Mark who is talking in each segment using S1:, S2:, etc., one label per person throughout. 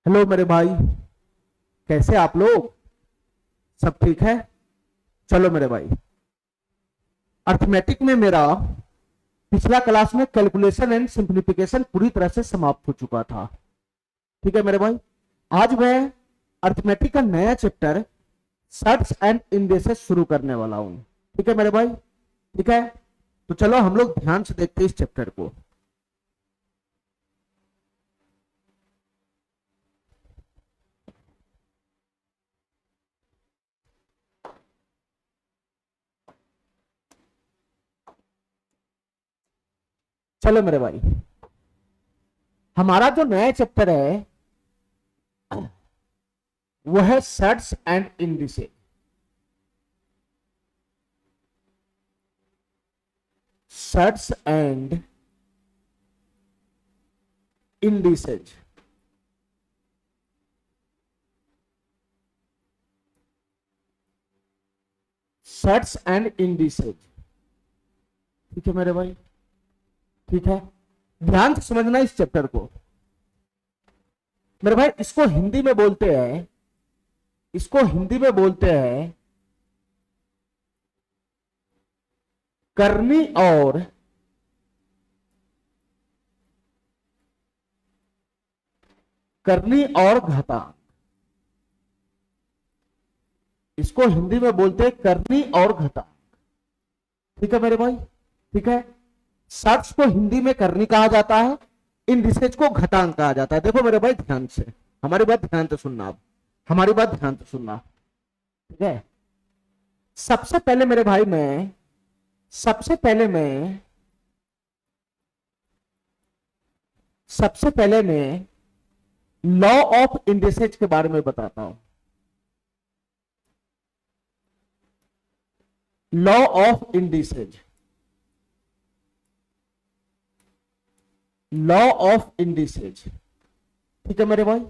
S1: Hello मेरे भाई। कैसे आप लोग? सब ठीक है? चलो मेरे भाई, अर्थमेटिक में मेरा पिछला क्लास में कैलकुलेशन एंड सिंप्लीफिकेशन पूरी तरह से समाप्त हो चुका था। ठीक है मेरे भाई, आज मैं अर्थमेटिक का नया चैप्टर सर्ट्स एंड इंडेसेस शुरू करने वाला हूं। ठीक है मेरे भाई, ठीक है। तो चलो हम लोग ध्यान से देखते हैं इस चैप्टर को। चलो मेरे भाई, हमारा जो नया चैप्टर है वो है shirts and indices. Shirts and indices. Shirts and indices. ठीक है मेरे भाई, ठीक है। ध्यान से समझना इस चैप्टर को मेरे भाई। इसको हिंदी में बोलते हैं, इसको हिंदी में बोलते हैं करनी और घातांक। इसको हिंदी में बोलते हैं करनी और घातांक। ठीक है मेरे भाई, ठीक है। सर्ट्स को हिंदी में करनी कहा जाता है, इंडिसेज को घातांक कहा जाता है। देखो मेरे भाई ध्यान से, हमारी बात ध्यान से सुनना। आप हमारी बात ध्यान से सुनना, ठीक है। सबसे पहले मेरे भाई मैं सबसे पहले मैं लॉ ऑफ इंडिसेज के बारे में बताता हूं। Law of indices, law of indices. ठीक है मेरे भाई,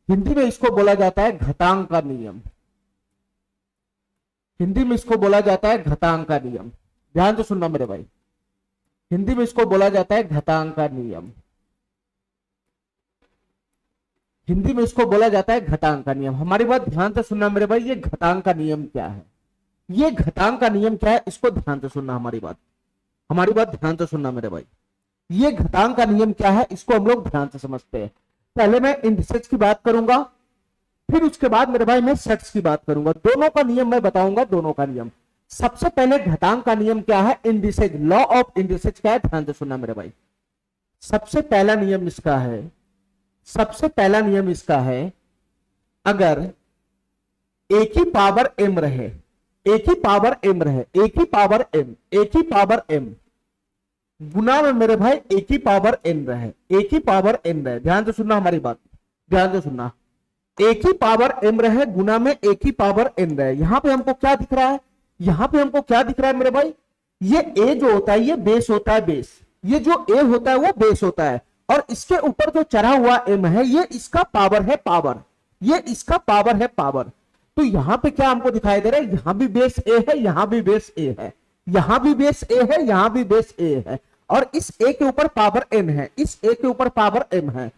S1: हिंदी में इसको बोला जाता है घातांक का नियम। हिंदी में इसको बोला जाता है घातांक का नियम। ध्यान से सुनना मेरे भाई, हिंदी में इसको बोला जाता है घातांक का नियम। हिंदी में इसको बोला जाता है घातांक का नियम। हमारी बात ध्यान से सुनना मेरे भाई, ये घातांक का नियम क्या है, ये घातांक का नियम क्या है, इसको ध्यान से सुनना। हमारी बात ध्यान से सुनना मेरे भाई। ये घातांक का नियम क्या है, इसको हम लोग ध्यान से समझते हैं। पहले मैं इंडिसेज की बात करूंगा, फिर उसके बाद मेरे भाई मैं सेट्स की बात करूंगा। दोनों का नियम मैं बताऊंगा, दोनों का नियम। सबसे पहले घातांक का नियम क्या है, इंडिसेज, लॉ ऑफ इंडिसेज क्या है, ध्यान से सुनना मेरे भाई। सबसे पहला नियम इसका है, अगर एक ही पावर एम रहे, एक ही पावर एम गुना में मेरे भाई एक ही पावर एन रहे, ध्यान से सुनना हमारी बात, ध्यान से सुनना। एक ही पावर एम रहे गुना में एक ही पावर एन रहे। यहां पे हमको क्या दिख रहा है, मेरे भाई, ये ए जो होता है ये बेस होता है, बेस। ये जो ए होता है वो बेस होता है, और इसके ऊपर जो चढ़ा हुआ एम है ये इसका पावर है, पावर। तो यहां पे क्या हमको दिखाई दे रहा है, यहां भी बेस ए है, यहां भी बेस ए है, यहां भी बेस ए है, और इस ए के ऊपर पावर एन है, इस ए के ऊपर पावर एम है।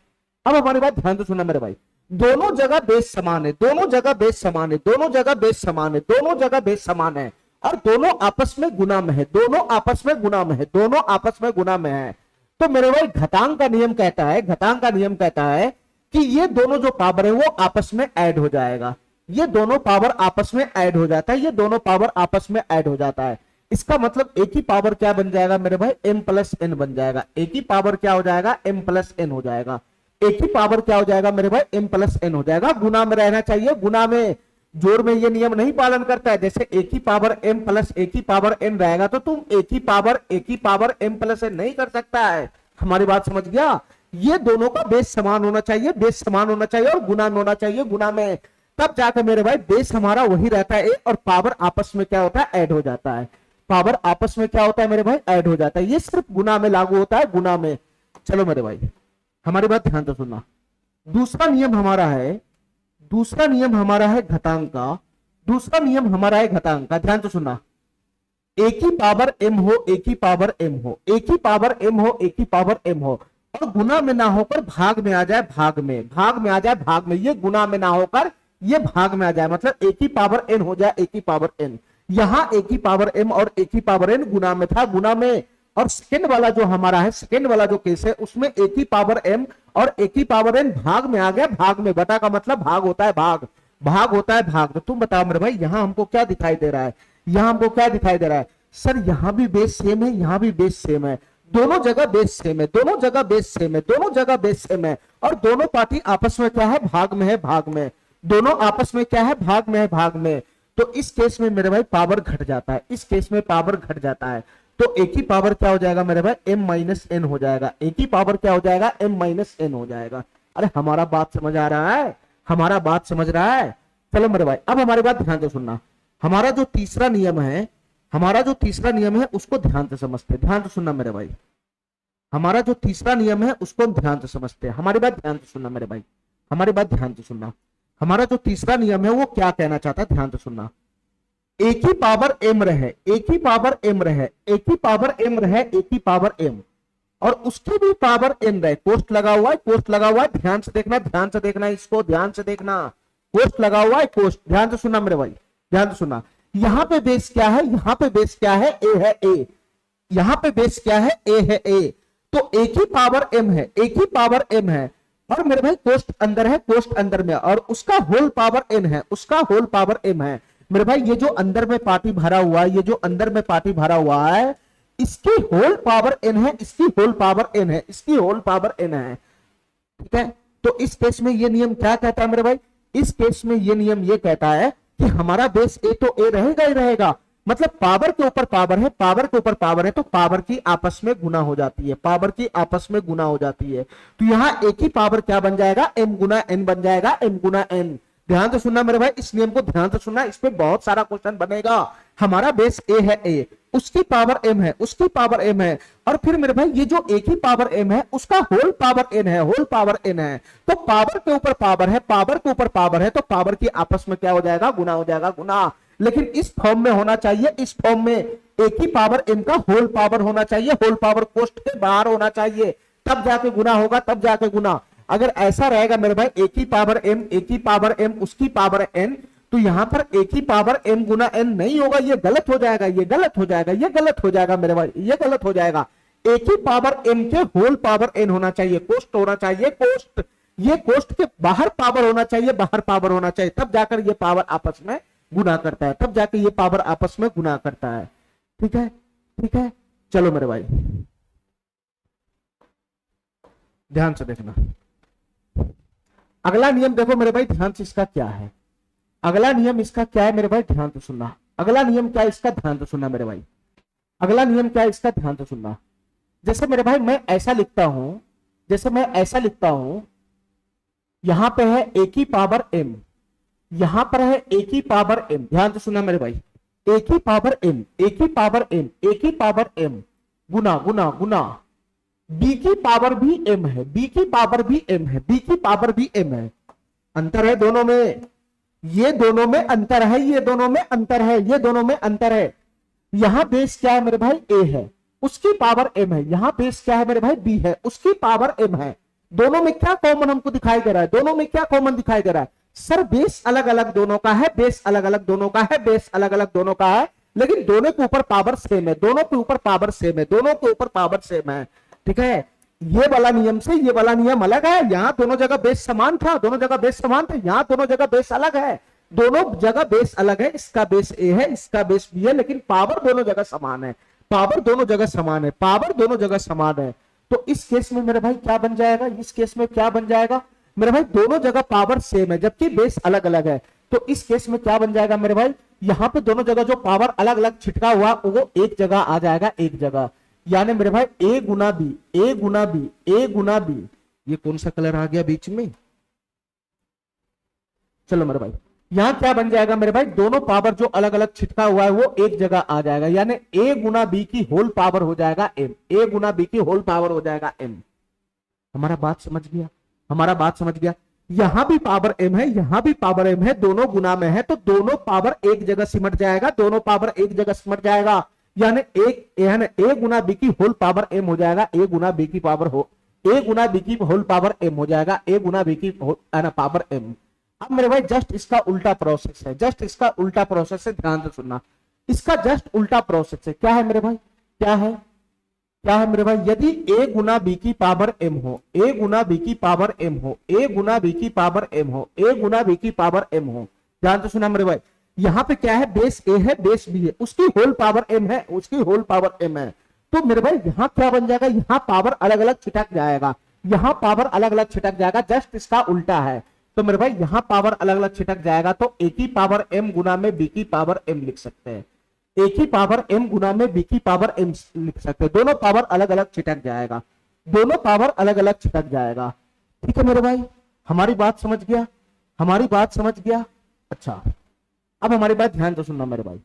S1: अब हमारी बात ध्यान से सुनना मेरे भाई, दोनों जगह बेस समान है, और दोनों आपस में गुना में है, तो मेरे भाई घातांक का नियम कहता है कि ये दोनों जो पावर है वो आपस में ऐड हो जाएगा। ये दोनों पावर आपस में ऐड हो जाता है, इसका मतलब एक ही पावर क्या बन जाएगा मेरे भाई, m प्लस एन बन जाएगा। एक ही पावर क्या हो जाएगा, m प्लस एन हो जाएगा। एक ही पावर क्या हो जाएगा मेरे भाई, m प्लस एन हो जाएगा। गुना में रहना चाहिए, गुना में, जोड़ में ये नियम नहीं पालन करता है। जैसे एक ही पावर m प्लस एक ही पावर n रहेगा तो तुम एक ही पावर m प्लस एन नहीं कर सकता है। हमारी बात समझ गया? ये दोनों का बेस समान होना चाहिए, और गुना में होना चाहिए, गुना में, तब जाकर मेरे भाई बेस हमारा वही रहता है, और पावर आपस में क्या होता है, ऐड हो जाता है। पावर आपस में क्या होता है मेरे भाई, ऐड हो जाता है। ये सिर्फ गुना में लागू होता है, गुना में। चलो मेरे भाई हमारी बात ध्यान से सुनना। दूसरा नियम हमारा है घातांक का। ध्यान से सुनना। एक ही पावर m हो, और गुना में ना होकर भाग में आ जाए, भाग में आ जाए, भाग में, ये गुना में ना होकर ये भाग में आ जाए, मतलब एक ही पावर एन हो जाए, एक ही पावर एन। यहां एक ही पावर एम और एक ही पावर एन गुना में था, गुना में। और सेकेंड वाला जो हमारा है, सेकेंड वाला जो केस है, उसमें एक ही पावर एम और एक ही पावर एन भाग में आ गया, भाग में। बटा का मतलब भाग होता है, भाग, भाग होता है भाग। तो तुम बताओ मेरे भाई यहां हमको क्या दिखाई दे रहा है, यहां हमको क्या दिखाई दे रहा है? सर यहां भी बेस सेम है, यहां भी बेस सेम है, दोनों जगह बेस सेम है, दोनों जगह बेस सेम है, दोनों जगह बेस सेम है। और दोनों पार्टी आपस में क्या है, भाग में है, भाग में। दोनों आपस में क्या है, भाग में है, भाग में। तो इस केस में मेरे भाई पावर घट जाता है, इस केस में पावर घट जाता है। तो एक ही पावर क्या हो जाएगा मेरे भाई, m माइनस एन हो जाएगा। एक ही पावर क्या हो जाएगा, m माइनस एन हो जाएगा। अरे हमारा बात समझ आ रहा है, हमारा बात समझ रहा है? चलो मेरे भाई अब हमारी बात ध्यान से सुनना। हमारा जो तीसरा नियम है, हमारा जो तीसरा नियम है उसको ध्यान से समझते, ध्यान से सुनना मेरे भाई। हमारा जो तीसरा नियम है उसको ध्यान से समझते हैं, हमारी बात ध्यान से सुनना मेरे भाई, हमारी बात ध्यान से सुनना। हमारा जो तीसरा नियम है वो क्या कहना चाहता है, ध्यान से सुनना। एक ही पावर एम रहे, एक ही पावर एम रहे, एक ही पावर एम रहे, एक ही पावर एम, और उसकी भी पावर एन रहे। कोष्ट लगा हुआ है, कोष्ट लगा हुआ है, ध्यान से देखना, ध्यान से देखना, इसको ध्यान से देखना। कोष्ट लगा हुआ है, कोष्ट, ध्यान से सुनना मेरे भाई, ध्यान से सुनना। यहां पे बेस क्या है, यहां पे बेस क्या है, ए है, ए। यहां पे बेस क्या है, ए है, ए। तो एक ही पावर एम है, एक ही पावर एम है, और मेरे भाई कोष्ट अंदर है, कोष्ट अंदर में, और उसका होल पावर एन है, उसका होल पावर एम है। मेरे भाई ये जो अंदर में पार्टी भरा हुआ है, ये जो अंदर में पार्टी भरा हुआ है, इसकी होल पावर एन है, इसकी होल पावर एन है, इसकी होल पावर एन है। ठीक है, तो इस केस में ये नियम क्या कहता है मेरे भाई, इस केस में ये नियम ये कहता है कि हमारा बेस ए तो ए रहेगा ही रहेगा, मतलब पावर के ऊपर पावर है, पावर के ऊपर पावर है, तो पावर की आपस में गुना हो जाती है, पावर की आपस में गुना हो जाती है। तो यहां एक ही पावर क्या बन जाएगा, एम गुना एन बन जाएगा, एम गुना एन। ध्यान से सुनना मेरे भाई, इस नियम को ध्यान से सुनना, इस पे बहुत सारा क्वेश्चन बनेगा। हमारा बेस ए है, ए, उसकी पावर एम है, उसकी पावर एम है, और फिर मेरे भाई ये जो एक ही पावर एम है उसका होल पावर एन है, होल पावर एन है। तो पावर के ऊपर पावर है, पावर के ऊपर पावर है, तो पावर की आपस में क्या हो जाएगा, गुना हो जाएगा, गुना। लेकिन इस फॉर्म में होना चाहिए, इस फॉर्म में एक ही पावर एम का होल पावर होना चाहिए, होल पावर कोष्ट के बाहर होना चाहिए, तब जाके गुना होगा, तब जाके गुना। अगर ऐसा रहेगा मेरे भाई एक ही पावर एम, एक ही पावर एम, उसकी पावर एन, तो यहां पर एक ही पावर एम गुना एन नहीं होगा, ये गलत हो जाएगा, ये गलत हो जाएगा, ये गलत हो जाएगा मेरे भाई, ये गलत हो जाएगा। एक ही पावर एम के होल पावर एन होना चाहिए, कोष्ट होना चाहिए, कोष्ट, ये कोष्ट के बाहर पावर होना चाहिए, बाहर पावर होना चाहिए, तब जाकर ये पावर आपस में गुना करता है, तब जाकर ये पावर आपस में गुना करता है। ठीक है, ठीक है, चलो मेरे भाई ध्यान से देखना। अगला नियम देखो मेरे भाई, ध्यान से इसका क्या है, अगला नियम इसका क्या है मेरे भाई, ध्यान से सुनना। अगला नियम क्या है इसका, ध्यान से सुनना मेरे भाई। अगला नियम क्या है इसका, ध्यान से सुनना। जैसे मेरे भाई मैं ऐसा लिखता हूं, जैसे मैं ऐसा लिखता हूं, यहां पे है एक ही पावर एम, यहां पर है एक ही पावर एम, ध्यान से सुनना मेरे भाई, एक ही पावर एम, एक ही पावर एम, एक ही पावर एम, गुना गुना गुना, बी की पावर भी एम है, बी की पावर भी एम है, बी की पावर भी एम है। अंतर है दोनों में, ये दोनों में अंतर है, ये दोनों में अंतर है, ये दोनों में अंतर है। यहां बेस क्या है मेरे भाई, ए है, उसकी पावर एम है। यहां बेस क्या है मेरे भाई, बी है, उसकी पावर एम है। दोनों में क्या कॉमन हमको दिखाई दे रहा है, दोनों में क्या कॉमन दिखाई दे रहा है? सर बेस अलग अलग दोनों का है, बेस अलग अलग दोनों का है, बेस अलग अलग दोनों का है, लेकिन दोनों के ऊपर पावर सेम है, दोनों के ऊपर पावर सेम है, दोनों के ऊपर पावर सेम है। ठीक है, ये वाला नियम से ये वाला नियम अलग है। यहां दोनों जगह बेस समान था, दोनों जगह बेस समान था, यहां दोनों जगह बेस अलग है, दोनों जगह बेस अलग है। इसका बेस ए है, इसका बेस बी है, लेकिन पावर दोनों जगह समान है, पावर दोनों जगह समान है, पावर दोनों जगह समान है। तो इस केस में मेरे भाई क्या बन जाएगा, इस केस में क्या बन जाएगा मेरे भाई, दोनों जगह पावर सेम है जबकि बेस अलग अलग है। तो इस केस में क्या बन जाएगा मेरे भाई, यहां पे दोनों जगह जो पावर अलग अलग छिटका हुआ वो एक जगह आ जाएगा, एक जगह। यानी मेरे भाई ए गुना बी, ए गुना बी, ए गुना बी, ये कौन सा कलर आ गया बीच में, चलो मेरे भाई यहां क्या बन जाएगा मेरे भाई, दोनों पावर जो अलग अलग छिटका हुआ है वो एक जगह आ जाएगा, यानी ए गुना बी की होल पावर हो जाएगा एम, ए गुना बी की होल पावर हो जाएगा एम। हमारा बात समझ गया, हमारा बात समझ गया। यहां भी पावर एम है, यहां भी पावर एम है, दोनों गुना में है, तो दोनों पावर एक जगह सिमट जाएगा, दोनों पावर एक जगह सिमट जाएगा, यानी ए गुना बी की होल पावर एम हो जाएगा, ए गुना बी की पावर हो ए गुना बी की होल पावर एम हो जाएगा, ए गुना बी की पावर एम। अब मेरे भाई जस्ट इसका उल्टा प्रोसेस है, जस्ट इसका उल्टा प्रोसेस है, ध्यान से सुनना। इसका जस्ट उल्टा प्रोसेस है, क्या है मेरे भाई, क्या है, क्या है मेरे भाई, यदि ए गुना बी की पावर एम हो, ए गुना बी की पावर एम हो, ए गुना बी की पावर एम हो, ए गुना बी की पावर एम हो, ध्यान से सुना मेरे भाई। यहाँ पे क्या है, बेस ए है, बेस बी है, उसकी होल पावर एम है, उसकी होल पावर एम है। तो मेरे भाई यहाँ क्या बन जाएगा, यहाँ पावर अलग अलग छिटक जाएगा, यहाँ पावर अलग अलग छिटक जाएगा, जस्ट इसका उल्टा है। तो मेरे भाई यहाँ पावर अलग अलग छिटक जाएगा, तो ए की पावर एम गुना में बी की पावर एम लिख सकते हैं, ए की पावर एम गुना में बी की पावर एम लिख सकते हैं। दोनों पावर अलग अलग छिटक जाएगा, दोनों पावर अलग अलग छिटक जाएगा। ठीक है मेरे भाई, हमारी बात समझ गया, हमारी बात समझ गया। अच्छा अब हमारी बात ध्यान से सुनना मेरे भाई,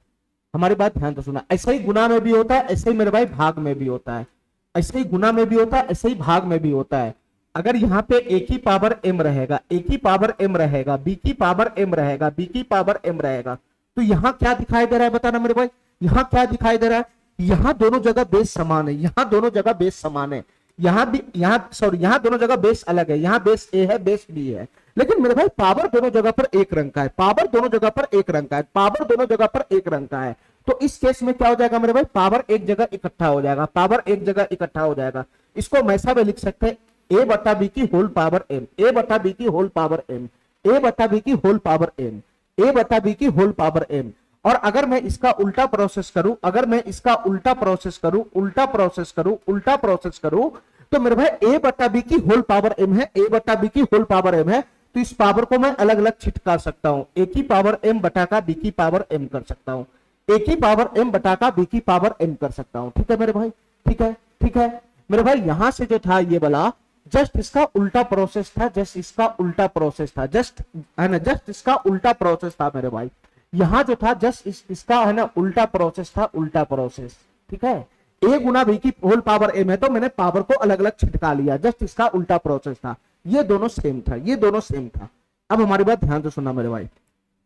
S1: हमारी बात ध्यान से सुनना। ऐसे ही गुना में भी होता है, ऐसे ही मेरे भाई भाग में भी होता है, ऐसे ही गुना में भी होता है, ऐसे ही भाग में भी होता है। अगर यहाँ पे ए की पावर एम रहेगा, ए की पावर एम रहेगा, बी की पावर एम रहेगा, बी की पावर एम रहेगा, तो यहाँ क्या दिखाई दे रहा है बताना मेरे भाई, यहाँ क्या दिखाई दे रहा है, यहाँ दोनों जगह बेस समान है, यहाँ दोनों जगह बेस समान है, यहाँ भी, यहाँ सॉरी, यहाँ दोनों जगह बेस अलग है, यहाँ बेस ए है, बेस बी है, लेकिन मेरे भाई पावर दोनों जगह पर एक रंग का है, पावर दोनों जगह पर एक रंग का है, पावर दोनों जगह पर एक रंग का है। तो इस केस में क्या हो जाएगा मेरे भाई, पावर एक जगह इकट्ठा हो जाएगा, पावर एक जगह इकट्ठा हो जाएगा। इसको हम ऐसा भी लिख सकते हैं, ए बटा बी की होल पावर एम, ए बटा बी की होल पावर एम, ए बटा बी की होल पावर एम, ए बटा बी की होल पावर एम। और अगर मैं इसका उल्टा प्रोसेस करूं, अगर मैं इसका उल्टा प्रोसेस करूं, उल्टा प्रोसेस करूं, उल्टा प्रोसेस करूं, तो मेरे भाई ए बटा बी की होल पावर एम है, ए बटा बी की होल पावर एम है, तो इस पावर को मैं अलग अलग छिटका सकता हूं, ए की पावर एम बटा का बी की पावर एम कर सकता हूं, ए की पावर एम बटा का बी की पावर एम कर सकता हूं। ठीक है मेरे भाई, ठीक है, ठीक है मेरे भाई। यहां से जो था ये वाला जस्ट इसका उल्टा प्रोसेस था, जस्ट इसका उल्टा प्रोसेस था, जस्ट है ना, जस्ट इसका उल्टा प्रोसेस था मेरे भाई। यहां जो था जस्ट इसका है ना उल्टा प्रोसेस था, उल्टा प्रोसेस। ठीक है, ए गुना बी की होल पावर एम है, तो मैंने पावर को अलग अलग छिटका लिया, जस्ट इसका उल्टा प्रोसेस था। ये दोनों सेम था, ये दोनों सेम था। अब हमारी बात ध्यान से सुनना मेरे भाई,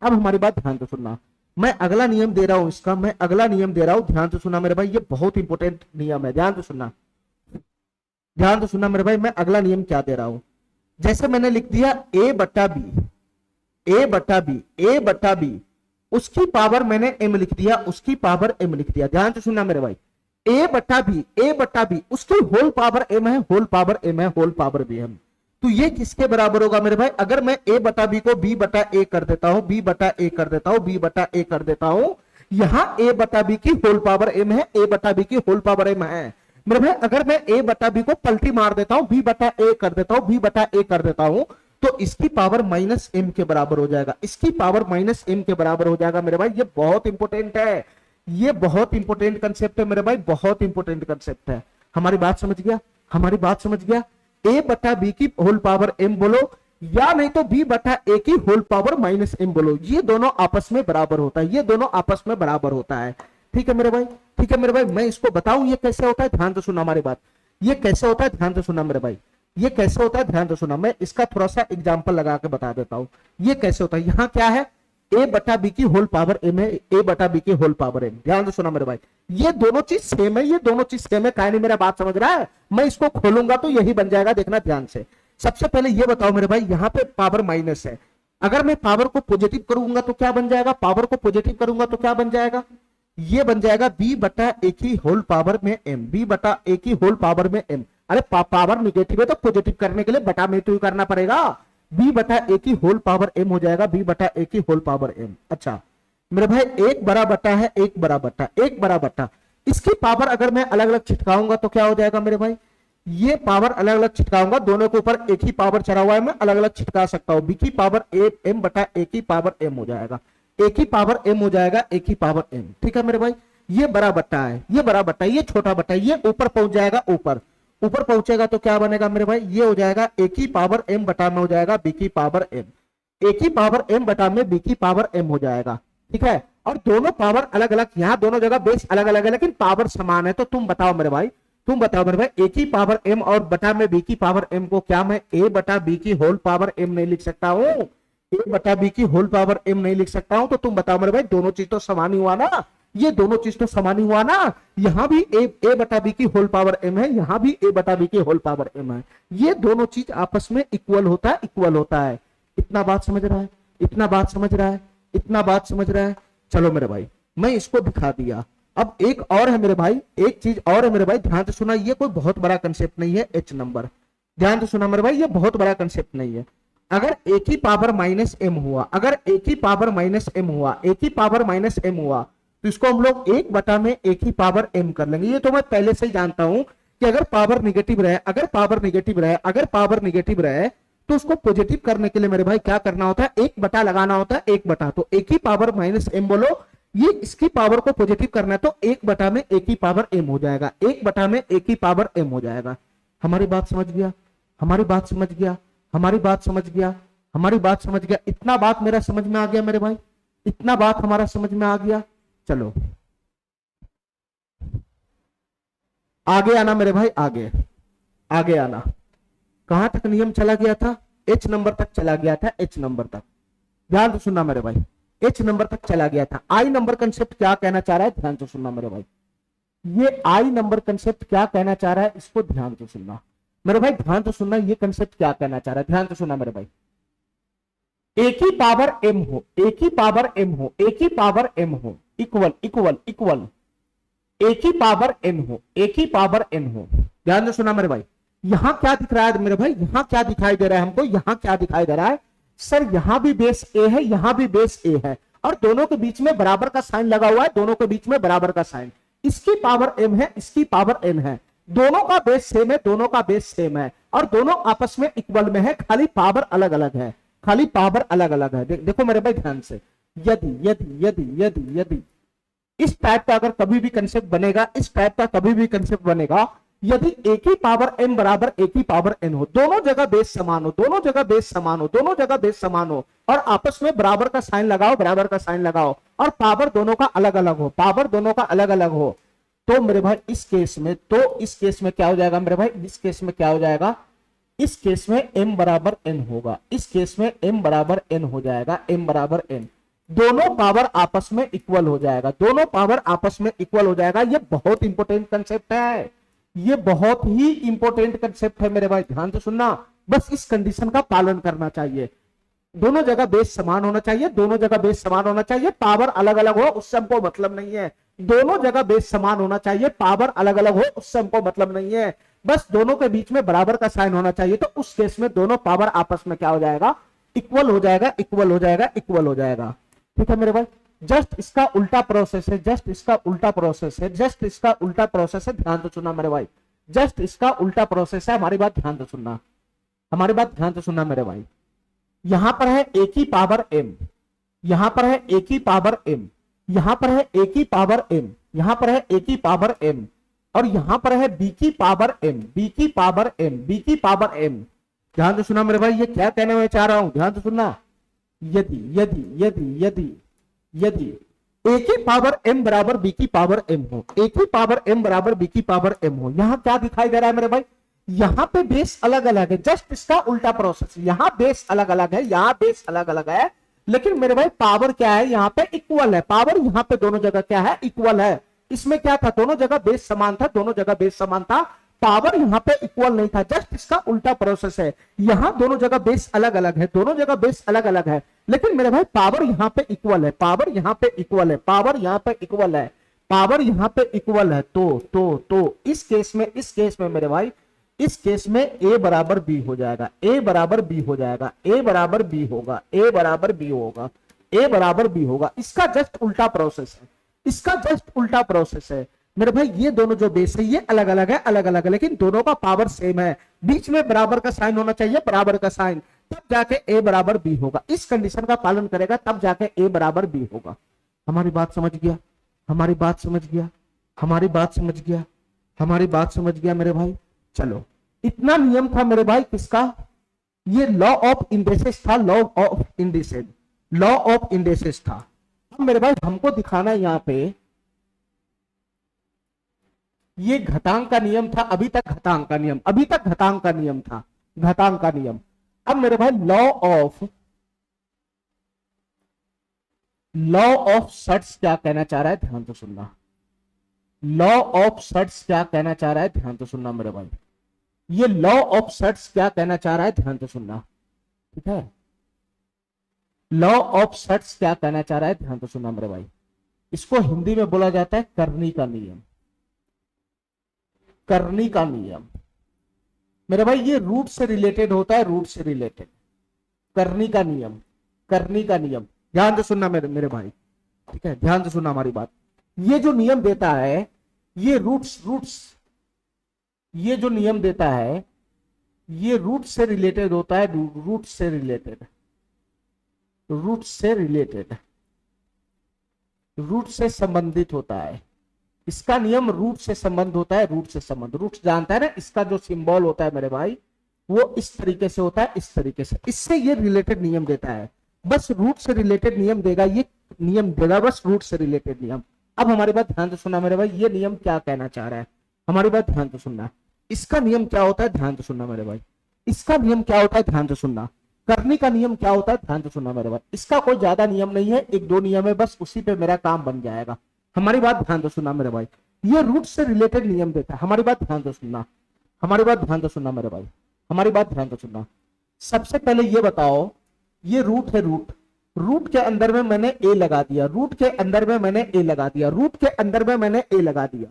S1: अब हमारी बात ध्यान से सुनना। मैं अगला नियम दे रहा हूं इसका, मैं अगला नियम दे रहा हूं, ध्यान से सुनना मेरे भाई, ये बहुत इंपॉर्टेंट नियम है, ध्यान से सुनना, ध्यान से सुनना मेरे भाई। मैं अगला नियम क्या दे रहा हूं, जैसे मैंने लिख दिया ए बटा बी, ए बटा बी, ए बटा बी, उसकी पावर मैंने एम लिख दिया, उसकी पावर एम लिख दिया। ध्यान से सुनना मेरे भाई, ए बटा बी, ए बटा बी, उसकी होल पावर एम है, होल पावर एम है, होल पावर बी एम। तो ये किसके बराबर होगा मेरे भाई, अगर मैं ए बटा बी को बी बटा ए कर देता हूं, बी बटा ए कर देता हूं, बी बटा ए कर देता हूं, यहां ए बटा बी की होल पावर एम है, ए बटा बी की होल पावर एम है मेरे भाई। अगर मैं ए बटा बी को पलटी मार देता हूं, बी बटा ए कर देता हूं, बी बटा ए कर देता हूं, तो इसकी पावर माइनस एम के बराबर हो जाएगा, इसकी पावर माइनस एम के बराबर हो जाएगा मेरे भाई। ये बहुत इंपॉर्टेंट है, ये बहुत इंपॉर्टेंट कंसेप्ट है मेरे भाई, बहुत इंपॉर्टेंट कंसेप्ट है। हमारी बात समझ गया, हमारी बात समझ गया। ए बटा बी की होल पावर एम बोलो, या नहीं तो बी बटा ए की होल पावर माइनस एम बोलो, ये दोनों आपस में बराबर होता है, ये दोनों आपस में बराबर होता है। ठीक है मेरे भाई, ठीक है मेरे भाई। मैं इसको बताऊं ये कैसे होता है, ध्यान से सुना हमारी बात, ये कैसे होता है ध्यान से सुना मेरे भाई, ये कैसे होता है ध्यान से सुना। मैं इसका थोड़ा सा एग्जांपल लगा के बता देता हूं ये कैसे होता है। यहां क्या है, ए बटा बी की होल पावर एम है, ए बटा बी की होल पावर एम। ध्यान से सुना मेरे भाई, ये दोनों चीज सेम है, ये दोनों चीज सेम है। क्या नहीं मेरा बात समझ रहा है, मैं इसको खोलूंगा तो यही बन जाएगा, देखना ध्यान से। सबसे पहले ये बताओ मेरे भाई, यहां पे पावर माइनस है, अगर मैं पावर को पॉजिटिव करूंगा तो क्या बन जाएगा, पावर को पॉजिटिव करूंगा तो क्या बन जाएगा, ये बन जाएगा बी बटा ए की होल पावर में एम, बी बटा ए की होल पावर में एम। अरे पावर निगेटिव है तो पॉजिटिव करने के लिए बटा में तो करना पड़ेगा, बी बटा ए की होल पावर एम हो जाएगा, बी बटा ए की होल पावर एम। अच्छा मेरे भाई, एक बड़ा बटा है, एक बड़ा बटा, एक बड़ा बटा, इसकी पावर अगर मैं अलग अलग छिटकाऊंगा तो क्या हो जाएगा मेरे भाई, ये पावर अलग अलग छिटकाऊंगा, दोनों के ऊपर एक ही पावर चढ़ा हुआ है, मैं अलग अलग छिटका सकता हूं। बी की पावर ए एम बटा ए की पावर एम हो जाएगा, ए की पावर एम हो जाएगा, ए की पावर एम। ठीक है मेरे भाई, ये बड़ा बट्टा है, ये बड़ा बट्टा, ये छोटा बट्टा, ये ऊपर पहुंच जाएगा, ऊपर ऊपर पहुंचेगा तो क्या बनेगा मेरे भाई, ये हो जाएगा ए की पावर एम बटा में हो जाएगा बी की पावर एम, ए की पावर एम बटा में बी की पावर एम हो जाएगा। ठीक है, और दोनों पावर अलग अलग, यहाँ दोनों जगह बेस अलग अलग है लेकिन पावर समान है। तो तुम बताओ मेरे भाई, तुम बताओ मेरे भाई, ए की पावर एम और बटा में बी की पावर एम को क्या मैं ए बटा बी की होल पावर एम नहीं लिख सकता हूँ, ए बटा बी की होल पावर एम नहीं लिख सकता हूं? तो तुम बताओ मेरे भाई, दोनों चीज तो समान ही हुआ ना, ये दोनों चीज तो समान ही हुआ ना। यहां भी ए बटा बी की होल पावर m है, यहां भी ए बटा बी की होल पावर m है। ये दोनों चीज आपस में इक्वल होता है, इक्वल होता है। इतना बात समझ रहा है, इतना बात समझ रहा है, इतना बात समझ रहा है। चलो मेरे भाई, मैं इसको दिखा दिया। अब एक और है मेरे भाई, एक चीज और है मेरे भाई, ध्यान से सुना। ये कोई बहुत बड़ा कंसेप्ट नहीं है, एच नंबर। ध्यान से सुना मेरे भाई, ये बहुत बड़ा कंसेप्ट नहीं है। अगर एक ही पावर माइनस एम हुआ, अगर एक ही पावर माइनस एम हुआ, एक ही पावर माइनस एम हुआ, तो इसको हम लोग एक बटा में एक ही पावर एम कर लेंगे। ये तो मैं पहले से ही जानता हूं कि अगर पावर निगेटिव रहे, अगर पावर निगेटिव रहे, अगर पावर निगेटिव रहे, तो उसको पॉजिटिव करने के लिए मेरे भाई क्या करना होता है, एक बटा लगाना होता है, एक बटा। तो एक ही पावर माइनस एम बोलो, ये इसकी पावर को पॉजिटिव करना है, तो एक बटा में एक ही पावर एम हो जाएगा, एक बटा में एक ही पावर एम हो जाएगा। हमारी बात समझ गया, हमारी बात समझ गया, हमारी बात समझ गया, हमारी बात समझ गया। इतना बात मेरा समझ में आ गया मेरे भाई, इतना बात हमारा समझ में आ गया। चलो आगे आना मेरे भाई, आगे आगे आना। कहां तक नियम चला गया था, एच नंबर तक चला गया था, एच नंबर तक। ध्यान से सुनना मेरे भाई, एच नंबर तक चला गया था। आई नंबर कंसेप्ट क्या कहना चाह रहा है, ध्यान से सुनना मेरे भाई। ये आई नंबर कंसेप्ट क्या कहना चाह रहा है, इसको ध्यान से सुनना मेरे भाई, ध्यान से सुनना। ये कंसेप्ट क्या कहना चाह रहा है, ध्यान से सुनना मेरे भाई। एक ही पावर एम हो, एक ही पावर एम हो, एक ही पावर एम हो, इक्वल इक्वल इक्वल, एक ही पावर एन हो, एक ही पावर एन हो। ध्यान से सुना मेरे भाई। यहां क्या दिख रहा है मेरे भाई, यहां क्या दिखाई दे रहा है हमको, यहां क्या दिखाई दे रहा है सर, यहां भी बेस ए है, यहां भी बेस ए है, और दोनों के बीच में बराबर का साइन लगा हुआ है, दोनों के बीच में बराबर का साइन। इसकी पावर एम है, इसकी पावर एन है, दोनों का बेस सेम है, दोनों का बेस सेम है, और दोनों आपस में इक्वल में है, खाली पावर अलग अलग है, खाली पावर अलग अलग है। देखो मेरे भाई ध्यान से, यदि यदि यदि यदि यदि इस टाइप का अगर कभी भी कंसेप्ट बनेगा, इस टाइप का कभी भी कंसेप्ट बनेगा, यदि एक ही पावर m बराबर एक ही पावर n हो, दोनों जगह बेस समान हो, दोनों जगह बेस समान हो, दोनों जगह बेस समान हो, और आपस में बराबर का साइन लगाओ, बराबर का साइन लगाओ, और पावर दोनों का अलग अलग हो, पावर दोनों का अलग अलग हो, तो मेरे भाई इस केस में, तो इस केस में क्या हो जाएगा मेरे भाई, इस केस में क्या हो जाएगा, इस केस में m बराबर n होगा, इस केस में m बराबर n हो जाएगा, m बराबर n, दोनों पावर आपस में इक्वल हो जाएगा, दोनों पावर आपस में इक्वल हो जाएगा। ये बहुत इंपॉर्टेंट कंसेप्ट है, ये बहुत ही इंपॉर्टेंट कंसेप्ट है मेरे भाई, ध्यान से सुनना। बस इस कंडीशन का पालन करना चाहिए, दोनों जगह बेस समान होना चाहिए, दोनों जगह बेस समान होना चाहिए, पावर अलग अलग हो उससे हमको मतलब नहीं है, दोनों जगह बेस समान होना चाहिए, पावर अलग अलग हो उससे हमको मतलब नहीं है, बस दोनों के बीच में बराबर का साइन होना चाहिए। तो उस केस में दोनों पावर आपस में क्या हो जाएगा, इक्वल हो जाएगा, इक्वल हो जाएगा, इक्वल हो जाएगा। ठीक है मेरे भाई, जस्ट इसका उल्टा प्रोसेस है, जस्ट इसका उल्टा प्रोसेस है, जस्ट इसका उल्टा प्रोसेस है, ध्यान से सुनना मेरे भाई, जस्ट इसका उल्टा प्रोसेस है। हमारी बात ध्यान से सुनना, हमारी बात ध्यान से सुनना मेरे भाई। यहां पर है एक ही पावर m, यहां पर है एक ही पावर m, यहां पर है एक ही पावर m, यहां पर है एक ही पावर m, और यहां पर है b की पावर m, b की पावर m, b की पावर m। ध्यान से सुना मेरे भाई, ये क्या कहने में चाह रहा हूं, ध्यान से सुनना। यदि यदि यदि यदि यदि एक ही पावर m बराबर b की पावर m हो, एक ही पावर m बराबर b की पावर m हो, यहां क्या दिखाई दे रहा है मेरे भाई, यहां पे बेस अलग अलग है, जस्ट इसका उल्टा प्रोसेस, यहां बेस अलग अलग है, यहां बेस अलग अलग है, लेकिन मेरे भाई पावर क्या है, यहां पे इक्वल है, पावर यहां पे दोनों जगह क्या है, इक्वल है। इसमें क्या था, दोनों जगह बेस समान था, दोनों जगह बेस समान था, पावर यहां पे इक्वल नहीं था, जस्ट इसका उल्टा प्रोसेस है। यहां दोनों जगह बेस अलग अलग है, दोनों जगह बेस अलग अलग है, लेकिन मेरे भाई पावर यहां पे इक्वल है, पावर यहां पे इक्वल है, पावर यहां पे इक्वल है, पावर यहां पे इक्वल है। तो इस केस में मेरे भाई, इस केस में a बराबर b हो जाएगा, a बराबर b हो जाएगा, a बराबर b होगा, a बराबर b होगा, a बराबर b होगा। इसका जस्ट उल्टा प्रोसेस है, इसका जस्ट उल्टा प्रोसेस है मेरे भाई। ये दोनों जो बेस है ये अलग अलग है, अलग अलग है, लेकिन दोनों का पावर सेम है, बीच में बराबर का साइन होना चाहिए, बराबर का साइन, तब जाके a बराबर b होगा। इस कंडीशन का पालन करेगा तब जाके a बराबर b होगा। हमारी बात समझ गया, हमारी बात समझ गया, हमारी बात समझ गया, हमारी बात समझ गया मेरे भाई। चलो इतना नियम था मेरे भाई किसका, ये लॉ ऑफ इंडेसेस था, law of indices, law of indices था। अब मेरे भाई हमको दिखाना है यहां पे, ये घातांक का नियम था, अभी तक घातांक का नियम, अभी तक घातांक का नियम था, घातांक का नियम। अब मेरे भाई लॉ ऑफ लॉ ऑफ सट्स क्या कहना चाह रहा है, ध्यान से सुनना। लॉ ऑफ सट्स क्या कहना चाह रहा है, ध्यान से सुनना मेरे भाई। ये लॉ ऑफ सट्स क्या कहना चाह रहा है, ध्यान से सुनना, ठीक है। लॉ ऑफ सट्स क्या कहना चाह रहा है, ध्यान से सुनना मेरे भाई। इसको हिंदी में बोला जाता है करनी का नियम। करनी का नियम मेरे भाई ये रूट से रिलेटेड होता है, रूट से रिलेटेड। करनी का नियम, करनी का नियम, ध्यान से सुनना मेरे भाई, ठीक है, ध्यान से सुनना हमारी बात। ये जो नियम देता है, ये रूट्स ये जो नियम देता है ये रूट से रिलेटेड होता है, रूट से रिलेटेड, रूट से रिलेटेड, रूट से संबंधित होता है। इसका नियम रूट से संबंध होता है, रूट से संबंध। रूट जानता है ना, इसका जो सिंबल होता है मेरे भाई वो इस तरीके से होता है, इस तरीके से। इससे ये रिलेटेड नियम देता है, बस रूट से रिलेटेड नियम देगा, ये नियम देगा बस रूट से रिलेटेड नियम। अब हमारी बात ध्यान से सुनना मेरे भाई, ये नियम क्या कहना चाह रहा है, हमारी बात ध्यान से सुनना। इसका नियम क्या होता है, ध्यान से सुनना मेरे भाई। इसका नियम क्या होता है, ध्यान से सुनना। करनी का नियम क्या होता है, ध्यान से सुनना मेरे भाई। इसका कोई ज्यादा नियम नहीं है, एक दो नियम है बस, उसी पे मेरा काम बन जाएगा। हमारी बात ध्यान से सुनना मेरे भाई। ये रूट से रिलेटेड नियम देता है, हमारी बात ध्यान से सुनना, हमारी बात ध्यान से सुनना मेरे भाई, हमारी बात ध्यान से सुनना। सबसे पहले ये बताओ, ये रूट है, रूट, रूट के अंदर में मैंने ए लगा दिया, रूट के अंदर में मैंने ए लगा दिया, रूट के अंदर में मैंने ए लगा दिया,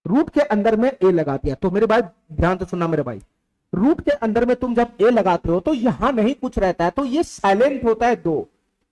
S1: रूट के अंदर में ए लगा दिया। तो मेरे भाई ध्यान से सुनना मेरे भाई, रूट के अंदर में तुम जब ए लगाते हो तो यहां नहीं कुछ रहता है, तो ये साइलेंट होता है दो,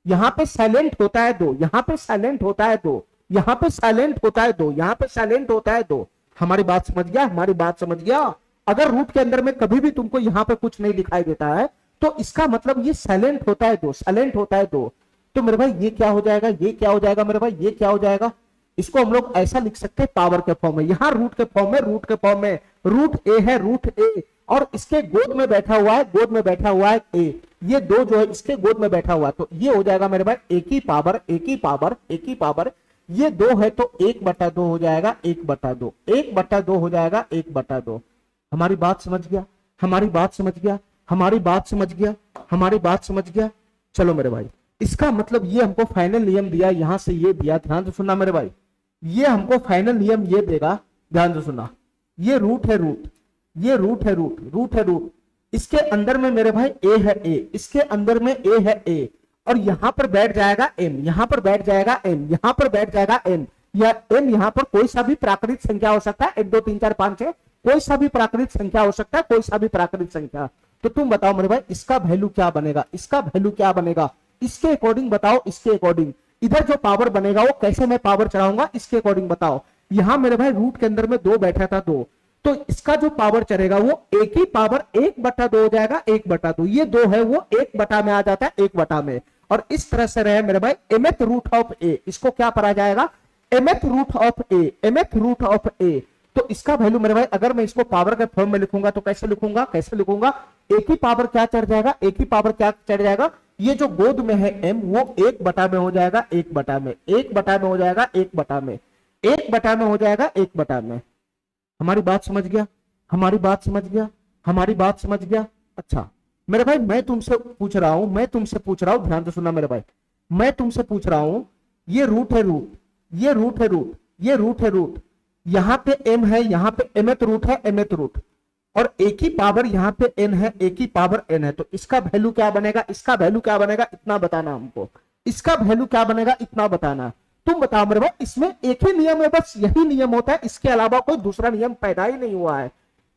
S1: यहां पे साइलेंट होता है दो, यहां पे साइलेंट होता है दो, यहां पे साइलेंट होता है दो, यहां पे साइलेंट होता है दो। हमारी बात समझ गया, हमारी बात समझ गया। अगर रूट के अंदर में कभी भी तुमको यहां पे कुछ नहीं दिखाई देता है तो इसका मतलब ये साइलेंट होता है दो, साइलेंट होता है दो। तो मेरे भाई ये क्या हो जाएगा, ये क्या हो जाएगा मेरे भाई, ये क्या हो जाएगा। इसको हम लोग ऐसा लिख सकते हैं पावर के फॉर्म में, यहां रूट के फॉर्म में, रूट के फॉर्म में, रूट ए है, रूट ए, और इसके गोद में बैठा हुआ है, गोद में बैठा हुआ है ए, ये दो जो है इसके गोद में बैठा हुआ है, तो ये हो जाएगा मेरे भाई एक ही पावर, एक ही पावर, एक ही पावर। ये दो है तो 1/2 हो जाएगा, 1/2, 1/2 हो जाएगा, 1/2। हमारी बात समझ गया, हमारी बात समझ गया, हमारी बात समझ गया, हमारी बात समझ गया। चलो मेरे भाई, इसका मतलब ये हमको फाइनल नियम दिया, यहां से ये दिया, ध्यान से सुनना मेरे भाई, ये हमको फाइनल नियम ये देगा, ध्यान से सुनना। ये रूट है, रूट, ये रूट है, रूट, रूट है, रूट, इसके अंदर में मेरे भाई ए है, ए, इसके अंदर में ए है, ए, और यहां पर बैठ जाएगा एम, यहां पर बैठ जाएगा एम, यहां पर बैठ जाएगा एम, या एम यहां पर कोई सा भी प्राकृतिक संख्या हो सकता है, 1 2 3 4 5 6, कोई सा भी प्राकृतिक संख्या हो सकता है, कोई सा भी प्राकृतिक संख्या। तो तुम बताओ मेरे भाई इसका वैल्यू क्या बनेगा, इसका वैल्यू क्या बनेगा, इसके अकॉर्डिंग बताओ, इसके अकॉर्डिंग। इधर जो पावर बनेगा वो कैसे मैं पावर चढ़ाऊंगा, इसके अकॉर्डिंग बताओ। यहां मेरे भाई रूट के अंदर में 2 बैठा था, 2, तो इसका जो पावर चढ़ेगा वो एक ही पावर 1/2 हो जाएगा, 1/2। ये 2 है वो 1 में आ जाता है, 1 में। और इस तरह से रहे मेरे भाई mth रूट ऑफ ए, इसको क्या पढ़ा जाएगा, mth root of A, mth root of A. तो इसका वैल्यू मेरे भाई अगर मैं इसको पावर के फॉर्म में लिखूंगा तो कैसे लिखूंगा, कैसे लिखूंगा, एक ही पावर क्या चढ़ जाएगा, एक ही पावर क्या चढ़ जाएगा, ये जो गोद में है m वो 1 में हो जाएगा, 1 में, 1 में हो जाएगा, 1 में, 1 में हो जाएगा, 1 में। हमारी बात समझ गया, हमारी बात समझ गया, हमारी बात समझ गया। अच्छा मेरे भाई मैं तुमसे पूछ रहा हूं, मैं तुमसे पूछ रहा हूं, ध्यान से सुनना मेरे भाई, मैं तुमसे पूछ रहा हूं, ये रूट है, रूट, ये रूट है, रूट, ये रूट है, रूट, यहां पे m है, यहां पे mth रूट है, mth रूट, और एक ही पावर यहां पे n है, एक ही पावर n है। तो इसका वैल्यू क्या बनेगा, इसका वैल्यू क्या बनेगा, इतना बताना हमको, इसका वैल्यू क्या बनेगा, इतना बताना। तुम बताओ मेरे भाई, इसमें एक ही नियम है, बस यही नियम होता है, इसके अलावा कोई दूसरा नियम पैदा ही नहीं हुआ है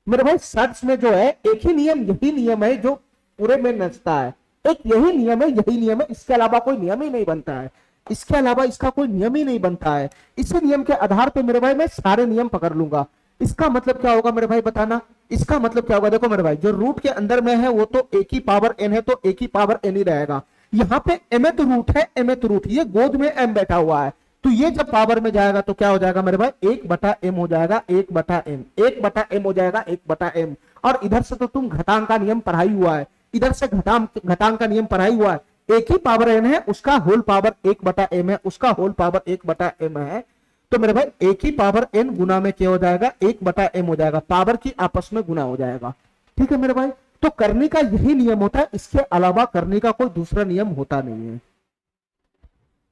S1: मेरे भाई। सर्च में जो है एक ही नियम, यही नियम है जो पूरे में नचता है, एक यही नियम है, यही नियम है, इसके अलावा कोई नियम ही नहीं बनता है, इसके अलावा इसका कोई नियम ही नहीं बनता है। इसी नियम के आधार पे मेरे भाई मैं सारे नियम पकड़ लूंगा। इसका मतलब क्या होगा मेरे भाई बताना, इसका मतलब क्या होगा, देखो मेरे भाई जो रूट के अंदर में है वो तो एक ही पावर n है, तो एक ही पावर n ही रहेगा। यहाँ पे mth रूट है, mth रूट, ये गोद में m बैठा हुआ है, तो ये जब पावर में जाएगा तो क्या हो जाएगा मेरे भाई 1/m हो जाएगा, 1/m, 1/m हो जाएगा, 1/m। और इधर से तो तुम घटांक का नियम पढ़ाई हुआ है, इधर से घटांक का नियम पढ़ाई हुआ है, एक ही पावर n है, उसका होल पावर 1/m है, उसका होल पावर 1/m है। तो मेरे भाई एक ही पावर n गुना में क्या हो जाएगा, 1/m हो जाएगा, पावर की आपस में गुना हो जाएगा। ठीक है मेरे भाई, तो करने का यही नियम होता है, इसके अलावा करने का कोई दूसरा नियम होता नहीं है।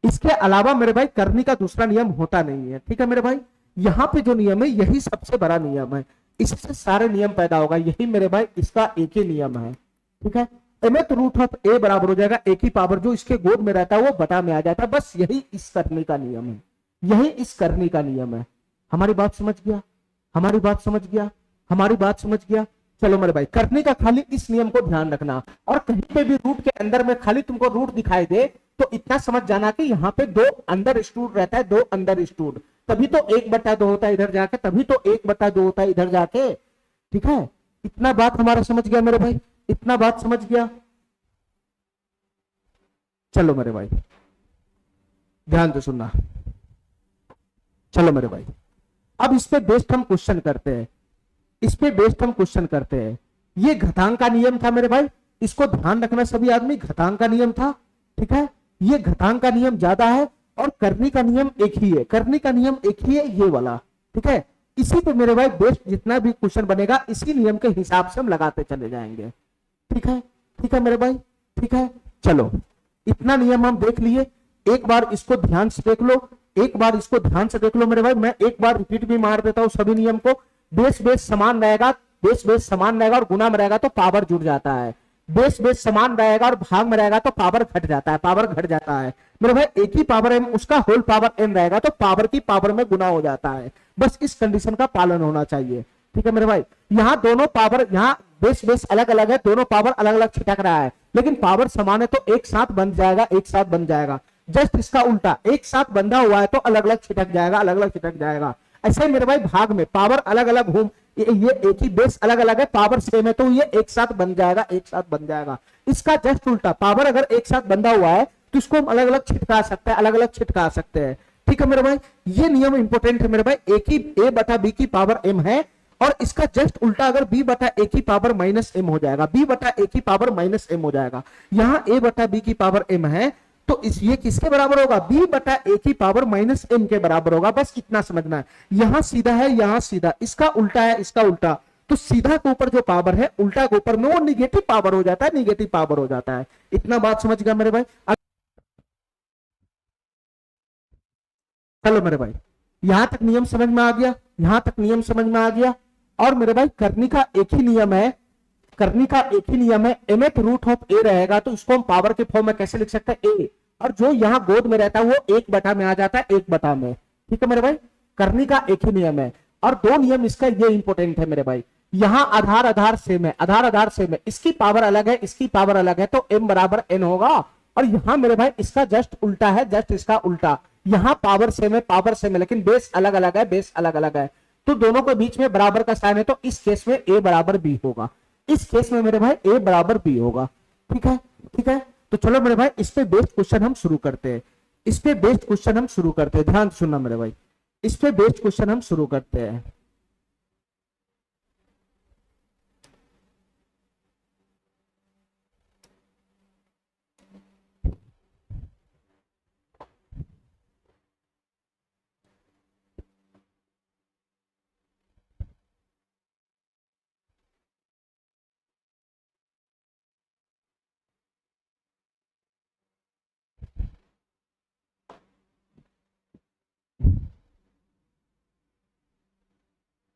S1: इसके अलावा मेरे भाई करनी का दूसरा नियम होता नहीं है। ठीक है मेरे भाई, यहाँ पे जो नियम है यही सबसे बड़ा नियम है, इससे सारे नियम पैदा होगा, यही मेरे भाई इसका एक ही नियम है। ठीक है, mth रूट ऑफ ए बराबर हो जाएगा ए की पावर जो इसके गोद में रहता है वो बटा में आ जाता है। बस यही इस करनी का नियम है, यही इस करनी का नियम है। हमारी बात समझ गया, हमारी बात समझ गया, हमारी बात समझ गया। चलो मेरे भाई, करने का खाली इस नियम को ध्यान रखना, और कहीं पे भी रूट के अंदर में खाली तुमको रूट दिखाई दे तो इतना समझ जाना कि यहाँ पे दो अंदर स्टूड रहता है, दो अंदर स्टूड, तभी तो 1/2 होता है इधर जाके, तभी तो 1/2 होता है इधर जाके। ठीक है, इतना बात हमारा समझ गया मेरे भाई, इतना बात समझ गया। चलो मेरे भाई ध्यान से सुनना, चलो मेरे भाई अब इस पे बेस्ड हम क्वेश्चन करते हैं, इस पे बेस्ड हम क्वेश्चन करते हैं। ये घातांक का नियम था मेरे भाई, इसको ध्यान रखना सभी आदमी, घातांक का नियम था। ठीक है, ये घातांक का नियम ज्यादा है और करनी का नियम एक ही है, करनी का नियम एक ही है ये वाला। ठीक है, इसी पे मेरे भाई बेस्ट जितना भी क्वेश्चन बनेगा इसी नियम के हिसाब से हम लगाते चले जाएंगे। ठीक है, ठीक है मेरे भाई, ठीक है। चलो इतना नियम हम देख लिए, एक बार इसको ध्यान से देख लो, एक बार इसको ध्यान से देख लो मेरे भाई। मैं एक बार रिपीट भी मार देता हूं सभी नियम को। बेस बेस समान रहेगा, बेस बेस समान रहेगा और गुना में रहेगा तो पावर जुड़ जाता है। बेस बेस समान रहेगा और भाग में रहेगा तो पावर घट जाता है, पावर घट जाता है मेरे भाई। एक ही पावर m उसका होल पावर n रहेगा तो पावर की पावर में गुना हो जाता है। बस इस कंडीशन का पालन होना चाहिए। ठीक है मेरे भाई, यहाँ दोनों पावर, यहाँ बेस बेस अलग अलग है, दोनों पावर अलग अलग छिटक रहा है, लेकिन पावर समान है तो एक साथ बन जाएगा, एक साथ बन जाएगा। जस्ट इसका उल्टा, एक साथ बंधा हुआ है तो अलग अलग छिटक जाएगा, अलग अलग छिटक जाएगा। ऐसे मेरे भाई भाग में पावर अलग अलग हो, ये एक ही बेस अलग अलग है, पावर सेम है तो ये एक साथ बन जाएगा, एक साथ बन जाएगा। इसका जस्ट उल्टा, पावर अगर एक साथ बंधा हुआ है तो इसको हम अलग अलग छिटका सकते हैं, अलग अलग छिटका सकते हैं। ठीक है मेरे भाई, ये नियम इंपोर्टेंट है मेरे भाई। एक ही a बटा b की पावर m है और इसका जस्ट उल्टा अगर b बटा a की पावर माइनस m हो जाएगा, b बटा a की पावर माइनस m हो जाएगा। यहाँ a बटा b की पावर m है तो ये किसके बराबर होगा, b बटा a की पावर माइनस m के बराबर होगा। बस इतना समझना है, यहां सीधा है, यहां सीधा, इसका उल्टा है, इसका उल्टा, तो सीधा के ऊपर जो पावर है उल्टा के ऊपर में वो निगेटिव पावर हो जाता है, निगेटिव पावर हो जाता है। इतना बात समझ गया मेरे भाई। चलो मेरे भाई, यहां तक नियम समझ में आ गया, यहां तक नियम समझ में आ गया। और मेरे भाई करनी का एक ही नियम है, करनी का एक ही नियम है, mth रूट ऑफ ए रहेगा तो इसको हम पावर के फॉर्म में कैसे लिख सकते हैं, a, और जो यहां गोद में रहता है वो 1/, में आ जाता है, 1/। में। ठीक है मेरे भाई, करनी का एक ही नियम है। और दो नियम इसका ये इंपोर्टेंट है मेरे भाई, यहां आधार आधार सेम है, आधार आधार सेम है, इसकी पावर अलग है, इसकी पावर अलग है तो m बराबर n होगा। और यहां मेरे भाई इसका जस्ट उल्टा है, जस्ट इसका उल्टा, यहां पावर सेम है, पावर सेम है, लेकिन बेस अलग अलग है, बेस अलग अलग है, तो दोनों के बीच में बराबर का साइन है तो इस केस में a बराबर b होगा, इस केस में मेरे भाई a बराबर b होगा। ठीक है, ठीक है। तो चलो मेरे भाई इस पे बेस्ड क्वेश्चन हम शुरू करते हैं, इस पे बेस्ड क्वेश्चन हम शुरू करते हैं, ध्यान सुनना मेरे भाई, इस पे बेस्ड क्वेश्चन हम शुरू करते हैं।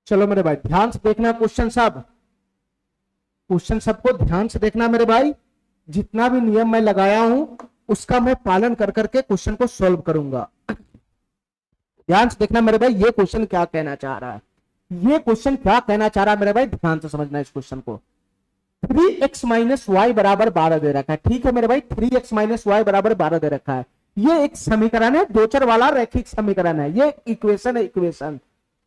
S1: चलो मेरे भाई ध्यान से देखना क्वेश्चन सब, क्वेश्चन सबको ध्यान से देखना मेरे भाई। जितना भी नियम मैं लगाया हूं उसका मैं पालन कर करके क्वेश्चन को सॉल्व करूंगा। ध्यान से देखना मेरे भाई, ये क्वेश्चन क्या कहना चाह रहा है, ये क्वेश्चन क्या कहना चाह रहा है मेरे भाई, ध्यान से समझना इस क्वेश्चन को। 3x माइनस वाई बराबर 12 दे रखा है। ठीक है मेरे भाई, 3x माइनस वाई बराबर 12 दे रखा है। ये एक समीकरण है, दो चर वाला रैखिक समीकरण है, ये इक्वेशन है, इक्वेशन।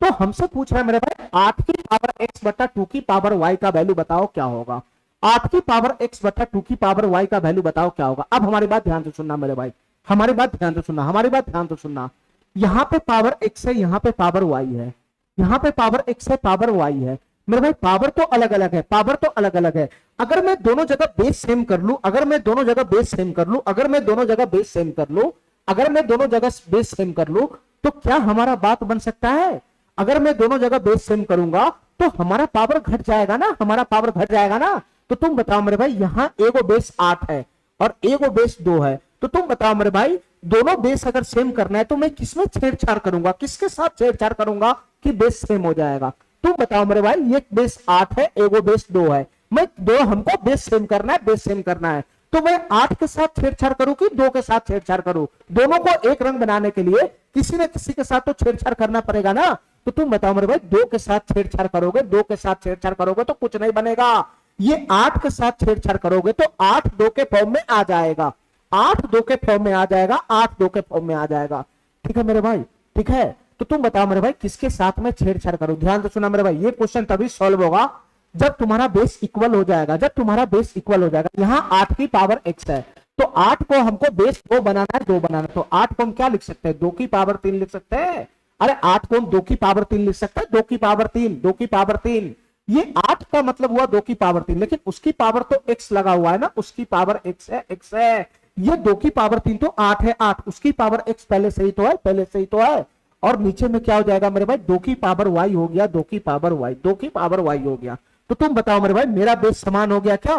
S1: तो हमसे पूछ रहा है मेरे भाई 8 की पावर x बटा 2 की पावर y का वैल्यू बताओ क्या होगा। 8 की पावर x बटा 2 की पावर y का वैल्यू बताओ क्या होगा। अब हमारी बात ध्यान से सुनना मेरे भाई, हमारी बात ध्यान से सुनना, हमारी बात ध्यान से सुनना। यहाँ पे पावर x है, यहाँ पे पावर y है, यहाँ पे पावर x है, पावर y है। मेरे भाई पावर तो अलग अलग है, पावर तो अलग अलग है। अगर मैं दोनों जगह बेस सेम कर लूं, अगर मैं दोनों जगह बेस सेम कर लूं, अगर मैं दोनों जगह बेस सेम कर लूं, अगर मैं दोनों जगह बेस सेम कर लूं, तो क्या हमारा बात बन सकता है। अगर मैं दोनों जगह बेस सेम करूंगा तो हमारा पावर घट जाएगा ना, हमारा पावर घट जाएगा ना। तो तुम बताओ मेरे भाई, यहाँ एगो बेस 8 है और एगो बेस 2 है, तो तुम बताओ मेरे भाई दोनों बेस अगर सेम करना है तो मैं किसमें छेड़छाड़ करूंगा, किसके साथ छेड़छाड़ करूंगा कि बेस सेम हो जाएगा। तुम बताओ मेरे भाई, ये बेस 8 है, एगो बेस 2 है, मैं दो, हमको बेस सेम करना है, बेस सेम करना है, तो मैं 8 के साथ छेड़छाड़ करूं कि 2 के साथ छेड़छाड़ करूं? दोनों को एक रंग बनाने के लिए किसी न किसी के साथ तो छेड़छाड़ करना पड़ेगा ना। तो तुम बताओ मेरे भाई, 2 के साथ छेड़छाड़ करोगे, 2 के साथ छेड़छाड़ करोगे तो कुछ नहीं बनेगा। ये 8 के साथ छेड़छाड़ करोगे तो 8 2 के फॉर्म में आ जाएगा, 8 2 के फॉर्म में आ जाएगा, 8 2 के फॉर्म में आ जाएगा। ठीक है मेरे भाई, ठीक है। तो तुम बताओ मेरे भाई, किसके साथ में छेड़छाड़ करूं? ध्यान से सुना मेरे भाई, ये क्वेश्चन तभी सॉल्व होगा जब तुम्हारा बेस इक्वल हो जाएगा, जब तुम्हारा बेस इक्वल हो जाएगा। यहां 8 की पावर x है, तो 8 को हमको बेस 2 बनाना है, 2 बनाना है, तो 8 को हम क्या लिख सकते हैं? 2 की पावर 3 लिख सकते हैं। अरे 8 को हम 2 की पावर 3 लिख सकते हैं, 2 की पावर 3, 2 की पावर 3। ये 8 का मतलब हुआ 2 की पावर 3, लेकिन उसकी पावर तो x लगा हुआ है ना, उसकी पावर x है, x है। ये 2 की पावर 3 तो 8 है, 8, उसकी पावर x पहले से ही तो है, पहले से ही तो है। और नीचे में क्या हो जाएगा मेरे भाई? 2 की पावर y हो गया, 2 की पावर y, 2 की पावर y हो गया। तो तुम बताओ मेरे भाई, मेरा बेस समान हो गया क्या?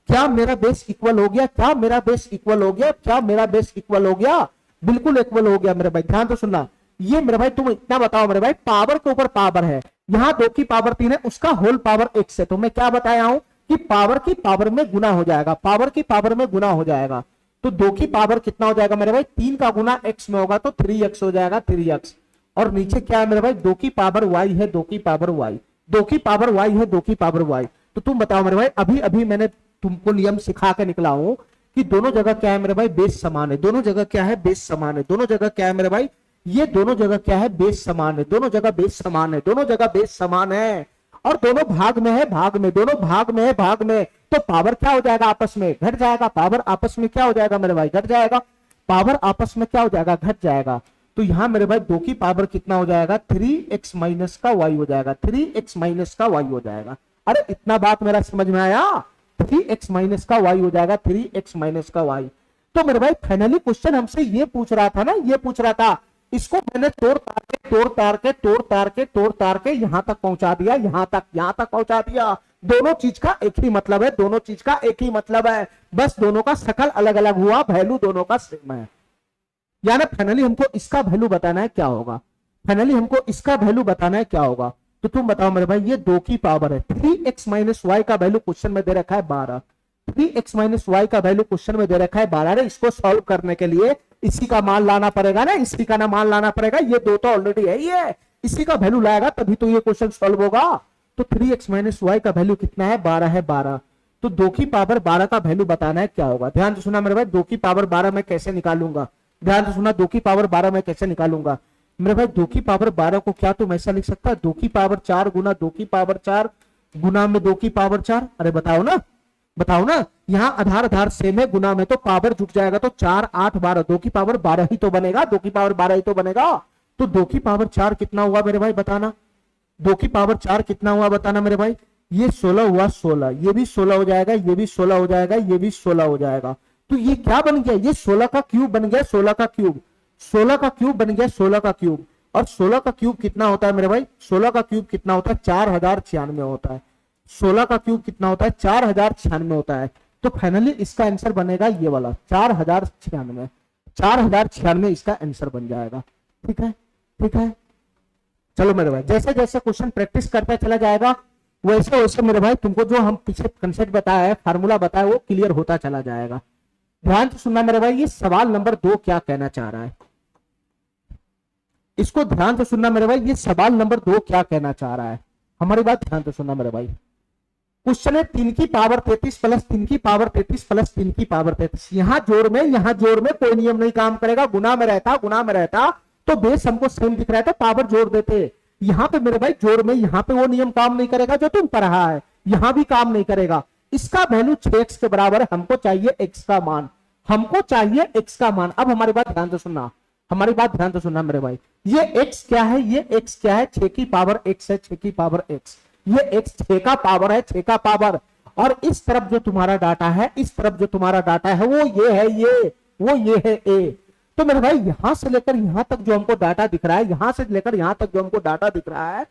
S1: क्या मेरा बेस इक्वल हो गया? क्या मेरा बेस इक्वल हो गया? क्या मेरा बेस इक्वल हो गया? बिल्कुल इक्वल हो गया मेरे भाई। ध्यान तो सुनना, ये मेरे भाई तुम इतना बताओ मेरे भाई, पावर के ऊपर पावर है, यहां 2 की पावर 3 है, उसका होल पावर x है, तो मैं क्या बताया हूं कि पावर की पावर में गुना हो जाएगा, पावर की पावर में गुना हो जाएगा। तो 2 की पावर कितना हो जाएगा मेरे भाई? 3 का गुना x में होगा तो 3x हो जाएगा, 3x। और नीचे क्या है मेरे भाई? 2 की पावर y है, 2 की पावर y, 2 की पावर y है, 2 की पावर y। तो तुम बताओ मेरे भाई, अभी अभी मैंने तुमको नियम सिखा के निकला हूं कि दोनों जगह क्या है मेरे भाई? बेस समान है, दोनों जगह क्या है? बेस समान है, दोनों जगह क्या है मेरे भाई? ये दोनों जगह क्या है? बेस समान है, दोनों जगह बेस समान है, दोनों जगह बेस समान है, और दोनों भाग में है, भाग में, दोनों भाग में है, भाग में। तो पावर क्या हो जाएगा? आपस में घट जाएगा, पावर आपस में क्या हो जाएगा मेरे भाई? घट जाएगा, पावर आपस में क्या हो जाएगा? घट जाएगा। तो यहां मेरे भाई 2 की पावर कितना हो जाएगा? 3x माइनस का y हो जाएगा, 3x माइनस का y हो जाएगा। अरे इतना बात मेरा समझ में आया? 3x माइनस का y हो जाएगा, 3x माइनस का y। तो मेरे भाई फाइनली क्वेश्चन हमसे ये पूछ रहा था ना, ये पूछ रहा था, इसको मैंने तोड़ तार के तोड़ तार के तोड़ तार के तोड़ तार के यहां तक पहुंचा दिया, यहां तक पहुंचा दिया। दोनों चीज का एक ही मतलब है, दोनों चीज का एक ही मतलब है, बस दोनों का शकल अलग अलग हुआ, वैल्यू दोनों का सेम है। यानी फाइनली हमको इसका वैल्यू बताना है क्या होगा, फाइनली हमको इसका वैल्यू बताना है क्या होगा। तो तुम बताओ मेरे भाई, ये 2 की पावर है, 3x माइनस वाई का वैल्यू क्वेश्चन में दे रखा है 12, 3x माइनस वाई का वैल्यू क्वेश्चन में दे रखा है 12। इसको सॉल्व करने के लिए इसी का मान लाना पड़ेगा ना, इसी का ना मान लाना पड़ेगा। ये 2 तो ऑलरेडी है, ये इसी का वैल्यू लाएगा तभी तो ये क्वेश्चन सॉल्व होगा। तो 3x माइनस वाई का वैल्यू कितना है? 12 है, 12। तो 2 की पावर 12 का वैल्यू बताना है क्या होगा। ध्यान से सुना मेरे भाई, 2 की पावर 12 मैं कैसे निकालूंगा? ध्यान से सुना, 2 की पावर 12 मैं कैसे निकालूंगा मेरे भाई? 2 की पावर 12 को क्या तुम ऐसा लिख सकता है? 2 की पावर 4 गुना 2 की पावर 4 गुना में 2 की पावर 4। अरे बताओ ना, बताओ ना, यहां आधार आधार सेम है, गुना में तो पावर जुट जाएगा, तो 4 8 12, 2 की पावर 12 ही तो बनेगा, 2 की पावर 12 ही तो बनेगा। तो 2 की पावर 4 कितना हुआ मेरे भाई? बताना, 2 की पावर 4 कितना हुआ? बताना मेरे भाई। ये 16 हुआ, 16, ये भी 16 हो जाएगा, ये भी 16 हो जाएगा, ये भी 16 हो जाएगा। तो ये क्या बन गया? ये 16 का क्यूब बन गया, 16 का क्यूब, 16 का क्यूब बन गया, 16 का क्यूब। और 16 का क्यूब कितना होता है मेरे भाई? 16 का क्यूब कितना होता है? 4096 होता है। 16 का क्यूब कितना होता है? 4096 होता है। तो फाइनली इसका आंसर बनेगा ये वाला 4096, 4096 इसका आंसर बन जाएगा। ठीक है, ठीक है। चलो मेरे भाई, जैसे जैसे क्वेश्चन प्रैक्टिस करता चला जाएगा वैसे वैसे मेरे भाई तुमको जो हम पीछे कंसेप्ट बताया है, फार्मूला बताया, वो क्लियर होता चला जाएगा। ध्यान से सुनना मेरे भाई, ये सवाल नंबर 2 क्या कहना चाह रहा है, इसको ध्यान से सुनना मेरे भाई। ये सवाल नंबर 2 क्या कहना चाह रहा है, हमारी बात ध्यान से सुनना मेरे भाई। क्वेश्चन है 3 की पावर 33 प्लस 3 की पावर 33 प्लस 3 की पावर 33। यहां जोड़ में कोई नियम नहीं काम करेगा। गुना में रहता तो बेस हमको सेम दिख रहा है तो पावर जोड़ देते। यहां पे मेरे भाई जोड़ में, यहां पे वो नियम काम नहीं करेगा जो तुम पढ़ा है, यहां भी काम नहीं करेगा। इसका वैल्यू 6x के बराबर है, हमको चाहिए x का मान, हमको चाहिए x का मान। अब हमारी बात ध्यान से सुनना, हमारी बात ध्यान से सुनना मेरे भाई। ये x क्या है? ये x क्या है? 6 की पावर x है, 6 की पावर x। ये x 6 का पावर है, 6 का पावर। और इस तरफ जो तुम्हारा डाटा है, इस तरफ जो तुम्हारा डाटा है वो ये है, वो ये है a। तो मेरे भाई यहां से लेकर यहां तक जो हमको डाटा दिख रहा है, यहां से लेकर यहां तक जो हमको डाटा दिख रहा है,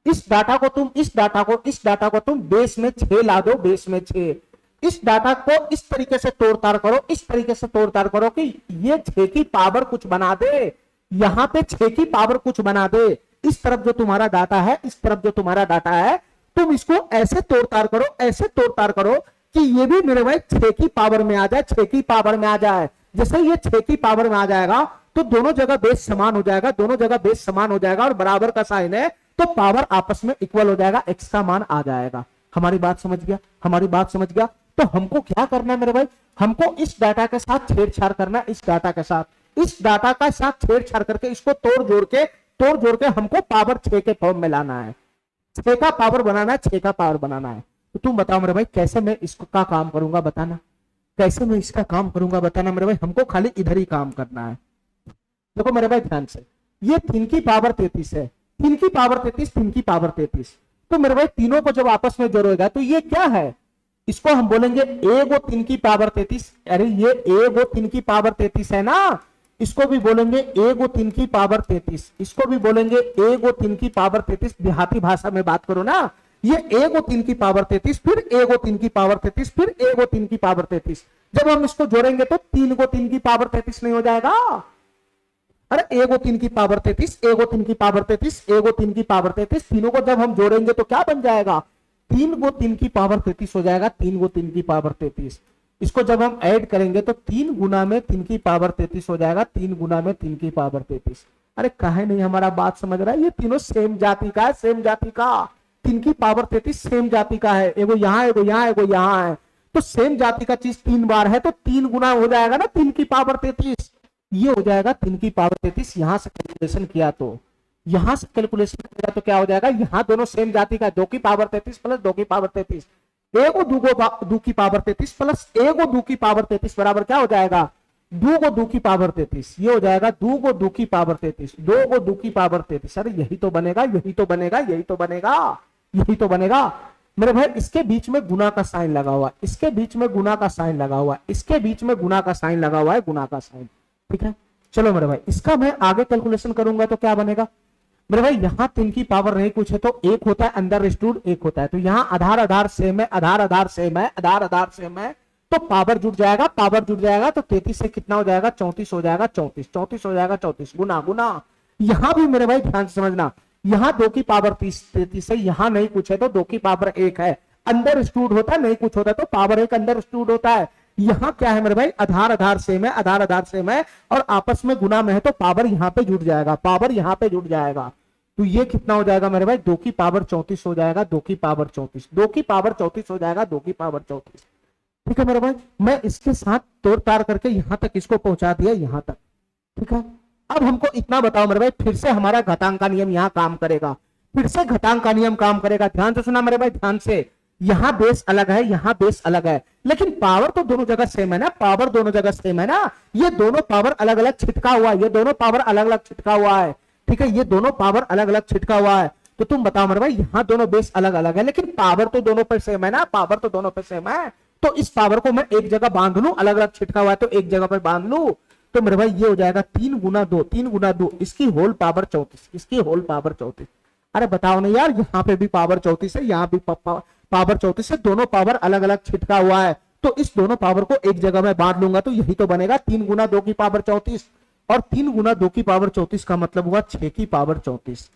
S1: इस डाटा को तुम बेस में 6 ला दो, बेस में 6। इस डाटा को इस तरीके से तोड़ ताड़ करो, इस तरीके से तोड़ ताड़ करो कि ये 6 की पावर कुछ बना दे, यहां पे 6 की पावर कुछ बना दे। इस तरफ जो तुम्हारा डाटा है, इस तरफ जो तुम्हारा डाटा है, तुम इसको ऐसे तोड़ ताड़ करो, ऐसे तोड़ ताड़ करो कि ये भी मेरे भाई 6 की पावर में आ जाए, 6 की पावर में आ जाए। जैसे ये 6 की पावर में आ जाएगा तो दोनों जगह बेस समान हो जाएगा, दोनों जगह बेस समान हो जाएगा और बराबर का साइन है तो पावर आपस में इक्वल हो जाएगा, एक्स का मान आ जाएगा। हमारी बात समझ गया, हमारी बात समझ गया। तो हमको क्या करना है मेरे भाई, हमको इस डाटा के साथ छेड़छाड़ करना है, इस डाटा के साथ, इस डाटा का साथ छेड़छाड़ करके इसको तोड़ जोड़ के हमको पावर 6 के फॉर्म में लाना है, 6 का पावर बनाना है, 6 का पावर बनाना है। तो तुम बताओ मेरे भाई कैसे मैं इसका काम करूंगा बताना, कैसे मैं इसका काम करूंगा बताना मेरे भाई। हमको खाली इधर ही काम करना है। देखो मेरे भाई ध्यान से, ये 3 की पावर 33 है, 3 की पावर 33, 3 की पावर 33। तो मेरे भाई तीनों को जब आपस में जोड़ेगा तो ये क्या है, इसको हम बोलेंगे ए गो 3 की पावर 33। अरे ये ए गो 3 की पावर 33 है ना, इसको भी बोलेंगे ए गो 3 की पावर 33, इसको भी बोलेंगे ए गो 3 की पावर 33। देहाती भाषा में बात करो ना, ये ए गो 3 की पावर 33, फिर ए गो 3 की पावर 33, फिर ए गो 3 की पावर 33। जब हम इसको जोड़ेंगे तो 3 गो 3 की पावर 33 नहीं हो जाएगा। अरे ए गो 3 की पावर 33, ए गो 3 की पावर 33, ए गो 3 की पावर 33, तीनों को जब हम जोड़ेंगे तो क्या बन जाएगा, 3 गो 3 की पावर 33 हो जाएगा, 3 गो 3 की पावर 33। इसको जब हम ऐड करेंगे तो 3 गुना में 3 की पावर 33 हो जाएगा, 3 गुना में 3 की पावर 33। अरे काहे नहीं हमारा बात समझ रहा है, ये तीनों सेम जाति का है, सेम जाति का। 3 की पावर 33 सेम जाति का है, एगो यहाँ एगो यहाँ एगो यहाँ है, तो सेम जाति का चीज 3 बार है तो 3 गुना हो जाएगा ना 3 की पावर 33, ये हो जाएगा 3 की पावर 33। यहां से कैलकुलेशन किया तो, यहां से कैलकुलेशन किया तो क्या हो जाएगा, यहां दोनों सेम जाति का, 2 की पावर 33 प्लस 2 की पावर 33, एगो 2 की पावर 33 प्लस एगो 2 की पावर 33 बराबर क्या हो जाएगा, 2 को 2 की पावर 33, ये हो जाएगा 2 को 2 की पावर 33, 2 को 2 की पावर 33। अरे यही तो बनेगा, यही तो बनेगा, यही तो बनेगा, यही तो बनेगा मेरे भाई। इसके बीच में गुना का साइन लगा हुआ है, इसके बीच में गुना का साइन लगा हुआ है, इसके बीच में गुना का साइन लगा हुआ है, गुना का साइन, ठीक है। चलो मेरे भाई इसका मैं आगे कैलकुलेशन करूंगा तो क्या बनेगा मेरे भाई, यहां 3 की पावर नहीं कुछ है तो 1 होता है, अंदर स्टूड 1 होता है, तो यहां आधार आधार सेम है, आधार आधार सेम है, आधार आधार सेम है, तो पावर जुड़ जाएगा, पावर जुड़ जाएगा तो 33 से कितना हो जाएगा, 34 हो जाएगा, 34 34 हो जाएगा, 34 गुना गुना। यहां भी मेरे भाई ध्यान से समझना, यहां 2 की पावर 33 है, यहां नहीं कुछ है तो 2 की पावर 1 है, अंदर स्टूड होता है, नहीं कुछ होता है तो पावर 1 अंदर स्टूड होता है। यहां क्या है मेरे भाई, आधार आधार सेम है, आधार आधार सेम है और आपस में गुना में है तो पावर यहां पे जुड़ जाएगा, पावर यहां पे जुड़ जाएगा। तो ये कितना हो जाएगा मेरे भाई, 2 की पावर 34 हो जाएगा, 2 की पावर 34, 2 की पावर 34 हो जाएगा, 2 की पावर 34। ठीक है मेरे भाई, मैं इसके साथ तोड़ ताड़ करके यहां तक इसको पहुंचा दिया, यहां तक, ठीक है। अब हमको इतना बताओ मेरे भाई, फिर से हमारा घातांक का नियम यहां काम करेगा, फिर से घातांक का नियम काम करेगा। ध्यान से सुना मेरे भाई, ध्यान से, यहां बेस अलग है, यहां बेस अलग है, लेकिन पावर तो दोनों जगह सेम है ना, पावर दोनों जगह सेम है ना। ये दोनों पावर अलग अलग छिटका हुआ है, ये दोनों पावर अलग अलग छिटका हुआ है, ठीक है, ये दोनों पावर अलग अलग छिटका हुआ है। तो तुम बताओ मेरे भाई, यहां दोनों बेस अलग अलग है लेकिन पावर तो दोनों पे सेम है ना, पावर तो दोनों पे सेम है। तो इस पावर को मैं एक जगह बांध लूं, अलग अलग छिटका हुआ है तो एक जगह पर बांध लूं, तो मेरे भाई ये हो जाएगा 3 गुना 2, 3 गुना 2, इसकी होल पावर 34, इसकी होल पावर 34। अरे बताओ ना यार, यहाँ पे भी पावर 34 है, यहाँ भी पावर 34 है, दोनों पावर अलग अलग छिटका हुआ है, तो इस दोनों पावर को एक जगह में बांट लूंगा तो यही तो बनेगा 3 गुना 2 की पावर 34, और 3 गुना 2 की पावर 34 का मतलब हुआ 6 की पावर 34,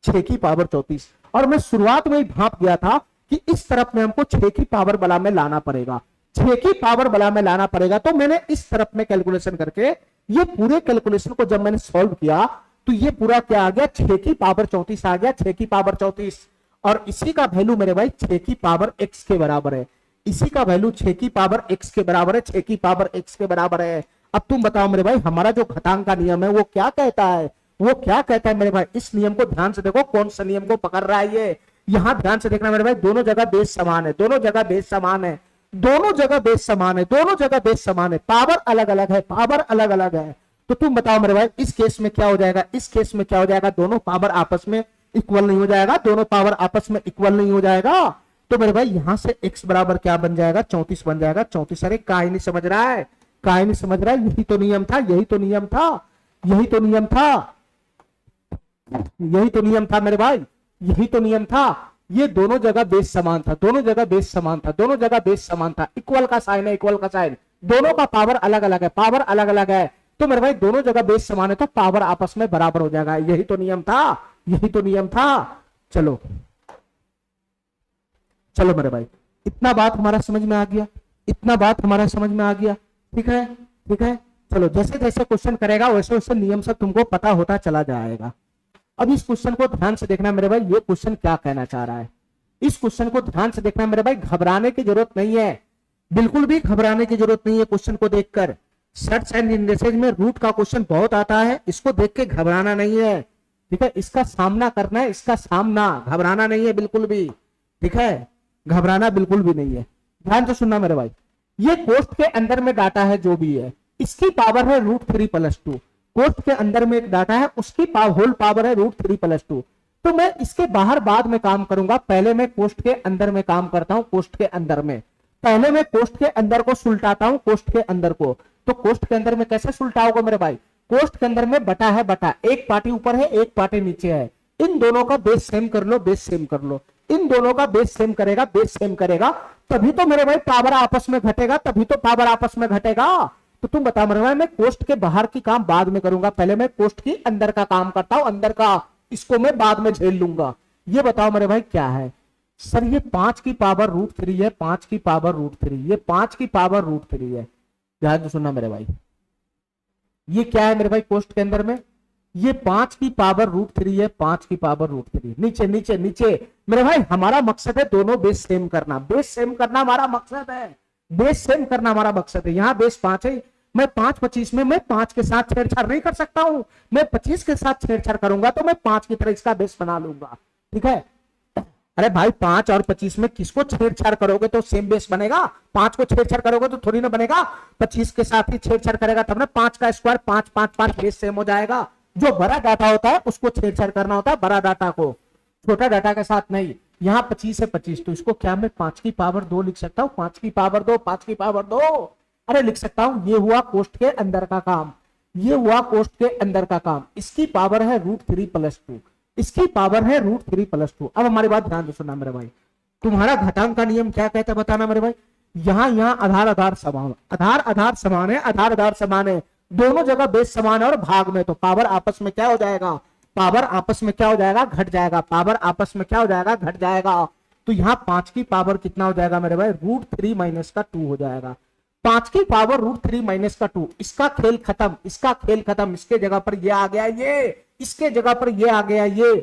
S1: 6 की पावर 34। और मैं शुरुआत में ही भाप गया था कि इस तरफ में हमको 6 की पावर बला में लाना पड़ेगा, 6 की पावर बला में लाना पड़ेगा। तो मैंने इस तरफ में कैलकुलेशन करके ये पूरे कैलकुलेशन को जब मैंने सॉल्व किया तो ये पूरा क्या आ गया, 6 की पावर 34 आ गया, 6 की पावर 34। और इसी का वैल्यू मेरे भाई 6 की पावर x के बराबर है, इसी का वैल्यू 6 की पावर x के बराबर है, 6 की पावर x के बराबर है। अब तुम बताओ मेरे भाई, हमारा जो घातांक का नियम है वो क्या कहता है, वो क्या कहता है मेरे भाई। इस नियम को ध्यान से देखो, कौन सा नियम को पकड़ रहा है ये, यहां ध्यान से देखना मेरे भाई, दोनों जगह बेस समान है, दोनों जगह बेस समान है, दोनों जगह बेस समान है, दोनों जगह बेस समान है, पावर अलग अलग है, पावर अलग अलग है। तो तुम बताओ मेरे भाई, इस केस में क्या हो जाएगा, इस केस में क्या हो जाएगा, दोनों पावर आपस में इक्वल नहीं हो जाएगा, दोनों पावर आपस में इक्वल नहीं हो जाएगा। तो मेरे भाई यहां से x बराबर क्या बन जाएगा, 34 बन जाएगा, 34। अरे काहे नहीं समझ रहा है, काहे नहीं समझ रहा है, यही तो नियम था, यही तो नियम था, यही तो नियम था, यही तो नियम था मेरे भाई, यही तो नियम था। ये दोनों जगह बेस समान था, दोनों जगह बेस समान था, दोनों जगह बेस समान था, इक्वल का साइन है, इक्वल का साइन, दोनों का पावर अलग अलग है, पावर अलग अलग है, तो मेरे भाई दोनों जगह बेस समान है तो पावर आपस में बराबर हो जाएगा। यही तो नियम था, यही तो नियम था। चलो चलो मेरे भाई, इतना बात हमारा समझ में आ गया, इतना बात हमारा समझ में आ गया। ठीक है, ठीक है। चलो जैसे जैसे क्वेश्चन करेगा वैसे वैसे नियम सब तुमको पता होता चला जाएगा। अब इस क्वेश्चन को ध्यान से देखना मेरे भाई, ये क्वेश्चन क्या कहना चाह रहा है, इस क्वेश्चन को ध्यान से देखना मेरे भाई। घबराने की जरूरत नहीं है, बिल्कुल भी घबराने की जरूरत नहीं है क्वेश्चन को देखकर। सर्च एंड इंडेक्सेज में रूट का क्वेश्चन बहुत आता है, इसको देख के घबराना नहीं है। ठीक है, इसका सामना करना है, इसका सामना, घबराना नहीं है बिल्कुल भी। ठीक है, घबराना बिल्कुल भी नहीं है। ध्यान से सुनना मेरे भाई, ये कोष्ठ के अंदर में डाटा है जो भी है, इसकी पावर है √3+2। कोष्ठ के अंदर में एक डाटा है, उसकी होल पावर है √3+2। तो मैं इसके बाहर बाद में काम करूंगा, पहले मैं कोष्ठ के अंदर में काम करता हूं। कोष्ठ के अंदर में पहले मैं कोष्ठ के अंदर को सुलटाता हूं, कोष्ठ के अंदर को। तो कोष्ठ के अंदर में कैसे सुलटाओगे मेरे भाई, कोष्ठ के अंदर में बटा है बटा, एक पार्टी ऊपर है एक पार्टी नीचे है, इन दोनों का बेस सेम कर लो, बेस सेम कर लो, इन दोनों का बेस सेम करेगा, बेस सेम करेगा, तभी तो मेरे भाई पावर आपस में घटेगा, तभी तो पावर आपस में घटेगा। तो तुम बताओ मेरे भाई, मैं कोष्ठ के बाहर की काम बाद में करूंगा, पहले मैं कोष्ठ की अंदर का काम करता हूं, अंदर का, इसको मैं बाद में झेल लूंगा। ये बताओ मेरे भाई क्या है। सर ये 5 की पावर √3 है, 5 की पावर √3, ये 5 की पावर √3 है। ध्यान से सुनना मेरे भाई, ये क्या है मेरे भाई कोष्ठ के अंदर में, ये 5 की पावर √3 है, 5 की पावर √3। नीचे नीचे नीचे मेरे भाई, हमारा मकसद है दोनों बेस सेम करना, बेस सेम करना हमारा मकसद है, बेस सेम करना हमारा मकसद है। यहाँ बेस 5 है, मैं 5×25 में मैं 5 के साथ छेड़छाड़ नहीं कर सकता हूं, मैं 25 के साथ छेड़छाड़ करूंगा तो मैं 5 की तरह इसका बेस बना लूंगा। ठीक है, अरे भाई 5 और 25 में किसको छेड़छाड़ करोगे तो सेम बेस बनेगा, 5 को छेड़छाड़ करोगे तो थोड़ी ना बनेगा, 25 के साथ ही छेड़छाड़ करेगा तब ना 5 का स्क्वायर 5 5 5 बेस सेम हो जाएगा। जो बड़ा डाटा होता है उसको छेड़छाड़ करना होता है, बड़ा डाटा को, छोटा डाटा के साथ नहीं। यहाँ 25 है 25, तो इसको क्या मैं 5 की पावर 2 लिख सकता हूँ, 5 की पावर 2, 5 की पावर 2, अरे लिख सकता हूं। ये हुआ कोष्ठ के अंदर का काम, ये हुआ कोष्ठ के अंदर का काम। इसकी पावर है √3+2, इसकी पावर है √3+2। अब हमारी बात ध्यान से सुनना मेरे भाई, तुम्हारा घटांक का नियम क्या कहता है बताना मेरे भाई। यहाँ आधार आधार समान, आधार आधार समान है, आधार आधार समान है, दोनों जगह बेस समान है और भाग में, तो पावर आपस में क्या हो जाएगा, पावर आपस में क्या हो जाएगा, घट जाएगा, पावर आपस में क्या हो जाएगा, घट जाएगा। तो यहाँ 5 की पावर कितना हो जाएगा मेरे भाई, √3-2 हो जाएगा। 5 की पावर √3-2, इसका खेल खत्म, इसका खेल खत्म, इसके जगह पर ये आ गया, ये इसके जगह पर ये आ गया, ये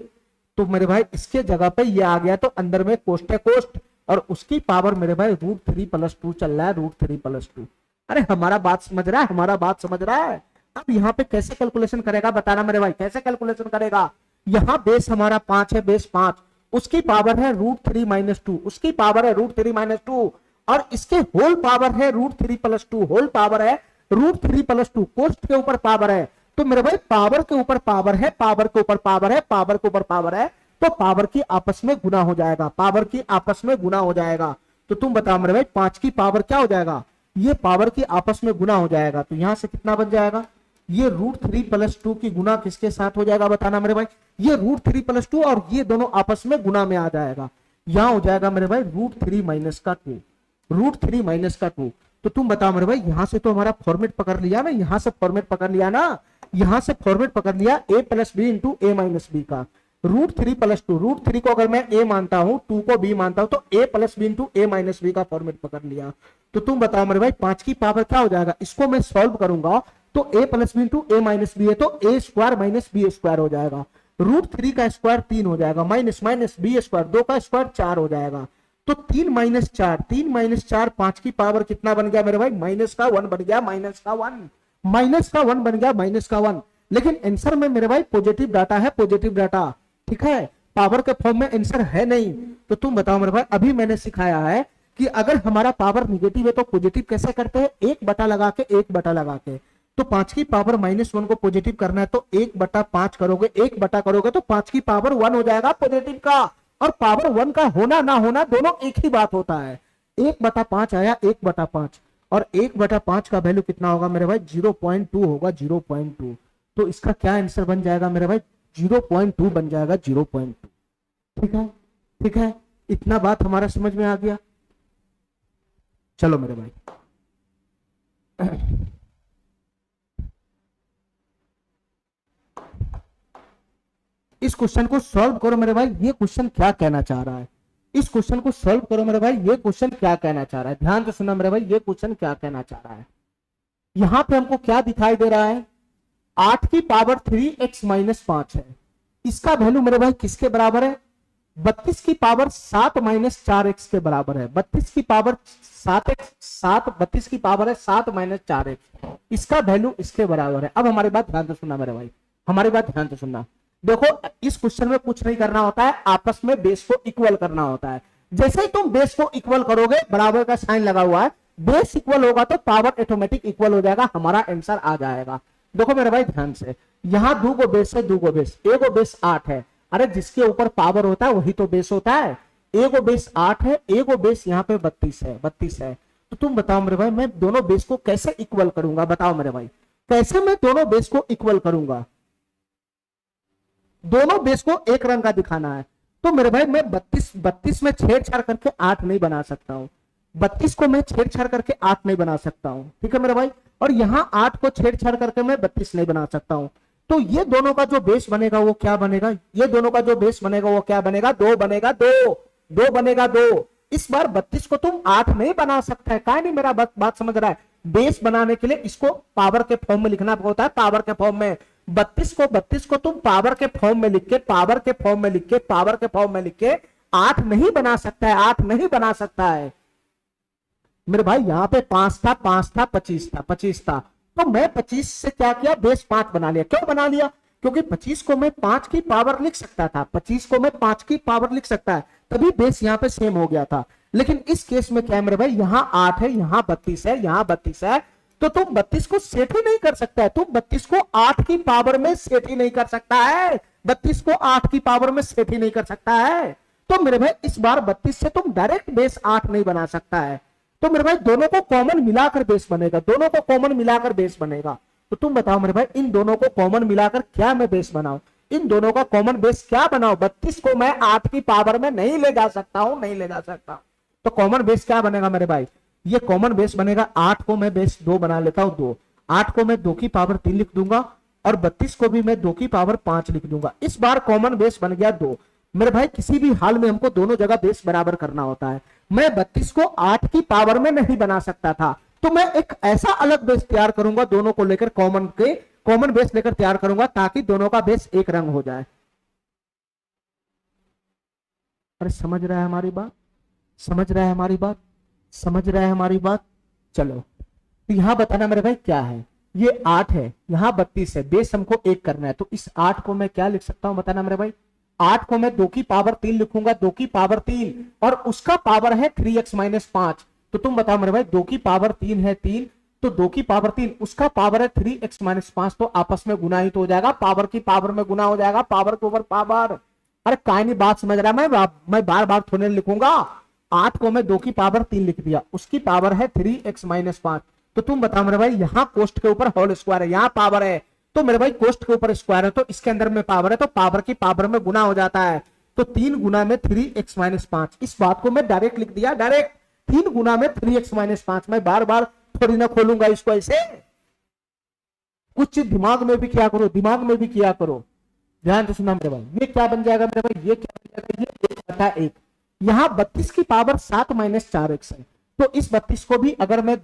S1: तो मेरे भाई इसके जगह पे ये आ गया, तो अंदर में कोष्ठ है कोष्ठ, और उसकी पावर मेरे भाई √3+2 चल रहा है, √3+2। अरे हमारा बात समझ रहा है, हमारा बात समझ रहा है। अब यहाँ पे कैसे कैलकुलेशन करेगा बताना मेरे भाई, कैसे कैलकुलेशन करेगा। यहाँ बेस हमारा 5 है, बेस 5, उसकी पावर है √3-2, उसकी पावर है √3-2, और इसके होल पावर है √3+2, होल पावर है √3+2, कोष्ठ के ऊपर पावर है। तो मेरे भाई पावर के ऊपर पावर है, पावर के ऊपर पावर है, पावर के ऊपर पावर है, तो पावर की आपस में गुना हो जाएगा, पावर की आपस में गुना हो जाएगा। तो तुम बताओ मेरे भाई 5 की पावर क्या हो जाएगा, ये पावर की आपस में गुना हो जाएगा। तो यहां से कितना बन जाएगा, ये √3+2 की गुना किसके साथ हो जाएगा बताना मेरे भाई, ये √3+2 और ये दोनों आपस में गुना में आ जाएगा। यहां हो जाएगा मेरे भाई √3-2, √3-2। तो तुम बताओ मेरे भाई, यहां से तो हमारा फॉर्मेट पकड़ लिया ना, यहां से फॉर्मेट पकड़ लिया ना, यहां से फॉर्मेट पकड़ लिया a+b × a-b का। √3+2, √3 को अगर मैं a मानता हूं, 2 को b मानता हूं, तो a+b × a-b का फॉर्मेट पकड़ लिया। तो तुम बताओ मेरे भाई 5 की पावर क्या हो जाएगा, इसको मैं सॉल्व करूंगा तो a+b × a-b है, तो a² - b² हो जाएगा। √3 का स्क्वायर 3 हो जाएगा, माइनस माइनस b², 2 का स्क्वायर 4 हो जाएगा। तो 3 - 4, 3 - 4, 5 की पावर कितना बन गया मेरे भाई, -1 बन गया, -1 बन गया, -1। लेकिन आंसर में मेरे भाई पॉजिटिव डाटा है, पॉजिटिव डाटा, ठीक है, पावर के फॉर्म में आंसर है नहीं। तो तुम बताओ मेरे भाई, अभी मैंने सिखाया है कि अगर हमारा पावर निगेटिव है तो पॉजिटिव कैसे करते हैं, 1 बटा लगा के, 1 बटा लगा के। तो 5 की पावर -1 को पॉजिटिव करना है तो 1/5 करोगे, 1 बटा करोगे तो 5 की पावर 1 हो जाएगा पॉजिटिव का। और पावर 1 का होना ना होना दोनों एक ही बात होता है। 1/5 आया, 1/5, और 1/5 का वैल्यू कितना होगा मेरे भाई, 0.2 होगा, 0.2। तो इसका क्या आंसर बन जाएगा मेरे भाई, 0.2 बन जाएगा, 0.2। ठीक है, ठीक है, इतना बात हमारा समझ में आ गया। चलो मेरे भाई, इस क्वेश्चन को सॉल्व करो मेरे भाई। ये क्वेश्चन क्या कहना चाह रहा है, इस क्वेश्चन को सॉल्व करो मेरे भाई। ये क्वेश्चन क्या कहना चाह रहा है, ध्यान से सुनना मेरे भाई, ये क्वेश्चन क्या कहना चाह रहा है। यहां पे हमको क्या दिखाई दे रहा है, 8 की पावर 3x माइनस 5 है। इसका वैल्यू मेरे भाई किसके बराबर है, 32 की पावर 7 माइनस 4x के बराबर है। 32 की पावर 7x, 32 की पावर है 7 माइनस 4x, इसका वैल्यू इसके बराबर है। अब हमारी बात ध्यान से सुनना मेरे भाई, हमारी बात ध्यान से सुनना। देखो इस क्वेश्चन में कुछ नहीं करना होता है, आपस में बेस को इक्वल करना होता है। जैसे ही तुम बेस को इक्वल करोगे, बराबर का साइन लगा हुआ है, बेस इक्वल होगा तो पावर ऑटोमेटिक इक्वल हो जाएगा, हमारा आंसर आ जाएगा। देखो मेरे भाई ध्यान से, यहां दो गो बेस है, दो गो बेस, एगो बेस 8 है। अरे जिसके ऊपर पावर होता है वही तो बेस होता है। एगो बेस 8 है, एगो बेस यहाँ पे 32 है, 32 है। तो तुम बताओ मेरे भाई, मैं दोनों बेस को कैसे इक्वल करूंगा, बताओ मेरे भाई, कैसे मैं दोनों बेस को इक्वल करूंगा। दोनों बेस को एक रंग का दिखाना है, तो मेरे भाई मैं 32 में छेड़छाड़ करके 8 नहीं बना सकता हूं। 32 को मैं छेड़छाड़ करके 8 नहीं बना सकता हूं, ठीक है मेरे भाई। और यहां 8 को छेड़छाड़ करके मैं 32 नहीं बना सकता हूं। तो ये दोनों का जो बेस बनेगा वो क्या बनेगा, ये दोनों का जो बेस बनेगा वो क्या बनेगा, 2 बनेगा, 2 बनेगा, 2। इस बार 32 को तुम 8 नहीं बना सकता है, क्या नहीं मेरा बात समझ रहा है। बेस बनाने के लिए इसको पावर के फॉर्म में लिखना होता है, पावर के फॉर्म में। 32 को तुम पावर के फॉर्म में लिख के, पावर के फॉर्म में लिख के, पावर के फॉर्म में लिख के 8 नहीं बना सकता है, 8 नहीं बना सकता है मेरे भाई। यहां पे 5 था, 5 था, 25 था, 25 था, तो मैं 25 से क्या किया, बेस 5 बना लिया। क्यों बना लिया, क्योंकि 25 को मैं 5 की पावर लिख सकता था, 25 को मैं 5 की पावर लिख सकता है, तभी बेस यहां पे सेम हो गया था। लेकिन इस केस में क्या है मेरे भाई, यहां 8 है, यहां 32 है, यहां 32 है, तो तुम 32 को सेट ही नहीं कर सकता है। तुम 32 को 8 की पावर में सेट ही नहीं कर सकता है, 32 को 8 की पावर में सेट ही नहीं कर सकता है। तो मेरे भाई इस बार 32 से तुम डायरेक्ट बेस 8 नहीं बना सकता है। तो मेरे भाई दोनों को कॉमन मिलाकर बेस बनेगा, दोनों को कॉमन मिलाकर बेस बनेगा। तो तुम बताओ मेरे भाई, इन दोनों को कॉमन मिलाकर क्या मैं बेस बनाऊं, इन दोनों का कॉमन बेस क्या बनाऊं। 32 को मैं 8 की पावर में नहीं ले जा सकता हूं, नहीं ले जा सकता। तो कॉमन बेस क्या बनेगा मेरे भाई, ये कॉमन बेस बनेगा, 8 को मैं बेस 2 बना लेता हूं, 2, 8 को मैं 2 की पावर 3 लिख दूंगा, और 32 को भी मैं 2 की पावर 5 लिख दूंगा। इस बार कॉमन बेस बन गया 2। मेरे भाई किसी भी हाल में हमको दोनों जगह बेस बराबर करना होता है। मैं 32 को 8 की पावर में नहीं बना सकता था, तो मैं एक ऐसा अलग बेस तैयार करूंगा, दोनों को लेकर कॉमन बेस लेकर तैयार करूंगा, ताकि दोनों का बेस एक रंग हो जाए। अरे समझ रहा है हमारी बात, समझ रहा है हमारी बात, समझ रहा है हमारी बात। चलो तो यहां बताना मेरे भाई क्या है, ये 8 है, यहां 32 है, बेस हमको एक करना है। तो इस 8 को मैं क्या लिख सकता हूं, बताना मेरे भाई। 8 को मैं 2 की पावर 3 लिखूंगा, 2 की पावर 3, और उसका पावर है 3x माइनस 5। तो तुम बताओ मेरे भाई, 2 की पावर 3 है 3, तो 2 की पावर 3, उसका पावर है 3x माइनस 5, तो आपस में गुना ही तो हो जाएगा, पावर की पावर में गुना हो जाएगा, पावर के ऊपर पावर। अरे काय नहीं बात समझ रहा है, मैं बार बार थोड़े लिखूंगा। 8 को मैं 2 की पावर 3 लिख दिया, उसकी पावर है 3x माइनस 5। तो तुम बताओ मेरे भाई, यहां कोष्ट के ऊपर होल स्क्वायर है, यहां पावर है, तो मेरे भाई कोष्ट के ऊपर स्क्वायर है, तो इसके अंदर में पावर है, तो पावर की पावर में गुना हो जाता है। तो 3 गुना में 3x माइनस 5, इस बात को मैं डायरेक्ट लिख दिया, डायरेक्ट 3 गुना में 3x माइनस 5। मैं बार बार थोड़ी ना खोलूंगा इसको ऐसे, कुछ दिमाग में भी किया करो, दिमाग में भी किया करो। ध्यान से सुनना मेरे भाई, ये क्या बन जाएगा मेरे भाई, ये क्या बन जाएगा, ये 1/1। यहां 32 की पावर 7 माइनस 4x है, तो इस 32 को भी अगर मैं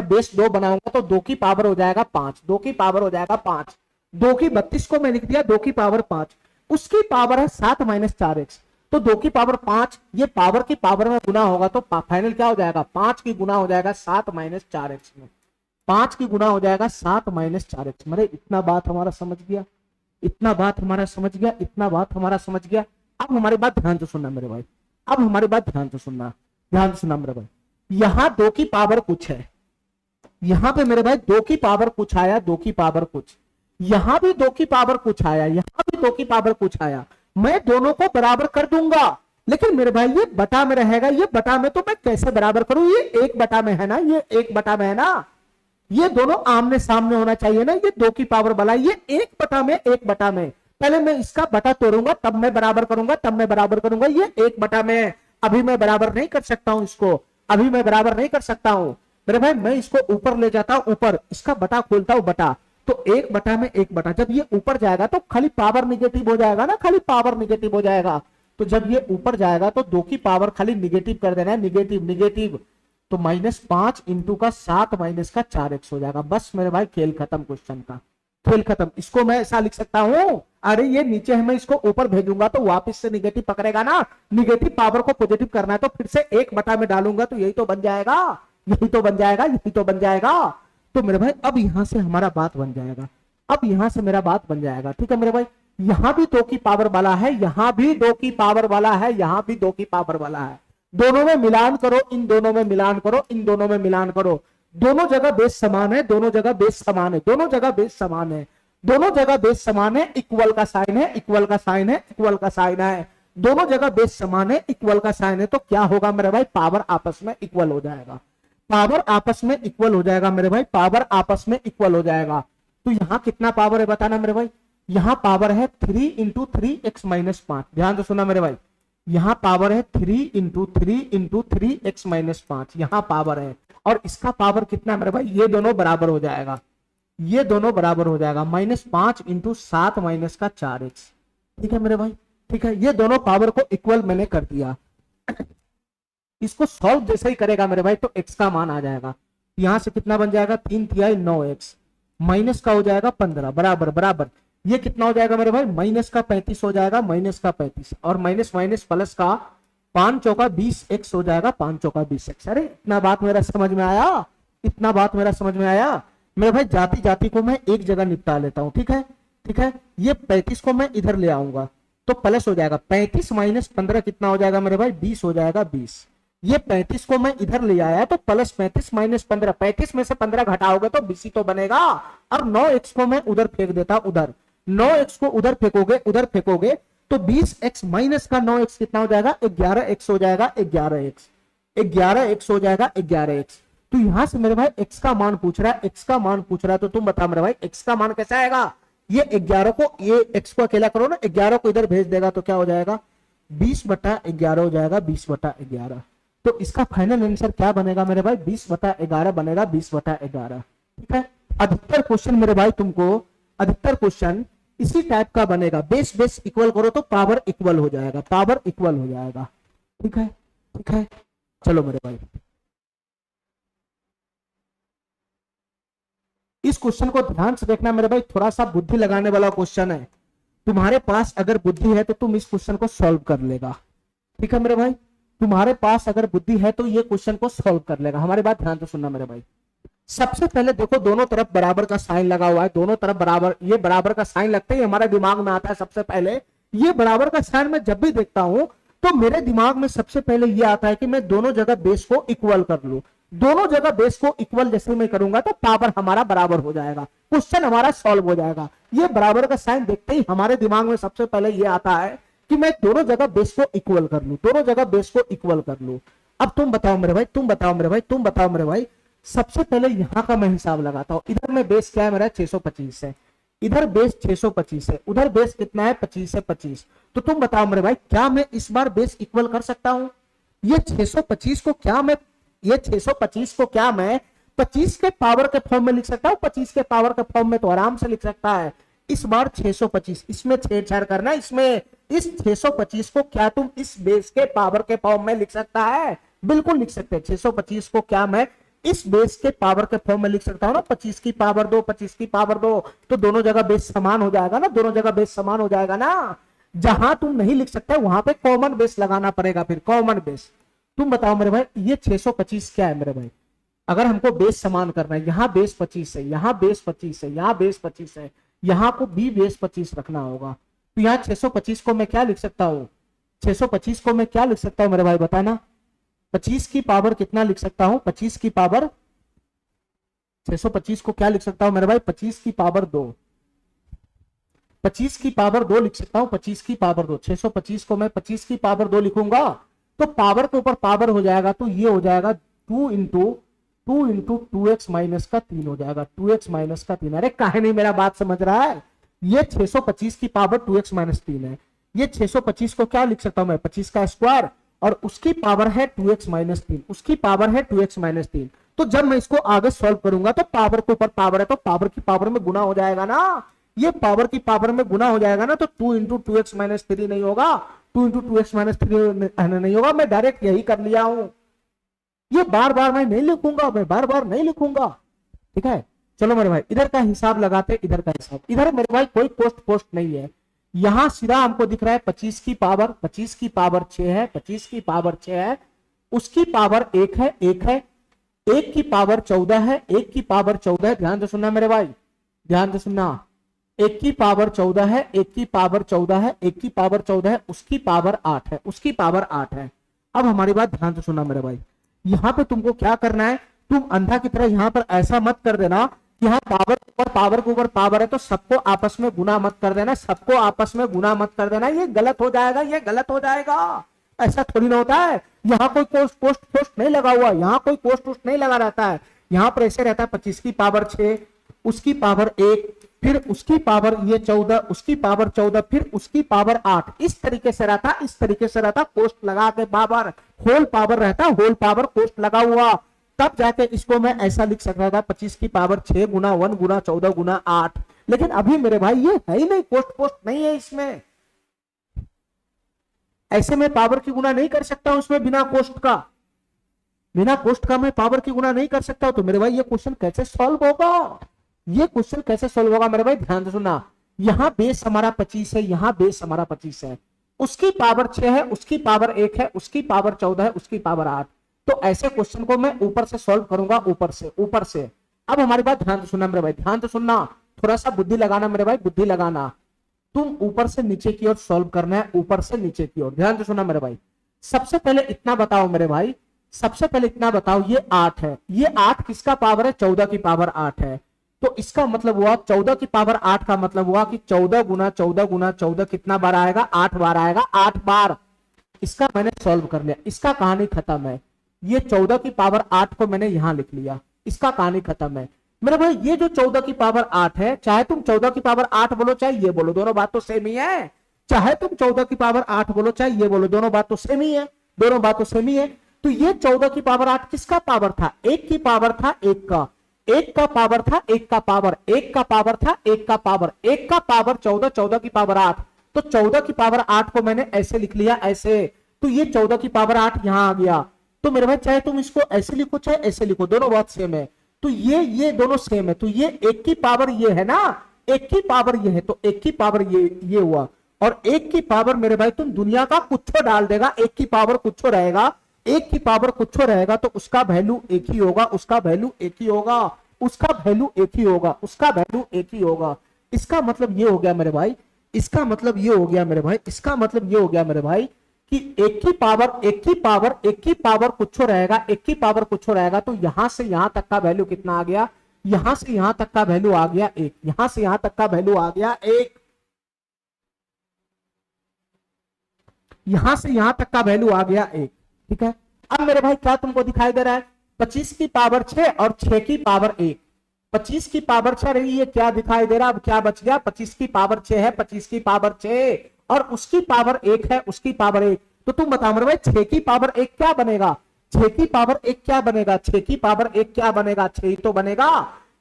S1: बेस 2 बनाऊंगा तो 2 की पावर हो जाएगा 5, 2 की पावर हो जाएगा 5, 2 की 32 को मैं लिख दिया 2 की पावर 5, उसकी पावर है 7 माइनस 4x, तो 2 की पावर 5, ये पावर की पावर में गुना होगा, तो फाइनल क्या हो जाएगा, 5 की गुना हो जाएगा 7 माइनस 4x में, 5 की गुना हो जाएगा 7 माइनस 4x। मेरे इतना बात हमारा समझ गया, इतना बात हमारा समझ गया, इतना बात हमारा समझ गया। अब हमारी बात ध्यान से सुनना मेरे भाई, अब हमारी बात ध्यान से सुनना, ध्यान से सुनना मेरे भाई। यहां 2 की पावर कुछ है, यहां पे मेरे भाई 2 की पावर कुछ आया, 2 की पावर कुछ, यहां भी 2 की पावर कुछ आया, यहां भी 2 की पावर कुछ आया। मैं दोनों को बराबर कर दूंगा, लेकिन मेरे भाई ये बटा में रहेगा, ये बटा में तो मैं कैसे बराबर करूं, ये 1 बटा में है ना, ये 1 बटा में है ना, ये दोनों आमने सामने होना चाहिए ना, ये 2 की पावर वाला, ये 1 बटा में 1 बटा में, पहले मैं इसका बटा तोड़ूंगा, तब मैं बराबर करूंगा, तब मैं बराबर करूंगा। ये 1 बटा में अभी मैं बराबर नहीं कर सकता हूं, इसको अभी मैं बराबर नहीं कर सकता हूं मेरे भाई। मैं इसको ऊपर ले जाता हूं, ऊपर इसका बटा खोलता हूं, बटा, तो 1 बटा में 1 बटा, जब ये ऊपर जाएगा तो खाली पावर निगेटिव हो जाएगा ना, खाली पावर निगेटिव हो जाएगा। तो जब ये ऊपर जाएगा तो 2 की पावर खाली निगेटिव कर देना है, निगेटिव निगेटिव, तो -5 इंटू का 7 माइनस का 4x हो जाएगा। बस मेरे भाई खेल खत्म, क्वेश्चन का खेल खत्म। इसको मैं ऐसा लिख सकता हूं, अरे ये नीचे है, मैं इसको ऊपर भेजूंगा तो वापस से निगेटिव पकड़ेगा ना, निगेटिव पावर को पॉजिटिव करना है तो फिर से 1 बटा में डालूंगा तो यही तो बन जाएगा, यही तो बन जाएगा, यही तो बन जाएगा। तो मेरे भाई अब यहां से हमारा बात बन जाएगा, अब यहां से मेरा बात बन जाएगा, ठीक है मेरे भाई। यहां भी 2 की पावर वाला है, यहां भी 2 की पावर वाला है, यहां भी 2 की पावर वाला है। दोनों में मिलान करो, इन दोनों में मिलान करो, इन दोनों में मिलान करो, दोनों जगह बेस समान है, दोनों जगह बेस समान है, दोनों जगह बेस समान है, दोनों जगह बेस समान है, इक्वल का साइन है, इक्वल का साइन है, इक्वल का साइन है, दोनों जगह बेस समान है, इक्वल का साइन है। तो क्या होगा मेरे भाई, पावर आपस में इक्वल हो जाएगा, पावर आपस में इक्वल हो जाएगा मेरे भाई, पावर आपस में इक्वल हो जाएगा। तो यहां कितना पावर है बताना मेरे भाई, यहां पावर है 3 इंटू 3x माइनस 5, ध्यान से सुना मेरे भाई, यहां पावर है 3 इंटू 3x माइनस 5, यहां पावर है। और इसका पावर कितना मेरे भाई, ये दोनों बराबर हो जाएगा, ये दोनों बराबर हो जाएगा, -5 इंटू 7 माइनस का 4x, ठीक है मेरे भाई, ठीक है। ये दोनों पावर को इक्वल मैंने कर दिया। इसको सॉल्व जैसे ही करेगा मेरे भाई तो x का मान आ जाएगा, यहां से कितना बन जाएगा, 3 तिहाई 9x, माइनस का हो जाएगा 15, बराबर बराबर, ये कितना हो जाएगा मेरे भाई, माइनस का 35 हो जाएगा, माइनस का 35 और माइनस माइनस प्लस का 5 चौका 20x हो जाएगा, 5 चौका 20x। अरे इतना बात मेरा समझ में आया, इतना बात मेरा समझ में आया मेरे भाई। जाति जाति को मैं एक जगह निपटा लेता हूं, ठीक है, ठीक है। ये 35 को मैं इधर ले आऊंगा तो प्लस हो जाएगा, 35 माइनस 15 कितना हो जाएगा मेरे भाई, 20 हो जाएगा, 20। ये 35 को मैं इधर ले आया तो प्लस 35 माइनस 15, 35 में से 15 घटाओगे तो 20 ही तो बनेगा। और 9x को मैं उधर फेंक देता, उधर 9x को उधर फेंकोगे, उधर फेंकोगे तो 20x माइनस का 9x कितना हो जाएगा, 11x हो जाएगा, 11x, 11x हो जाएगा, 11x। तो यहां से मेरे भाई x का मान पूछ रहा है, x का मान पूछ रहा है, तो तुम बताओ मेरे भाई x का मान कैसा आएगा। ये 11 को, ये x को अकेला करो ना, 11 को इधर भेज देगा तो क्या हो जाएगा, 20/11 हो जाएगा, 20/11। तो इसका फाइनल आंसर क्या बनेगा मेरे भाई, 20/11 बनेगा, 20/11, ठीक है। अधिकतर क्वेश्चन मेरे भाई तुमको, अधिकतर क्वेश्चन इसी टाइप का बनेगा, बेस बेस इक्वल करो तो पावर इक्वल हो जाएगा, पावर इक्वल हो जाएगा, ठीक है, ठीक है। चलो मेरे भाई इस क्वेश्चन को ध्यान से देखना मेरे भाई, थोड़ा सा बुद्धि लगाने वाला क्वेश्चन है। तुम्हारे पास अगर बुद्धि है तो तुम इस क्वेश्चन को सॉल्व कर लेगा, ठीक है मेरे भाई। तुम्हारे पास अगर बुद्धि है तो ये क्वेश्चन को सॉल्व कर लेगा। हमारी बात ध्यान से सुनना मेरे भाई। सबसे पहले देखो दोनों तरफ बराबर का साइन लगा हुआ है, दोनों तरफ बराबर, ये बराबर का साइन लगता है, हमारे दिमाग में आता है सबसे पहले। ये बराबर का साइन मैं जब भी देखता हूं तो मेरे दिमाग में सबसे पहले ये आता है कि मैं दोनों जगह बेस को इक्वल कर लूं। दोनों जगह बेस को इक्वल जैसे मैं करूंगा तो पावर हमारा बराबर हो जाएगा, क्वेश्चन हमारा सॉल्व हो जाएगा। ये बराबर का साइन देखते ही हमारे दिमाग में सबसे पहले ये आता है कि मैं दोनों जगह बेस को इक्वल कर लूं, दोनों जगह बेस को इक्वल कर लूं। अब तुम बताओ मेरे भाई, तुम बताओ मेरे भाई, तुम बताओ मेरे भाई। सबसे पहले यहां का मैं हिसाब लगाता हूं। इधर में बेस क्या है मेरा, 625 है, इधर बेस 625 है, उधर बेस कितना है, 25 है, 25। तो तुम बताओ मेरे भाई, क्या मैं इस बार बेस इक्वल कर सकता हूं? ये 625 को क्या मैं, ये 625 को क्या मैं 25 के पावर के फॉर्म में लिख सकता हूं? 25 के पावर के फॉर्म में तो आराम से लिख सकता है। इस बार 625, इसमें छेड़छाड़ करना, इसमें इस 625 को क्या तुम इस बेस के पावर के फॉर्म में लिख सकता है? बिल्कुल लिख सकते हैं। 625 को क्या मैं इस बेस के पावर के फॉर्म में लिख सकता हूं ना, 25 की पावर 2, 25 की पावर 2, तो दोनों जगह बेस समान हो जाएगा ना, दोनों जगह बेस समान हो जाएगा ना। जहां तुम नहीं लिख सकते वहां पे कॉमन बेस लगाना पड़ेगा, फिर कॉमन बेस। तुम बताओ मेरे भाई, ये 625 क्या है मेरे भाई? अगर हमको बेस समान करना है, यहाँ बेस 25 है, यहाँ बेस 25 है, यहाँ बेस 25 है, यहाँ को भी बेस 25 रखना होगा। तो यहाँ 625 को मैं क्या लिख सकता हूँ? 625 को मैं क्या लिख सकता हूँ मेरे भाई, बताना। 25 की पावर कितना लिख सकता हूँ? 25 की पावर, 625 को क्या लिख सकता हूँ मेरे भाई? 25 की पावर 2, 25 की पावर 2 लिख सकता हूँ, 25 की पावर 2। 625 को मैं 25 की पावर 2 लिखूंगा तो पावर के ऊपर पावर हो जाएगा, तो ये हो जाएगा 2 इंटू 2x माइनस का 3 हो जाएगा, 2x माइनस का 3। अरे काहे नहीं मेरा बात समझ रहा है? ये 625 की पावर 2x माइनस 3 है। ये 625 को क्या लिख सकता हूं मैं, 25 का स्क्वायर, और उसकी पावर है 2x माइनस 3, उसकी पावर है 2x माइनस 3। तो जब मैं इसको आगे सॉल्व करूंगा तो पावर के ऊपर पावर है तो पावर की पावर में गुना हो जाएगा ना, ये पावर की पावर में गुना हो जाएगा ना, तो 2 इंटू 2x माइनस 3 नहीं होगा, 2 इंटू 2x माइनस 3 नहीं होगा। मैं डायरेक्ट यही कर लिया हूं, ये बार बार मैं नहीं लिखूंगा, मैं बार बार नहीं लिखूंगा। ठीक है, चलो मेरे भाई इधर का हिसाब लगाते, इधर का हिसाब। इधर मेरे भाई कोई पोस्ट नहीं है, यहां सीधा हमको दिख रहा है 25 की पावर 6 है, 25 की पावर 6 है, उसकी पावर 1 है, 1 की पावर 14 है, 1 की पावर 14 है। ध्यान से सुनना मेरे भाई, ध्यान से सुनना। 1 की पावर 14 है, 1 की पावर 14 है, 1 की पावर 14 है, उसकी पावर 8 है, उसकी पावर 8 है। अब हमारी बात ध्यान से सुनना मेरे भाई, यहां पे तुमको क्या करना है, तुम अंधा की तरह यहां पर ऐसा मत कर देना कि हाँ पावर के ऊपर पावर है तो सबको आपस में गुना मत कर देना, सबको आपस में गुना मत कर देना, ये गलत हो जाएगा, ये गलत हो जाएगा। ऐसा थोड़ी ना होता है, यहाँ कोई पोस्ट नहीं लगा हुआ, यहाँ कोई पोस्ट नहीं लगा रहता है, यहाँ पर ऐसे रहता है 25 की पावर 6, उसकी पावर 1, फिर उसकी पावर ये 14, उसकी पावर 14, फिर उसकी पावर 8, इस तरीके से रहता, इस तरीके से रहता, पोस्ट लगा के पावर, होल पावर रहता, होल पावर पोस्ट लगा हुआ, तब जाके इसको मैं ऐसा लिख सकता था 25 की पावर 6 गुना 1 गुना 14 गुना 8। लेकिन अभी मेरे भाई ये है ही नहीं, पोस्ट नहीं है इसमें, ऐसे में पावर की गुना नहीं कर सकता उसमें बिना पोस्ट का, बिना पोस्ट का मैं पावर की गुना नहीं कर सकता। तो मेरे भाई ये क्वेश्चन कैसे सॉल्व होगा, ये क्वेश्चन कैसे सॉल्व होगा मेरे भाई, ध्यान से सुनना। यहां बेस हमारा 25 है, यहां बेस हमारा 25 है, उसकी पावर 6 है, उसकी पावर 1 है, उसकी पावर 14 है, उसकी पावर 8। तो ऐसे क्वेश्चन को मैं ऊपर से सॉल्व करूंगा, ऊपर से। अब हमारी बात ध्यान से सुनना मेरे भाई, ध्यान से सुनना, थोड़ा सा बुद्धि लगाना मेरे भाई, बुद्धि लगाना। तुम ऊपर से नीचे की ओर सॉल्व करना है, ऊपर से नीचे की ओर। ध्यान से सुनना मेरे भाई, सबसे पहले इतना बताओ मेरे भाई, सबसे पहले इतना बताओ, ये 8 है, ये 8 किसका पावर है, 14 की पावर 8 है। तो इसका मतलब हुआ 14 की पावर 8 का मतलब हुआ कि 14 गुना 14 गुना 14 कितना बार आएगा, 8 बार आएगा, 8 बार। इसका मैंने सॉल्व कर लिया, इसका कहानी खत्म है। ये 14 की पावर 8 को मैंने यहां लिख लिया, इसका कहानी खत्म है मेरे भाई। ये जो 14 की पावर 8 है, चाहे तुम 14 की पावर 8 बोलो चाहे ये बोलो, दोनों बात तो सेम ही है। चाहे तुम 14 की पावर 8 बोलो चाहे ये बोलो, दोनों बात तो सेम ही है, दोनों बात तो सेम ही है। तो ये 14 की पावर 8 किसका पावर था, 1 की पावर था, 1 का, 1 का पावर था, 1 का पावर, 1 का पावर था, 1 का पावर, 1 का पावर 14, 14 की पावर 8। तो 14 की पावर 8 को मैंने ऐसे लिख लिया, ऐसे। तो ये 14 की पावर 8 यहां आ गया। तो मेरे भाई चाहे तुम इसको ऐसे लिखो चाहे ऐसे लिखो, दोनों बात सेम है। तो ये दोनों सेम है। तो ये 1 की पावर ये है ना, 1 की पावर ये है, तो 1 की पावर ये हुआ। और 1 की पावर मेरे भाई तुम दुनिया का कुछ डाल देगा, 1 की पावर कुछ रहेगा, 1 की पावर कुछ रहेगा तो उसका वैल्यू एक ही होगा, उसका वैल्यू एक ही होगा, उसका वैल्यू एक ही होगा, उसका वैल्यू एक ही होगा। इसका मतलब ये हो गया मेरे भाई, इसका मतलब ये हो गया मेरे भाई, इसका मतलब ये हो गया मेरे भाई कि 1 की पावर कुछ रहेगा, 1 की पावर कुछ रहेगा। तो यहां से यहां तक का वैल्यू कितना आ गया, यहां से यहां तक का वैल्यू आ गया 1, यहां से यहां तक का वैल्यू आ गया 1, यहां से यहां तक का वैल्यू आ गया 1। ठीक है, अब मेरे भाई क्या तुमको दिखाई दे रहा है, 25 की पावर 6 और 6 की पावर 1, 25 की पावर 6 रही है, क्या दिखाई दे रहा, अब क्या बच गया, 25 की पावर 6 है, 25 की पावर 6 और उसकी पावर 1 है, उसकी पावर 1। तो तुम बताओ मेरे भाई 6 की पावर 1 क्या बनेगा, 6 की पावर 1 क्या बनेगा, 6 की पावर 1 क्या बनेगा, 6 ही तो बनेगा,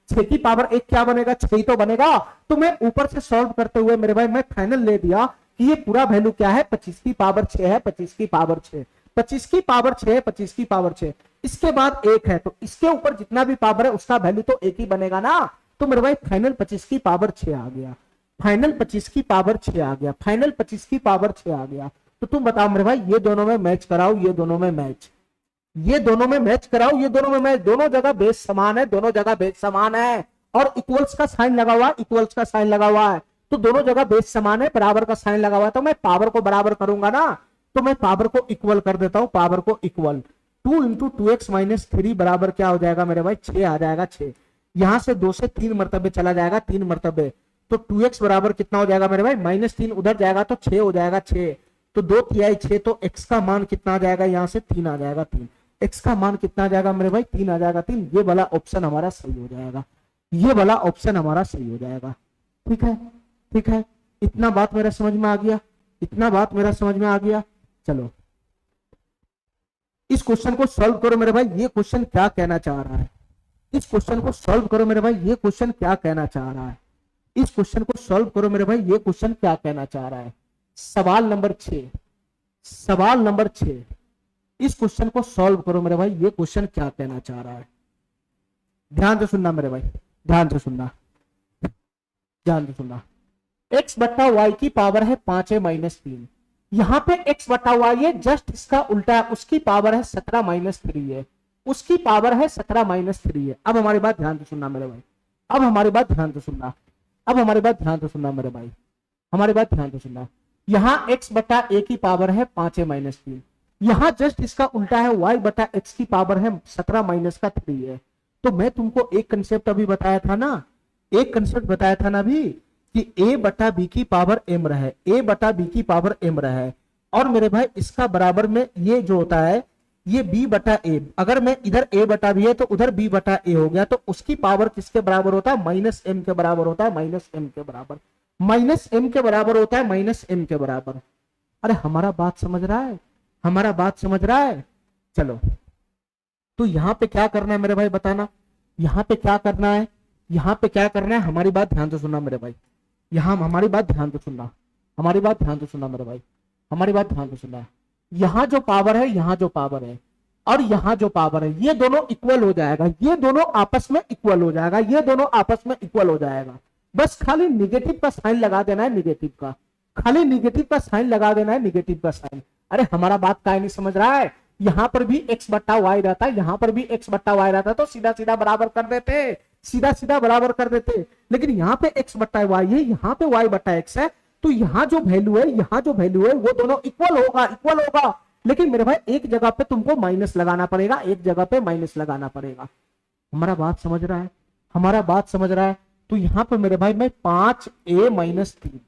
S1: 6 की पावर 1 क्या बनेगा, 6 ही तो बनेगा। तो मैं ऊपर से सॉल्व करते हुए मेरे भाई मैं फाइनल ले दिया कि ये पूरा वैल्यू क्या है, 25 की पावर 6 है, 25 की पावर 6, 25 की पावर 6 है, 25 की पावर 6, इसके बाद 1 है, तो इसके ऊपर जितना भी पावर है उसका वैल्यू तो 1 ही बनेगा ना। तो मेरे भाई फाइनल 25 की पावर 6 आ गया, फाइनल 25 की पावर 6 आ गया, फाइनल 25 की पावर 6 आ गया। तो तुम बताओ मेरे भाई, ये दोनों में मैच कराओ, ये दोनों में मैच, ये दोनों में मैच कराओ, ये दोनों में मैच, दोनों जगह बेस समान है, दोनों जगह बेस समान है और इक्वल्स का साइन लगा हुआ है, इक्वल्स का साइन लगा हुआ है। तो दोनों जगह बेस समान है, बराबर का साइन लगा हुआ है, तो मैं पावर को बराबर करूंगा ना, तो मैं पावर को इक्वल कर देता हूं, पावर को इक्वल। 2 इंटू 2x माइनस 3 बराबर क्या हो जाएगा मेरे भाई, 6 आ जाएगा, 6। यहां से 2 से 3 मरतबे चला जाएगा, 3 मरतबे, तो 2x बराबर कितना हो जाएगा मेरे भाई, -3 उधर जाएगा तो 6 हो जाएगा, 6। तो 2 तिहाई 6, तो x का मान कितना आ जाएगा, यहां से 3 आ जाएगा, 3। x का मान कितना आ जाएगा मेरे भाई, 3 आ जाएगा, 3। ये वाला ऑप्शन हमारा सही हो जाएगा, ये वाला ऑप्शन हमारा सही हो जाएगा। ठीक है, ठीक है, इतना बात मेरा समझ में आ गया, इतना बात मेरा समझ में आ गया। चलो इस क्वेश्चन को सॉल्व करो मेरे भाई, ये क्वेश्चन क्या कहना चाह रहा है, इस क्वेश्चन को सॉल्व करो मेरे भाई, ये क्वेश्चन क्या कहना चाह रहा है, इस क्वेश्चन को सॉल्व करो मेरे भाई, ये क्वेश्चन क्या कहना चाह रहा है। सवाल नंबर 6, सवाल नंबर 6, इस क्वेश्चन को सॉल्व करो मेरे भाई, ये क्वेश्चन क्या कहना चाह रहा है। ध्यान से सुनना मेरे भाई, ध्यान से सुनना, ध्यान से सुनना। x बट्टा वाई की पावर है 5a-3, यहां पे x बट्टा वाई है, जस्ट इसका उल्टा है, उसकी पावर है 17-3 है, उसकी पावर है 17-3 है। अब हमारी बात ध्यान से सुनना मेरे भाई, अब हमारी बात ध्यान से सुनना, अब हमारी बात ध्यान से सुनना मेरे भाई, हमारी बात ध्यान से सुनना। यहां x बटा a की पावर है 5a-3, यहां जस्ट इसका उल्टा है, y बटा x की पावर है 17-3 है। तो मैं तुमको एक कंसेप्ट अभी बताया था ना, एक कंसेप्ट बताया था ना अभी, कि a बटा b की पावर m रहे, a बटा b की पावर m रहे, और मेरे भाई इसका बराबर में ये जो होता है ये b बटा a, अगर मैं इधर a बटा b है तो उधर b बटा a हो गया, तो उसकी पावर किसके बराबर होता है, -m के बराबर होता है, -m के बराबर, -m के बराबर होता है, -m के बराबर। अरे हमारा बात समझ रहा है, हमारा बात समझ रहा है। चलो तो यहां पे क्या करना है मेरे भाई बताना, यहां पे क्या करना है, यहां पे क्या करना है, हमारी बात ध्यान से सुनना मेरे भाई, यहां हमारी बात ध्यान से सुनना, हमारी बात ध्यान से सुनना मेरे भाई, हमारी बात ध्यान से सुनना। यहां जो पावर है, यहां जो पावर है और यहां जो पावर है, ये दोनों इक्वल हो जाएगा, ये दोनों आपस में इक्वल हो जाएगा, ये दोनों आपस में इक्वल हो जाएगा। बस खाली निगेटिव का साइन लगा देना है, निगेटिव का, खाली निगेटिव का साइन लगा देना है, निगेटिव का साइन। अरे हमारा बात काय नहीं समझ रहा है, यहां पर भी x बट्टा वाई रहता है, यहां पर भी x बट्टा वाई रहता है, तो सीधा सीधा बराबर कर देते, सीधा सीधा बराबर कर देते। लेकिन यहाँ पे x बट्टा वाई है, यहाँ पे y बट्टा x है, तो यहाँ जो वैल्यू है, यहाँ जो वैल्यू है वो दोनों इक्वल होगा, इक्वल होगा। लेकिन मेरे भाई एक जगह पे तुमको माइनस लगाना पड़ेगा, एक जगह पे माइनस लगाना पड़ेगा। हमारा बात समझ रहा है, हमारा बात समझ रहा है। तो यहाँ पे मेरे भाई मैं 5a-3,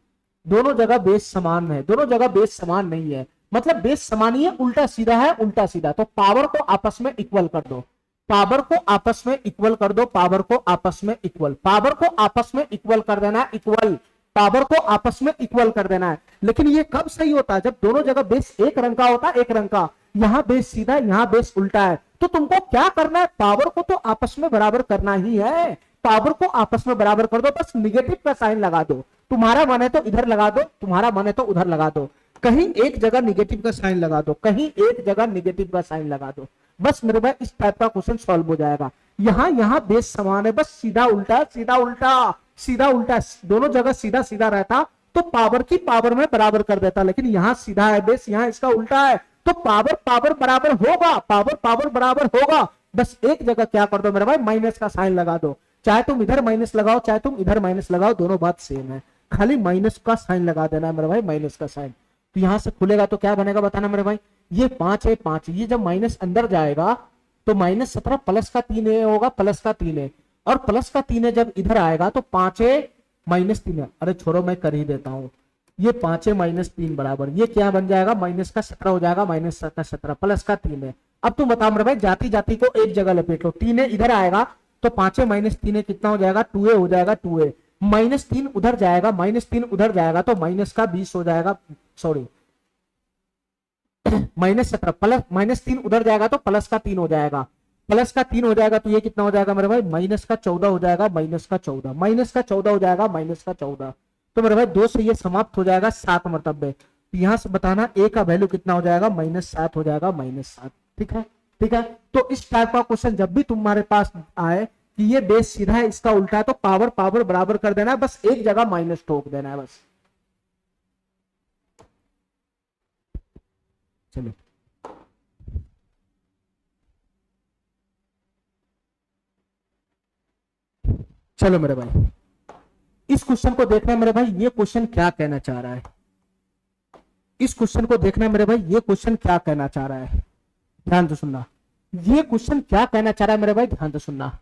S1: दोनों जगह बेस समान है, दोनों जगह बेस समान नहीं है, मतलब बेस समान ही है, उल्टा सीधा है, उल्टा सीधा। तो पावर को आपस में इक्वल कर दो, पावर को आपस में इक्वल कर दो, पावर को आपस में इक्वल, पावर को आपस में इक्वल कर देना है, इक्वल, पावर को आपस में इक्वल कर देना है। लेकिन ये कब सही होता है, जब दोनों जगह बेस एक रंग का होता है, एक रंग का, यहां बेस सीधा, यहां बेस उल्टा है। तो तुमको क्या करना है, पावर को तो आपस में बराबर करना ही है, पावर को आपस में बराबर कर दो, बस निगेटिव का साइन लगा दो। तुम्हारा मन है तो इधर लगा दो, तुम्हारा मन है तो उधर लगा दो, कहीं एक जगह निगेटिव का साइन लगा दो, कहीं एक जगह निगेटिव का साइन लगा दो। बस मेरे भाई इस टाइप का क्वेश्चन सॉल्व हो जाएगा। यहां बेस समान है, बस सीधा उल्टा, सीधा उल्टा, सीधा उल्टा, दोनों जगह सीधा सीधा रहता तो पावर की पावर में बराबर कर देता। लेकिन यहाँ सीधा है बेस, यहाँ इसका उल्टा है, तो पावर पावर बराबर होगा, पावर पावर बराबर होगा। बस एक जगह क्या कर दो मेरे भाई, माइनस का साइन लगा दो, चाहे तुम इधर माइनस लगाओ, चाहे तुम इधर माइनस लगाओ, दोनों बात सेम है, खाली माइनस का साइन लगा देना है मेरे भाई, माइनस का साइन। तो यहां से खुलेगा तो क्या बनेगा बताना मेरे भाई, ये 5 है, 5, ये जब माइनस अंदर जाएगा तो -17 प्लस का 3a होगा, प्लस का 3a, और प्लस का 3a जब इधर आएगा तो 5a-3a, अरे छोड़ो मैं कर ही देता हूं, ये 5a-3 बराबर, ये क्या बन जाएगा, माइनस का 17 हो जाएगा, माइनस का 17 प्लस का 3a। अब तुम बताओ मेरे भाई, जाति जाति को एक जगह लपेट लो, 3a इधर आएगा तो 5a-3a कितना हो जाएगा, 2a हो जाएगा, 2a, -3 उधर जाएगा, -3 उधर जाएगा तो माइनस का 20 हो जाएगा, सॉरी -17 प्लस -3 उधर जाएगा तो प्लस का 3 हो जाएगा, प्लस का 3 हो जाएगा तो ये कितना हो जाएगा मेरे भाई, माइनस का 14 हो जाएगा, माइनस का 14, माइनस का 14 हो जाएगा, माइनस का 14। तो मेरे भाई 2 से ये समाप्त हो जाएगा 7 मरतबे। यहां से बताना a का वैल्यू कितना हो जाएगा, -7 हो जाएगा, -7। ठीक है, ठीक है। तो इस टाइप का क्वेश्चन जब भी तुम्हारे पास आए कि ये बेस सीधा है, इसका उल्टा है, तो पावर पावर बराबर कर देना है, बस एक जगह माइनस ठोक देना है बस। चलो चलो मेरे भाई, इस क्वेश्चन को देखना है मेरे भाई, ये क्वेश्चन क्या कहना चाह रहा है, इस क्वेश्चन को देखना है मेरे भाई, ये क्वेश्चन क्या कहना चाह रहा है, ध्यान से सुनना। ये क्वेश्चन क्या कहना चाह रहा है मेरे भाई, ध्यान से सुनना।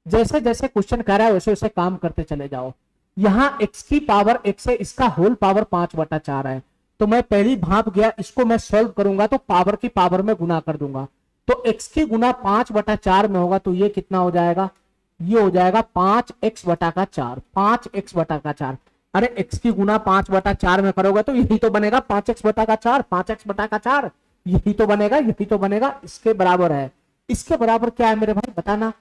S1: जैसे जैसे क्वेश्चन कह रहा है वैसे वैसे काम करते चले जाओ। यहाँ x की पावर x है, इसका होल पावर 5/4 है, तो मैं पहली भाप गया, इसको मैं सॉल्व करूंगा तो पावर की पावर में गुना कर दूंगा, तो x की गुना 5/4 में होगा, तो ये कितना हो जाएगा, ये हो जाएगा 5x/4, 5x/4। अरे x की गुना 5/4 में करोगे तो यही तो बनेगा 5x बटा का 4, 5x बटा का 4, यही तो बनेगा, यही तो बनेगा। इसके बराबर है, इसके बराबर क्या है मेरे भाई बताना,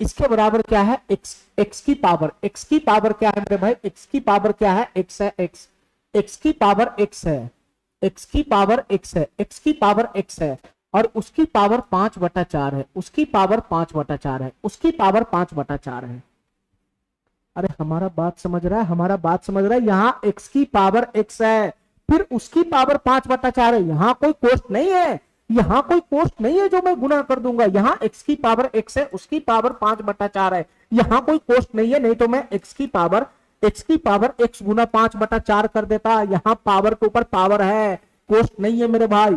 S1: इसके बराबर क्या है, x की पावर, x की पावर क्या है मेरे भाई, x की पावर क्या है, x है, x की पावर x है, x की पावर x है, x की पावर x है, और उसकी पावर 5/4 है, उसकी पावर 5/4 है, उसकी पावर 5/4 है। अरे हमारा बात समझ रहा है, हमारा बात समझ रहा है, यहाँ x की पावर x है, फिर उसकी पावर 5/4 है, यहाँ कोई कोष्ट नहीं है, यहाँ कोई कोष्ट नहीं है जो मैं गुना कर दूंगा, यहाँ x की पावर x है, उसकी पावर 5/4 है, यहाँ कोई कोष्ट नहीं है, नहीं तो मैं x की पावर x गुना 5/4 कर देता, यहाँ पावर के ऊपर पावर है, कोष्ट नहीं है मेरे भाई।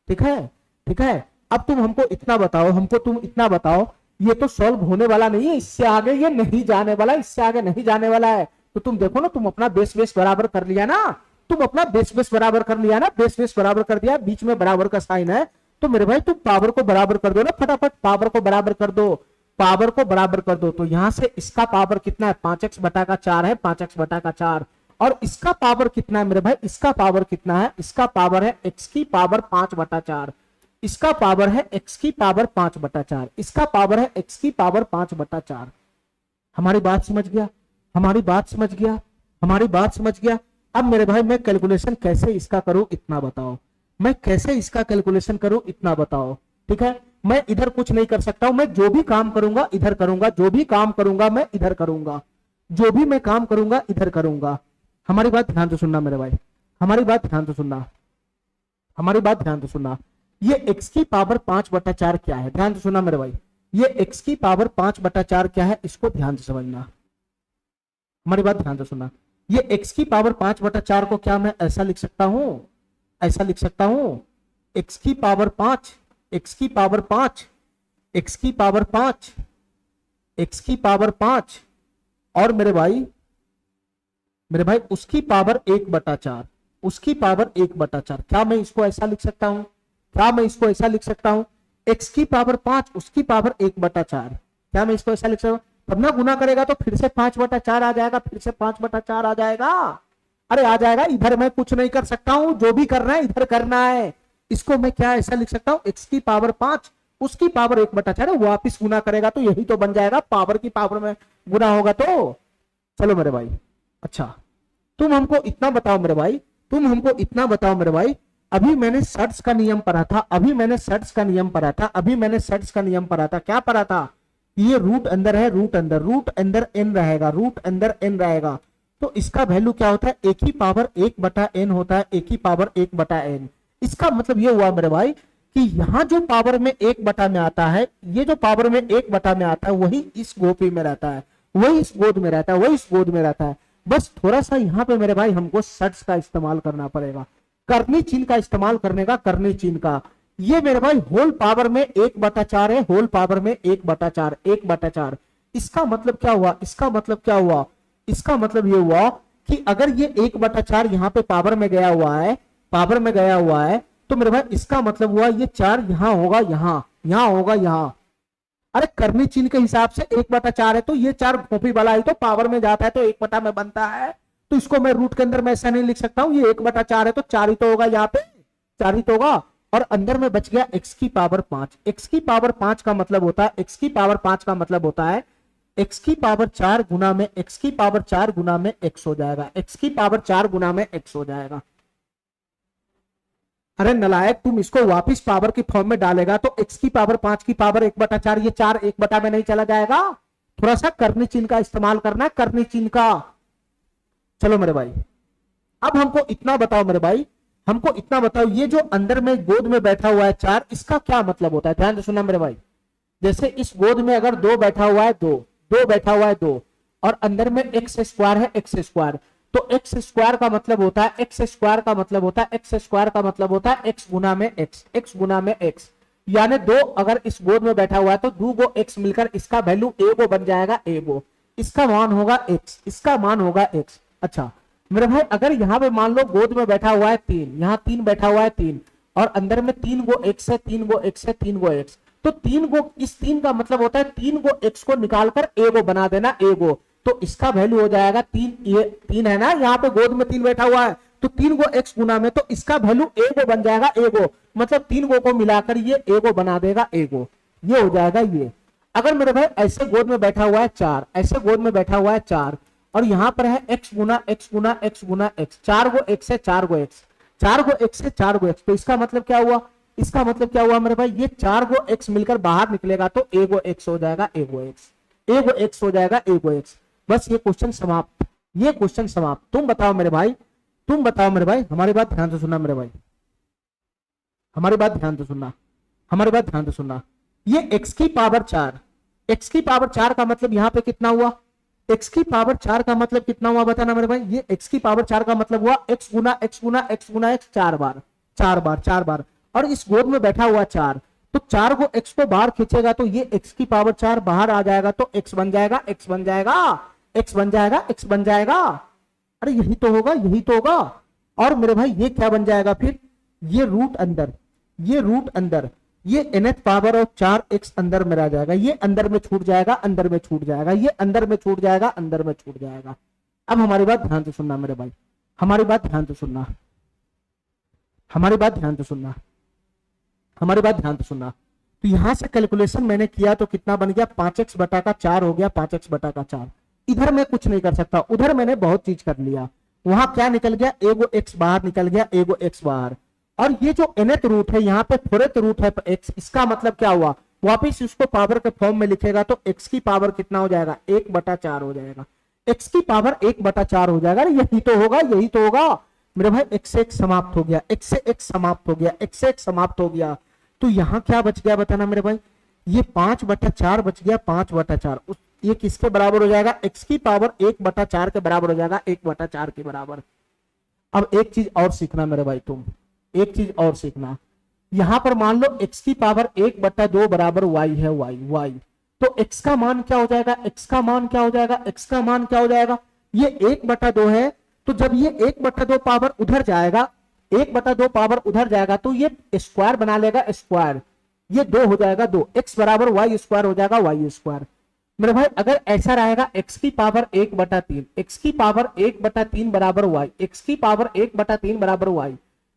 S1: ठीक है, ठीक है। अब तुम हमको इतना बताओ, हमको तुम इतना बताओ, ये तो सॉल्व होने वाला नहीं है, इससे आगे ये नहीं जाने वाला, इससे आगे नहीं जाने वाला है। तो तुम देखो ना, तुम अपना बेस बराबर कर लिया ना, तुम अपना बेस बराबर कर लिया ना, बेस बराबर कर दिया, बीच में बराबर का साइन है, तो मेरे भाई तुम पावर को बराबर कर दो ना, फटाफट पावर को बराबर कर दो, पावर को बराबर कर दो। तो यहां से इसका पावर कितना है, 5x बटा का 4 है, 5x बटा का 4, और इसका पावर कितना है मेरे भाई, इसका पावर कितना है, इसका पावर है x की पावर 5/4, इसका पावर है x की पावर 5/4, इसका पावर है x की पावर 5/4। हमारी बात समझ गया, हमारी बात समझ गया, हमारी बात समझ गया। अब मेरे भाई मैं कैलकुलेशन कैसे इसका करूं इतना बताओ, मैं कैसे इसका कैलकुलेशन करूं इतना बताओ। ठीक है, मैं इधर कुछ नहीं कर सकता हूं, मैं जो भी काम करूंगा इधर करूंगा, जो भी काम करूंगा मैं इधर करूंगा, जो भी मैं काम करूंगा इधर करूंगा। हमारी बात ध्यान से सुनना मेरे भाई, हमारी बात ध्यान से सुनना, हमारी बात ध्यान से सुनना। ये x की पावर 5/4 क्या है, ध्यान से सुनना मेरे भाई, ये x की पावर 5/4 क्या है, इसको ध्यान से समझना, हमारी बात ध्यान से सुनना। ये x की पावर 5/4 को क्या मैं ऐसा लिख सकता हूं, ऐसा लिख सकता हूं, x की पावर 5, x की पावर 5, x की पावर 5, x की पावर 5, और मेरे भाई उसकी पावर 1/4, उसकी पावर 1/4, क्या मैं इसको ऐसा लिख सकता हूं, क्या मैं इसको ऐसा लिख सकता हूं, x की पावर 5, उसकी पावर 1/4, क्या मैं इसको ऐसा लिख सकता हूं। तब ना गुना करेगा तो फिर से 5/4 आ जाएगा, फिर से 5/4 आ जाएगा, अरे आ जाएगा। इधर मैं कुछ नहीं कर सकता हूं, जो भी करना है इधर करना है। इसको मैं क्या ऐसा लिख सकता हूं, x की पावर 5, उसकी पावर 1/4, वापिस गुना करेगा तो यही तो बन जाएगा, पावर की पावर में गुना होगा तो। चलो मेरे भाई, अच्छा तुम हमको इतना बताओ मेरे भाई, तुम हमको इतना बताओ मेरे भाई, अभी मैंने सर्ट्स का नियम पढ़ा था, अभी मैंने सर्ट्स का नियम पढ़ा था, अभी मैंने सर्ट्स का नियम पढ़ा था, क्या पढ़ा था, ये रूट अंदर है, रूट अंदर, रूट अंदर n रहेगा, रूट अंदर n रहेगा, तो इसका वैल्यू क्या होता है, एक ही पावर 1/n होता है, एक ही पावर 1/n। इसका मतलब ये हुआ मेरे भाई कि यहाँ जो पावर में 1 में आता है, ये जो पावर में 1 में आता है, वही इस गोपी में रहता है, वही इस गोद में रहता है, वही इस गोद में रहता है। बस थोड़ा सा यहाँ पे मेरे भाई हमको सर्ट्स का इस्तेमाल करना पड़ेगा, करनी चिन्ह का इस्तेमाल करने का, करनी चिन्ह का। ये मेरे भाई होल पावर में 1/4 है, होल पावर में 1/4, 1/4। इसका मतलब क्या हुआ, इसका मतलब क्या हुआ, इसका मतलब ये हुआ कि अगर ये 1/4 यहाँ पे पावर में गया हुआ है, पावर में गया हुआ है, तो मेरे भाई इसका मतलब हुआ ये 4 यहाँ होगा, यहाँ होगा, यहाँ। अरे करनी चिन्ह के हिसाब से 1/4 है, तो ये 4 कॉपी वाला ही तो पावर में जाता है तो 1 में बनता है, तो इसको मैं रूट के अंदर में ऐसा नहीं लिख सकता हूं, ये 1/4 है तो 4 ही तो होगा, यहाँ पे 4 ही तो होगा, और अंदर में बच गया x की पावर 5। x की पावर 5 का मतलब होता है, x की पावर 5 का मतलब होता है x की पावर 4 गुना में, x की पावर 4 गुना में x हो जाएगा, x की पावर 4 गुना में x हो जाएगा। अरे नलायक, तुम इसको वापिस पावर की फॉर्म में डालेगा तो x की पावर 5 की पावर 1/4, ये 4 1 में नहीं चला जाएगा। थोड़ा सा करनी चिन्ह का इस्तेमाल करना, करनी चिन्ह का। चलो मेरे भाई, अब हमको इतना बताओ मेरे भाई, हमको इतना बताओ, ये जो अंदर में गोद में बैठा हुआ है 4, इसका क्या मतलब होता है, ध्यान से सुनना मेरे भाई। जैसे इस गोद में अगर 2 बैठा हुआ है, 2 बैठा हुआ है 2, और अंदर में x स्क्वायर है, x स्क्वायर, तो x स्क्वायर का मतलब होता है, x स्क्वायर का मतलब होता है, x स्क्वायर का मतलब होता है x गुना में x, x गुना में x, यानी 2 अगर इस गोद में बैठा हुआ है तो 2 गो x मिलकर इसका वैल्यू a गो बन जाएगा, a गो, इसका मान होगा x, इसका मान होगा x। अच्छा मेरे भाई, अगर यहाँ पे मान लो गोद में बैठा हुआ है 3, यहाँ 3 बैठा हुआ है 3, और अंदर में 3 गो x है, 3 गो x है, 3 गो x, तो 3 गो, इस 3 का मतलब होता है 3 गो x को निकालकर a गो बना देना, a गो, तो इसका वैल्यू हो जाएगा 3, ये 3 है ना, यहाँ पे गोद में 3 बैठा हुआ है, तो 3 को x गुना में, तो इसका वैल्यू ए गो बन जाएगा, ए गो, मतलब 3 गो को मिलाकर ये ए गो बना देगा, ए गो, ये हो जाएगा ये। अगर मेरे भाई ऐसे गोद में बैठा हुआ है 4, ऐसे गोद में बैठा हुआ है 4, और यहाँ पर है x गुना x गुना x गुना x, 4 गो x है, 4 गो x, 4 गो x है, 4 गो x, तो इसका मतलब क्या हुआ, इसका मतलब क्या हुआ मेरे भाई, ये 4 गो x मिलकर बाहर निकलेगा तो ए गो x हो जाएगा, ए गो x, ए गो x हो जाएगा, ए गो x। बस ये क्वेश्चन समाप्त, ये क्वेश्चन समाप्त। तुम बताओ मेरे भाई, तुम बताओ मेरे भाई, हमारी बात ध्यान से सुनना मेरे भाई, हमारी बात ध्यान से सुनना, हमारी बात ध्यान से सुनना। ये x की पावर 4, x की पावर 4 का मतलब यहाँ पे कितना हुआ, x की पावर 4 का मतलब कितना हुआ बताना मेरे भाई, ये x की पावर 4 का मतलब हुआ x गुना x गुना x गुना x 4 बार, 4 बार, 4 बार, और इस गोद में बैठा हुआ 4, तो 4 को x को बाहर खींचेगा तो ये x की पावर 4 बाहर आ जाएगा, तो x बन जाएगा, x बन जाएगा, x बन जाएगा, x बन जाएगा। अरे यही तो होगा, यही तो होगा। और मेरे भाई ये क्या बन जाएगा फिर, ये रूट अंदर, ये रूट अंदर, ये nth पावर और 4x अंदर में रह जाएगा, ये अंदर में छूट जाएगा, अंदर में छूट जाएगा, ये अंदर में छूट जाएगा, अंदर में छूट जाएगा। अब हमारी बात ध्यान से सुनना मेरे भाई, हमारी बात ध्यान से सुनना, हमारी बात ध्यान से सुनना, हमारी बात ध्यान से सुनना। तो यहां से कैलकुलेशन मैंने किया तो कितना बन गया, 5x बटा का 4 हो गया, 5x बटा का 4। इधर मैं कुछ नहीं कर सकता, उधर मैंने बहुत चीज कर लिया। वहां क्या निकल गया, एगो x बाहर निकल गया, एगो x बाहर, और ये जो nth रूट है यहाँ पे 4th रूट है x, इसका मतलब क्या हुआ, वापिस इसको पावर के फॉर्म में लिखेगा तो x की पावर कितना हो जाएगा, 1/4 हो जाएगा, x की पावर 1/4 हो जाएगा। यही तो होगा, यही तो होगा मेरे भाई। x से x समाप्त हो गया, x से x समाप्त हो गया, x से x समाप्त हो गया, तो यहाँ क्या बच गया बताना मेरे भाई, ये 5/4 बच गया, 5/4, ये किसके बराबर हो जाएगा, x की पावर 1/4 के बराबर हो जाएगा, 1/4 के बराबर। अब एक चीज और सीखना मेरे भाई, तुम एक चीज और सीखना, यहां पर मान लो x की पावर 1/2 बराबर y है, y, तो x का मान क्या हो जाएगा, x का मान क्या हो जाएगा, x का मान क्या हो जाएगा, ये 1/2 है, तो जब ये 1/2 पावर उधर जाएगा, 1/2 पावर उधर जाएगा तो ये स्क्वायर बना लेगा, स्क्वायर, ये 2 हो जाएगा, 2, x बराबर y स्क्वायर हो जाएगा, y स्क्वायर। मेरे भाई अगर ऐसा रहेगा x की पावर 1/3, x की पावर 1/3 बराबर y, x की पावर 1/3 बराबर y,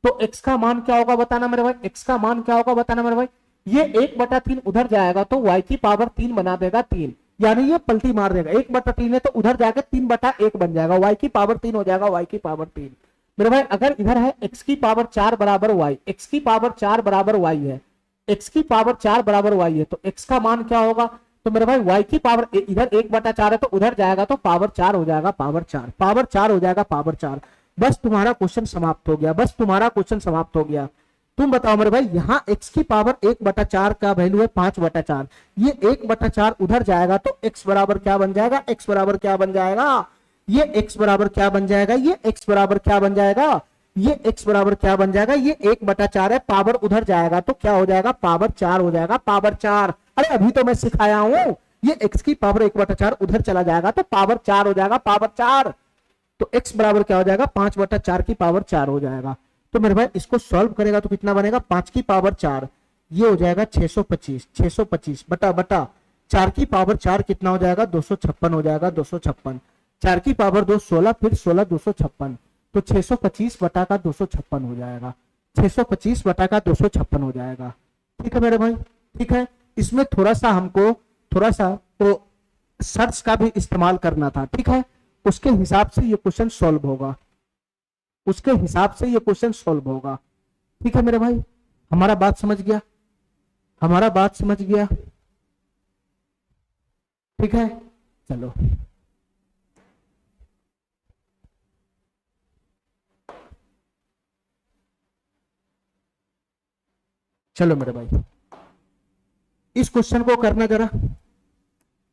S1: तो x का मान क्या होगा बताना मेरे भाई, x का मान क्या होगा बताना मेरे भाई, ये 1/3 उधर जाएगा तो y की पावर 3 बना देगा, 3, यानी ये पलटी मार देगा, 1/3 है तो उधर जाकर 3/1 बन जाएगा, y की पावर 3 हो जाएगा, y की पावर 3। मेरे भाई अगर इधर है x की पावर 4 बराबर y, x की पावर 4 बराबर y है, x की पावर 4 बराबर y है, तो x का मान क्या होगा, तो मेरे भाई y की पावर इधर 1/4 है तो उधर जाएगा तो पावर 4 हो जाएगा, पावर 4, पावर 4 हो जाएगा, पावर 4। बस तुम्हारा क्वेश्चन समाप्त हो गया, बस तुम्हारा क्वेश्चन समाप्त हो गया। तुम बताओ मेरे भाई, यहाँ x की पावर 1/4 का वैल्यू है 5/4, ये 1/4 उधर जाएगा तो x बराबर क्या बन जाएगा, x बराबर क्या बन जाएगा, ये x बराबर क्या बन जाएगा, ये x बराबर क्या बन जाएगा, ये x बराबर क्या बन जाएगा, ये 1/4 है, पावर उधर जाएगा तो क्या हो जाएगा, पावर 4 हो जाएगा, पावर 4। अरे अभी तो मैं सिखाया हूं, ये x की पावर 1/4 उधर चला जाएगा तो पावर 4 हो जाएगा, पावर 4। तो x बराबर क्या हो जाएगा, 5/4 की पावर 4 हो जाएगा। तो मेरे भाई इसको सॉल्व करेगा तो कितना बनेगा, 5 की पावर 4, ये हो जाएगा 625, 625 बटा बटा 4 की पावर 4 कितना हो जाएगा, 256 हो जाएगा, 256, 4 की पावर 2 16, फिर 16 256, तो 625 बटा का 256 हो जाएगा, 625 बटा का 256 हो जाएगा। ठीक है मेरे भाई, ठीक है। इसमें थोड़ा सा हमको थोड़ा सा तो सर्च का भी इस्तेमाल करना था, ठीक है, उसके हिसाब से ये क्वेश्चन सॉल्व होगा, उसके हिसाब से ये क्वेश्चन सॉल्व होगा। ठीक है मेरे भाई, हमारा बात समझ गया, हमारा बात समझ गया, ठीक है। चलो चलो मेरे भाई, इस क्वेश्चन को करना जरा,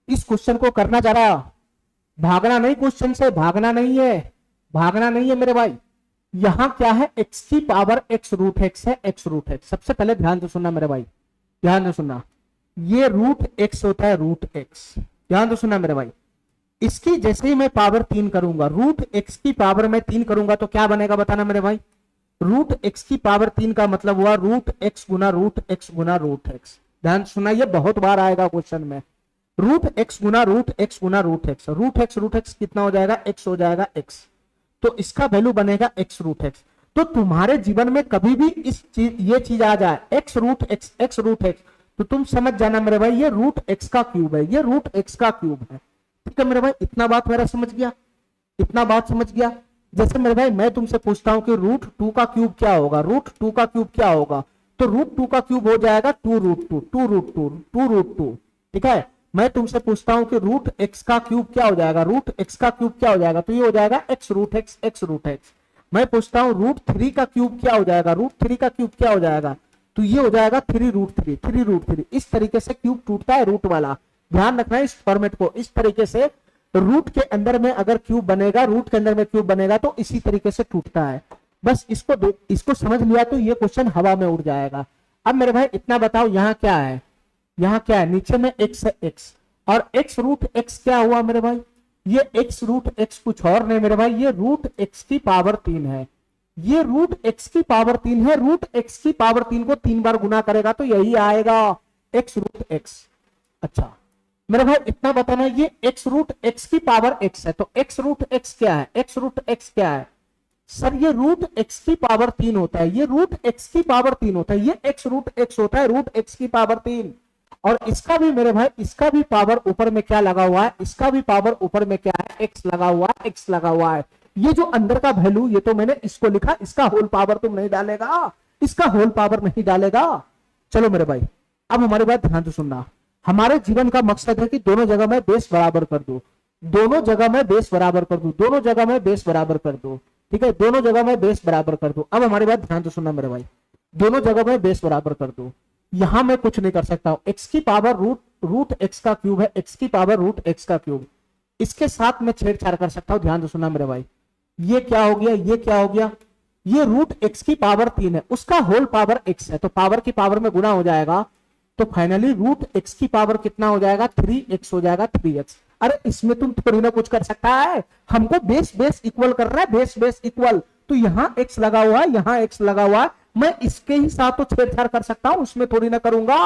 S1: इस क्वेश्चन को करना जरा, भागना नहीं क्वेश्चन से, भागना नहीं है, भागना नहीं है मेरे भाई। यहां क्या है, x की पावर x रूट x है, x रूट x। सबसे पहले ध्यान से सुनना मेरे भाई, ध्यान से सुनना, ये रूट x होता है, रूट x, ध्यान से सुनना मेरे भाई। इसकी जैसे ही मैं पावर 3 करूंगा, रूट x की पावर में 3 करूंगा तो क्या बनेगा बताना मेरे भाई, रूट x की पावर 3 का मतलब हुआ रूट x गुना रूट x गुना रूट x। ध्यान सुना, ये बहुत बार आएगा क्वेश्चन में, रूट एक्स गुना रूट एक्स गुना रूट एक्स, रूट एक्स कितना हो जाएगा, एक्स हो जाएगा एक्स, तो इसका वैल्यू बनेगा एक्स रूट एक्स। तो तुम्हारे जीवन में कभी भी इस चीज ये चीज आ जाए x root x, x root x, तो तुम समझ जाना मेरे भाई ये रूट एक्स का क्यूब है, ये रूट एक्स का क्यूब है। ठीक है मेरे भाई, इतना बात मेरा समझ गया, इतना बात समझ गया। जैसे मेरे भाई मैं तुमसे पूछता हूं कि रूट टू का क्यूब क्या होगा, रूट टू का क्यूब क्या होगा, तो रूट टू का क्यूब हो जाएगा two root two, two root two, two root two. ठीक है, मैं तुमसे पूछता हूं कि रूट एक्स का क्यूब क्या हो जाएगा, रूट एक्स का क्यूब क्या हो जाएगा, तो ये हो जाएगा x root x, x root x. मैं पूछता हूं रूट थ्री का क्यूब क्या हो जाएगा, रूट थ्री का क्यूब क्या हो जाएगा, तो ये हो जाएगा three root three, three root three. इस तरीके से क्यूब टूटता है रूट वाला, ध्यान रखना है इस फॉर्मेट को। इस तरीके से रूट के अंदर में अगर क्यूब बनेगा, रूट के अंदर में क्यूब बनेगा तो इसी तरीके से टूटता है। बस इसको समझ लिया तो ये क्वेश्चन हवा में उड़ जाएगा। अब मेरे भाई इतना बताओ यहाँ क्या है, यहाँ क्या है, नीचे में एक्स है एक्स, और एक्स रूट एक्स क्या हुआ मेरे भाई, ये एक्स रूट एक्स कुछ और नहीं मेरे भाई, ये रूट एक्स की पावर 3 है, ये रूट एक्स की पावर 3 है। रूट एक्स की पावर 3 को 3 बार गुना करेगा तो यही आएगा एक्स रूट एक्स। अच्छा मेरे भाई इतना बताना, ये एक्स रूट एक्स की पावर एक्स है, तो एक्स रूट एक्स क्या है, एक्स रूट एक्स क्या है सर, ये रूट एक्स की पावर 3 होता है, ये रूट एक्स की पावर 3 होता है, ये एक्स रूट एक्स होता है, रूट एक्स की पावर 3। और इसका भी मेरे भाई, इसका भी पावर ऊपर में क्या लगा हुआ है, इसका भी पावर ऊपर में क्या है, एक्स लगा हुआ है, एक्स लगा हुआ है। ये जो अंदर का वैल्यू, ये तो मैंने इसको लिखा, इसका होल पावर तुम नहीं डालेगा, इसका होल पावर नहीं डालेगा। चलो मेरे भाई अब हमारी बात ध्यान से सुनना, हमारे जीवन का मकसद है कि दोनों जगह में बेस बराबर कर दो, दोनों जगह में बेस बराबर कर दो, दोनों जगह में बेस बराबर कर दो। ठीक है, दोनों जगह में बेस बराबर कर दो। अब हमारी बात ध्यान से सुनना मेरे भाई, दोनों जगह में बेस बराबर कर दो। यहां मैं कुछ नहीं कर सकता हूं, एक्स की पावर रूट एक्स का क्यूब है, एक्स की पावर रूट एक्स का क्यूब, इसके साथ मैं छेड़छाड़ कर सकता हूं। ध्यान से सुनना मेरे भाई, ये क्या हो गया, ये क्या हो गया, ये रूट एक्स की पावर 3 है, उसका होल पावर एक्स है, तो पावर की पावर में गुना हो जाएगा, तो फाइनली रूट एक्स की पावर कितना हो जाएगा, 3x हो जाएगा, 3x। अरे इसमें तुम थोड़ी ना कुछ कर सकता है, हमको बेस बेस इक्वल कर रहा है, बेस बेस इक्वल, तो यहाँ x लगा हुआ है, यहाँ x लगा हुआ है, मैं इसके ही साथ तो छेड़छाड़ कर सकता हूं, उसमें थोड़ी ना करूंगा।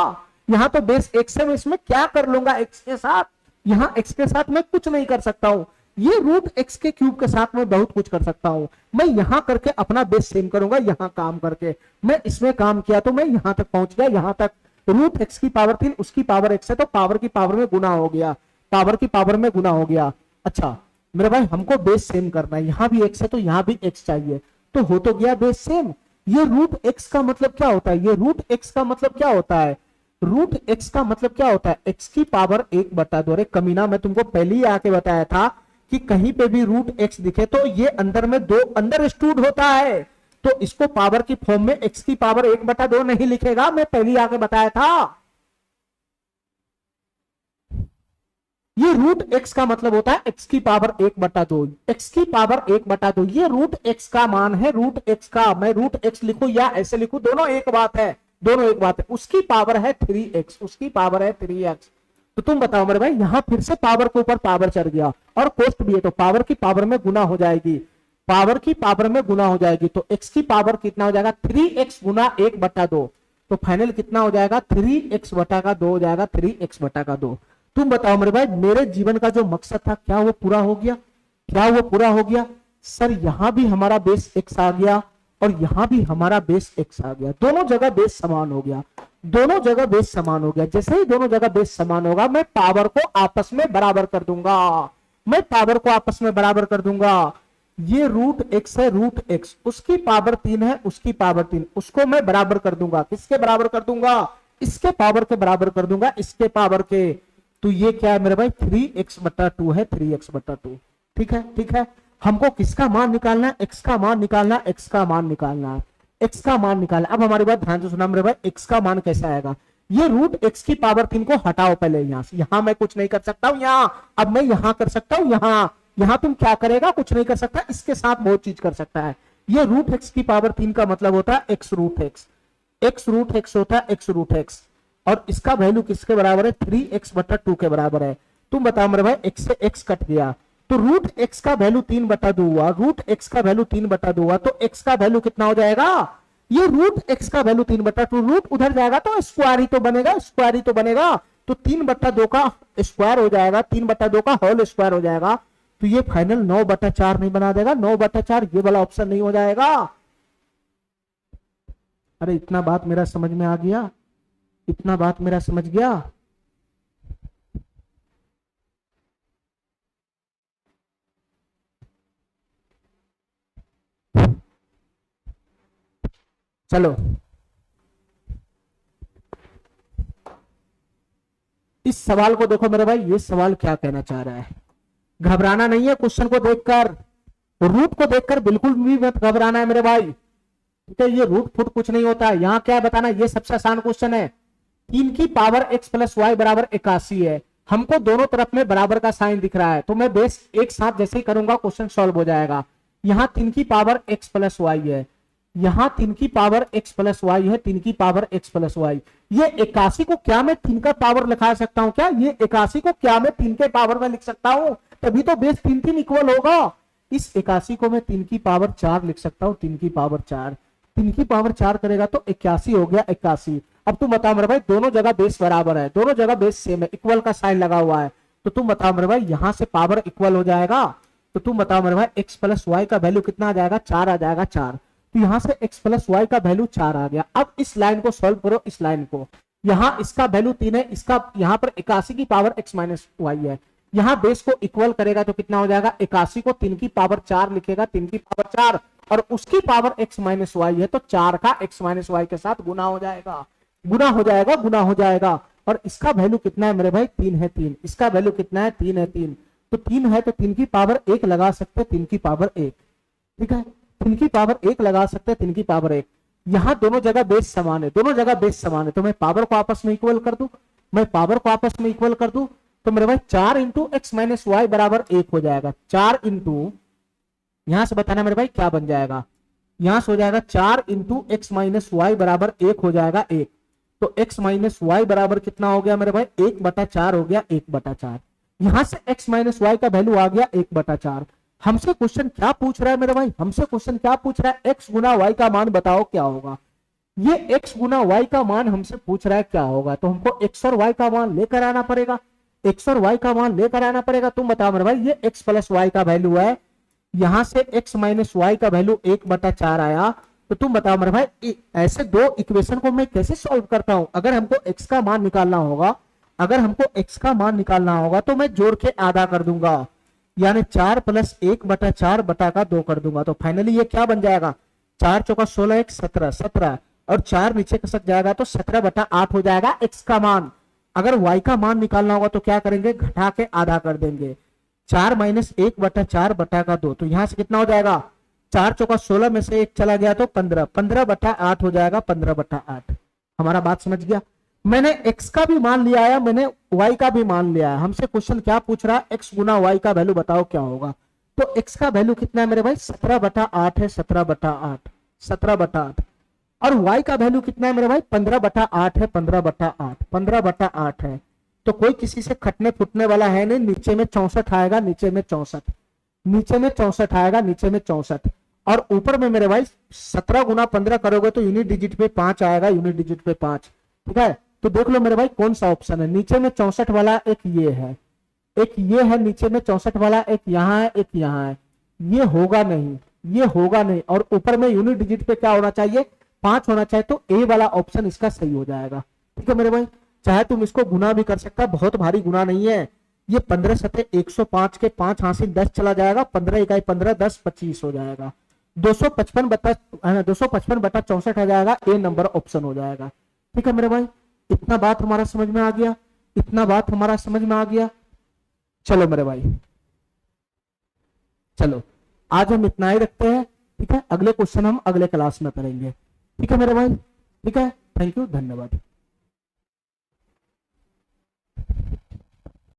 S1: यहाँ तो बेस x है, मैं इसमें क्या कर लूंगा x के साथ, यहाँ x के साथ मैं कुछ नहीं कर सकता हूं। ये रूट एक्स के क्यूब के साथ मैं बहुत कुछ कर सकता हूं, मैं यहां करके अपना बेस सेम करूंगा, यहां काम करके मैं इसमें काम किया तो मैं यहां तक पहुंच गया, यहां तक रूट एक्स की पावर 3 उसकी पावर एक्स है, तो पावर की पावर में गुना हो गया, पावर की पावर में गुना हो गया। अच्छा मेरे भाई हमको बेस सेम करना है, यहां भी एक्स है तो यहां भी एक्स चाहिए, तो हो तो गया बेस सेम। ये रूट एक्स का मतलब क्या होता है, ये रूट एक्स का मतलब क्या होता है, रूट एक्स का मतलब क्या होता है, एक्स की पावर 1/2। अरे कमीना मैं तुमको पहले ही आके बताया था कि कहीं पे भी रूट एक्स दिखे तो ये अंदर में 2 अंडर स्टूड होता है, तो इसको पावर की फॉर्म में x की पावर 1/2 नहीं लिखेगा, मैं पहले आके बताया था। ये रूट x का मतलब होता है x की पावर 1/2, x की पावर 1/2, ये रूट x का मान है, रूट x का, मैं रूट x लिखूं या ऐसे लिखूं दोनों एक बात है, दोनों एक बात है। उसकी पावर है 3x, उसकी पावर है 3x। तो तुम बताओ मेरे भाई, यहां फिर से पावर के ऊपर पावर चढ़ गया और कोष्ट भी है, तो पावर की पावर में गुना हो जाएगी, पावर की पावर में गुना हो जाएगी, तो x की पावर कितना हो जाएगा, 3x गुना 1/2, तो फाइनल कितना हो जाएगा, 3x बटा का 2 हो जाएगा, 3x बटा का 2। तुम बताओ मेरे भाई, मेरे जीवन का जो मकसद था क्या वो पूरा हो गया, क्या वो पूरा हो गया। सर यहां भी हमारा बेस x आ गया और यहां भी हमारा बेस x आ गया, दोनों जगह बेस समान हो गया, दोनों जगह बेस समान हो गया। जैसे ही दोनों जगह बेस समान होगा मैं पावर को आपस में बराबर कर दूंगा, मैं पावर को आपस में बराबर कर दूंगा। ये रूट एक्स है, रूट एक्स उसकी पावर 3 है, उसकी पावर 3, उसको मैं बराबर कर दूंगा, किसके बराबर कर दूंगा, इसके पावर के बराबर कर दूंगा, इसके पावर के। तो ये क्या है मेरे भाई, 3x/2 है, 3x/2। ठीक है, ठीक है, हमको किसका मान निकालना है, x का मान निकालना है, x का मान निकालना है, x का मान निकालना। अब हमारी बात ध्यान से सुना मेरे भाई, x का मान कैसा आएगा, ये रूट x की पावर 3 को हटाओ पहले यहां से, यहां मैं कुछ नहीं कर सकता हूं, यहां अब मैं यहां कर सकता हूं, यहां तुम क्या करेगा, कुछ नहीं कर सकता, इसके साथ बहुत चीज कर सकता है। ये रूट एक्स की पावर 3 का मतलब होता है x root x, x root x होता है एक्स रूट एक्स, और इसका वैल्यू किसके बराबर है, 3x/2 के बराबर है। तुम बताओ मेरे भाई, x से x कट गया तो रूट x का वैल्यू 3/2 हुआ, रूट x का वैल्यू 3/2 हुआ, तो x का वैल्यू कितना हो जाएगा, ये रूट x का वैल्यू 3/2, रूट उधर जाएगा तो स्क्वायर ही तो बनेगा, स्क्वायर ही तो बनेगा, तो 3/2 का स्क्वायर हो जाएगा, 3/2 का होल स्क्वायर हो जाएगा, तो ये फाइनल 9/4 नहीं बना देगा, 9/4 ये वाला ऑप्शन नहीं हो जाएगा। अरे इतना बात मेरा समझ में आ गया, इतना बात मेरा समझ गया। चलो इस सवाल को देखो मेरे भाई, ये सवाल क्या कहना चाह रहा है। घबराना नहीं है क्वेश्चन को देखकर, रूट को देखकर बिल्कुल भी मत घबराना है मेरे भाई, ठीक है। ये रूट फुट कुछ नहीं होता है। यहाँ क्या है बताना, ये सबसे आसान क्वेश्चन है। 3 की पावर x प्लस वाई बराबर 81 है, हमको दोनों तरफ में बराबर का साइन दिख रहा है, तो मैं बेस एक साथ जैसे ही करूंगा क्वेश्चन सॉल्व हो जाएगा। यहाँ 3 की पावर x प्लस वाई है, यहाँ 3 की पावर x प्लस वाई है, 3 की पावर x प्लस वाई। ये 81 को क्या मैं 3 का पावर लिखा सकता हूं क्या? ये 81 को क्या मैं 3 के पावर में लिख सकता हूं? तभी तो बेस 3 इक्वल होगा। इस 81 को मैं 3 की पावर 4 लिख सकता हूं, 3 की पावर 4, 3 की पावर 4 करेगा तो 81 हो गया 81। अब तुम बताओ मेरे भाई, दोनों जगह बेस बराबर है, दोनों जगह बेस सेम है, इक्वल का साइन लगा हुआ है, तो तुम बताओ मेरे भाई यहां से पावर इक्वल हो जाएगा। तो तुम बताओ मेरे भाई x प्लस वाई का वैल्यू कितना आ जाएगा? 4 आ जाएगा, 4। तो यहां से x प्लस वाई का वैल्यू 4 आ गया। अब इस लाइन को सॉल्व करो, इस लाइन को, यहां इसका वैल्यू 3 है, इसका यहां पर 81 की पावर x माइनस वाई है, यहां बेस को इक्वल करेगा तो कितना हो जाएगा? 81 को 3 की पावर 4 लिखेगा, 3 की पावर 4, और उसकी पावर x माइनस वाई है, तो 4 का x माइनस वाई के साथ गुना हो जाएगा, गुना हो जाएगा, गुना हो जाएगा। और इसका वैल्यू कितना है मेरे भाई? 3 है, 3। इसका वैल्यू कितना है? 3 है, 3। तो 3 है तो 3 की पावर 1 लगा सकते, 3 की पावर 1, ठीक है, 3 की पावर 1 लगा सकते हैं, 3 की पावर 1। यहां दोनों जगह बेस समान है, दोनों जगह बेस समान है, तो मैं पावर को आपस में इक्वल कर दूं, मैं पावर को आपस में इक्वल कर दूं, तो मेरे भाई 4 इंटू एक्स माइनस वाई बराबर 1 हो जाएगा। 4 इंटू, यहां से बताना मेरे भाई क्या बन जाएगा, यहां से हो जाएगा 4 इंटू एक्स माइनस वाई बराबर 1 हो जाएगा 1। तो x माइनस वाई बराबर कितना हो गया मेरे भाई? 1/4 हो गया, 1/4। यहां से x माइनस वाई का वैल्यू आ गया 1/4। हमसे क्वेश्चन क्या पूछ रहा है मेरे भाई? हमसे क्वेश्चन क्या पूछ रहा है? x गुना y का मान बताओ क्या होगा। ये x गुना y का मान हमसे पूछ रहा है क्या होगा, तो हमको x और y का मान लेकर आना पड़ेगा, x और y का मान लेकर आना पड़ेगा। तुम बताओ मेरे भाई, ये x प्लस वाई का वैल्यू है, यहां से x माइनस वाई का वैल्यू 1/4 आया, तो तुम बताओ मेरे भाई ऐसे दो इक्वेशन को मैं कैसे सॉल्व करता हूं? अगर हमको x का मान निकालना होगा, अगर हमको x का मान निकालना होगा तो मैं जोड़ के आधा कर दूंगा, यानी 4 प्लस 1/4 बटा का 2 कर दूंगा, तो फाइनली ये क्या बन जाएगा? 4 चौका 16, 1 17, 17, और 4 नीचे खसक जाएगा तो 17/8 हो जाएगा x का मान। अगर y का मान निकालना होगा तो क्या करेंगे? घटा के आधा कर देंगे, 4 माइनस 1/4 बटा का 2, तो यहां से कितना हो जाएगा? 4 चौका 16 में से 1 चला गया तो 15, 15/8 हो जाएगा, 15/8। हमारा बात समझ गया? मैंने x का भी मान लिया है, मैंने y का भी मान लिया है। हमसे क्वेश्चन क्या पूछ रहा है? x गुना y का वैल्यू बताओ क्या होगा। तो x का वैल्यू कितना है मेरे भाई? 17/8 है, 17/8, 17/8। और y का वैल्यू कितना है मेरे भाई? 15/8 है, 15/8, 15/8 है। तो कोई किसी से खटने फुटने वाला है नहीं, नीचे में 64 आएगा, नीचे में 64, नीचे में 64 आएगा, नीचे में 64, और ऊपर में मेरे भाई 17 गुना 15 करोगे तो यूनिट डिजिट पे 5 आएगा, यूनिट डिजिट पे 5, ठीक है। तो देख लो मेरे भाई कौन सा ऑप्शन है। नीचे में 64 वाला एक ये है, एक ये है, नीचे में 64 वाला एक यहाँ है, एक यहाँ है, ये होगा नहीं, ये होगा नहीं, और ऊपर में यूनिट डिजिट पे क्या होना चाहिए? 5 होना चाहिए, तो ए वाला ऑप्शन इसका सही हो जाएगा, ठीक है मेरे भाई। चाहे तुम इसको गुना भी कर सकता है, बहुत भारी गुना नहीं है ये। 15 सते 105 के 5 हासिल 10 चला जाएगा, 15 इकाई 15, 10 25 हो जाएगा, 255/64 आ जाएगा, ए नंबर ऑप्शन हो जाएगा, ठीक है मेरे भाई। इतना बात हमारा समझ में आ गया, इतना बात हमारा समझ में आ गया। चलो मेरे भाई, चलो आज हम इतना ही रखते हैं, ठीक है। अगले क्वेश्चन हम अगले क्लास में करेंगे, ठीक है मेरे भाई, ठीक है। थैंक यू, धन्यवाद।